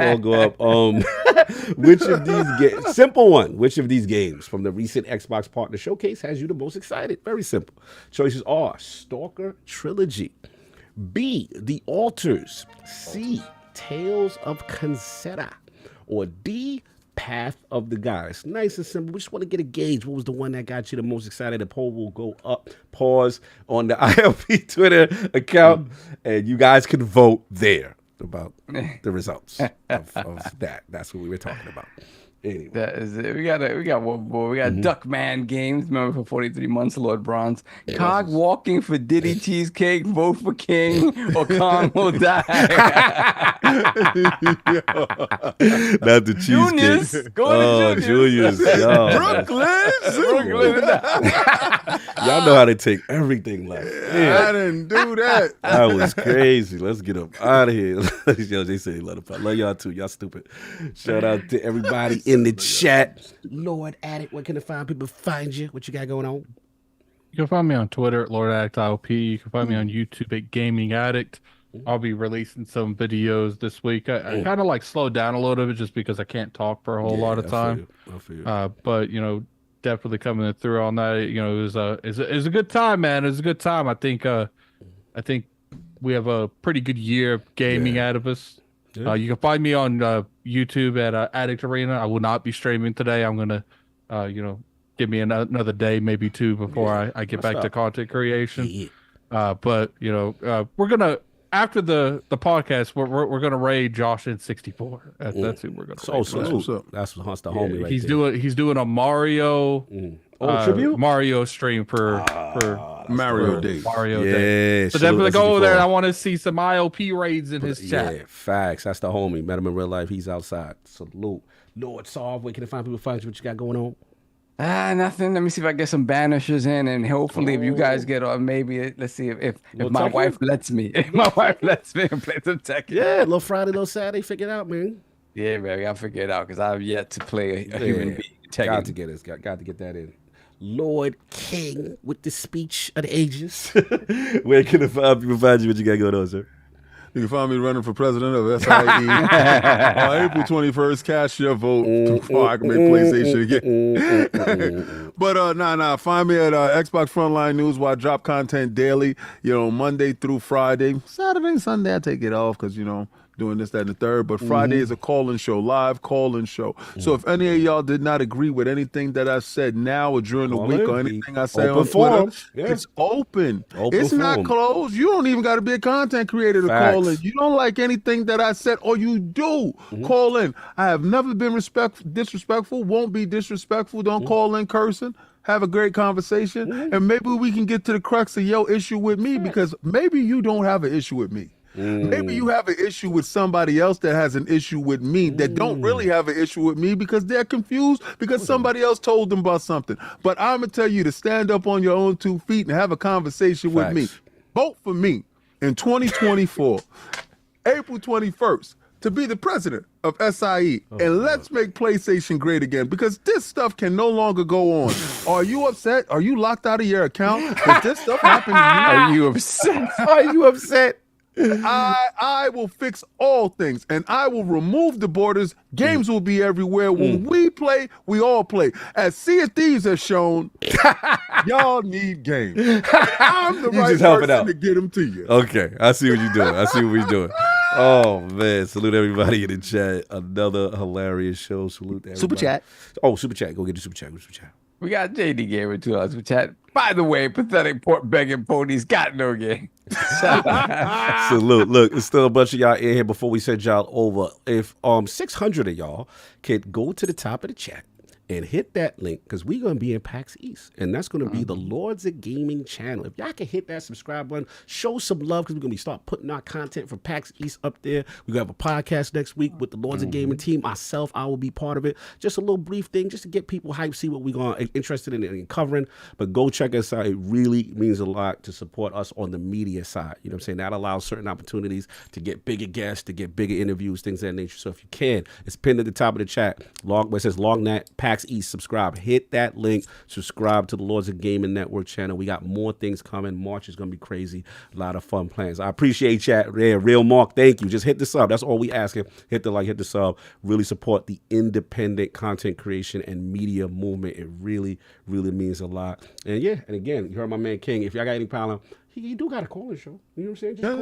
I'll go up. Which of these games? Simple one. Which of these games from the recent Xbox Partner Showcase has you the most excited? Very simple. Choices are Stalker Trilogy, B, The Alters, C, Tales of Concerta, or D, Path of the Goddess. Nice and simple. We just want to get a gauge. What was the one that got you the most excited? The poll will go up. Pause on the ILP Twitter account, and you guys can vote there about the results of that. That's what we were talking about. Anyway. That is it. We got one more. We got Duckman Games. Remember for 43 months, Lord Bronze. Cog walking for Diddy Cheesecake. Vote for King or Kong will die. Not the cheesecake. Juniors. Go to Juniors. Yo, Brooklyn. y'all know how to take everything left. I didn't do that. That was crazy. Let's get up out of here. Yo, they say love y'all too. Y'all stupid. Shout out to everybody in the chat. Lord Addict, where can the fine people find you? What you got going on? You can find me on Twitter at LordAddictILP. You can find me on YouTube at Gaming Addict. I'll be releasing some videos this week. I kind of like slowed down a little bit just because I can't talk for a whole lot of time. I feel you. But you know, definitely coming through on that. You know, it was a good time, man. It was a good time. I think we have a pretty good year of gaming out of us. Yeah. You can find me on YouTube at Addict Arena. I will not be streaming today. I'm gonna, give me another day, maybe two, before I get back to content creation. But we're gonna, after the podcast, we're gonna raid Josh in 64. That's who we're gonna. So salute. That's the homie. Right He's doing a Mario. Tribute? Mario stream for Mario Day. Mario Day. So definitely go over there. And I want to see some ILP raids in his chat. Yeah, facts. That's the homie. Met him in real life. He's outside. Salute. Lord Solve, where can the fine people find you? What you got going on? Nothing. Let me see if I get some banishers in, and hopefully, if you guys get on, maybe let's see if my wife lets me. If my wife lets me play some Tekken. Yeah, little Friday, little Saturday. Figure it out, man. Yeah, man. I gotta figure it out because I've yet to play a human being. Tekken. Got to get it. Got to get that in. Lord King with the speech of the ages. Where can the fine people find you? What you got going on, sir? You can find me running for president of SIE on April 21st. Cast your vote before I can make PlayStation again. But find me at Xbox Frontline News where I drop content daily, Monday through Friday. Saturday and Sunday I take it off because, doing this, that, and the third. But Friday is a call-in show, live call-in show. So if any of y'all did not agree with anything that I said now or during the week or anything I say on Twitter, it's open. It's not closed. You don't even got to be a content creator to call in. You don't like anything that I said or you do, call in. I have never been disrespectful, won't be disrespectful. Don't call in cursing. Have a great conversation. And maybe we can get to the crux of your issue with me because maybe you don't have an issue with me. Maybe you have an issue with somebody else that has an issue with me that don't really have an issue with me because they're confused because somebody else told them about something. But I'm going to tell you to stand up on your own 2 feet and have a conversation with me. Vote for me in 2024, April 21st, to be the president of SIE. And let's make PlayStation great again because this stuff can no longer go on. Are you upset? Are you locked out of your account? If this stuff happened to you? Are you upset? Are you upset? I will fix all things and I will remove the borders. Games will be everywhere. When we play, we all play. As Sea of Thieves has shown, y'all need games. I'm the right person to get them to you. Okay, I see what you're doing. Oh, man. Salute everybody in the chat. Another hilarious show. Salute to everybody. Super chat. Oh, super chat. Go get the super chat. We got JD Gamer 2 on super chat. By the way, pathetic pork begging ponies got no game. Salute. Look, there's still a bunch of y'all in here before we send y'all over. If 600 of y'all could go to the top of the chat and hit that link because we're going to be in PAX East. And that's going to be the Lords of Gaming channel. If y'all can hit that subscribe button, show some love because we're going to be start putting our content from PAX East up there. We're going to have a podcast next week with the Lords of Gaming team. Myself, I will be part of it. Just a little brief thing just to get people hyped, see what we're interested in covering. But go check us out. It really means a lot to support us on the media side. You know what I'm saying? That allows certain opportunities to get bigger guests, to get bigger interviews, things of that nature. So if you can, it's pinned at the top of the chat. Where it says LOGNET PAX East, subscribe. Hit that link. Subscribe to the Lords of Gaming Network channel. We got more things coming. March is going to be crazy. A lot of fun plans. I appreciate chat. Yeah, Real Mark, thank you. Just hit the sub. That's all we asking. Hit the like, hit the sub. Really support the independent content creation and media movement. It really, really means a lot. And yeah, and again, you heard my man King. If y'all got any problem, he do got a call-in show. You know what I'm saying? Just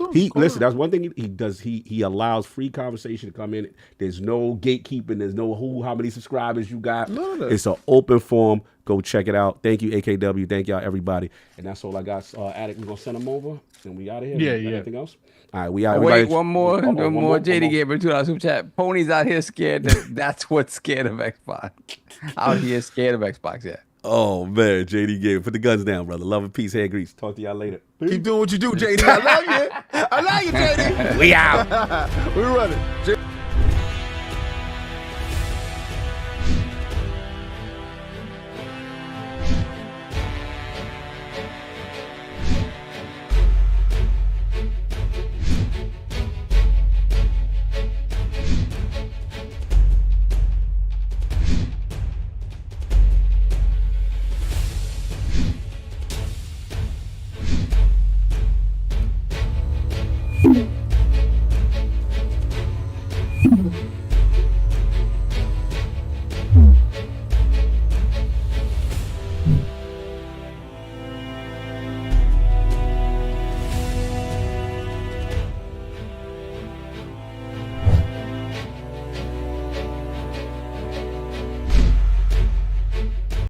call in. That's one thing he does. He allows free conversation to come in. There's no gatekeeping. There's no how many subscribers you got. It's an open forum. Go check it out. Thank you, AKW. Thank y'all, everybody. And that's all I got. Addict, we're going to send them over, and we out of here. Yeah, You got yeah. Anything else? All right, we out. Wait, one more. Oh, One more. JD gave me $2 super chat. Pony's out here scared. That's what's scared of Xbox. Out here scared of Xbox, yeah. Oh, man. JD gave it. Put the guns down, brother. Love and peace. Hair grease. Talk to y'all later. Keep doing what you do, JD. I love you. I love you, JD. We out. We running. You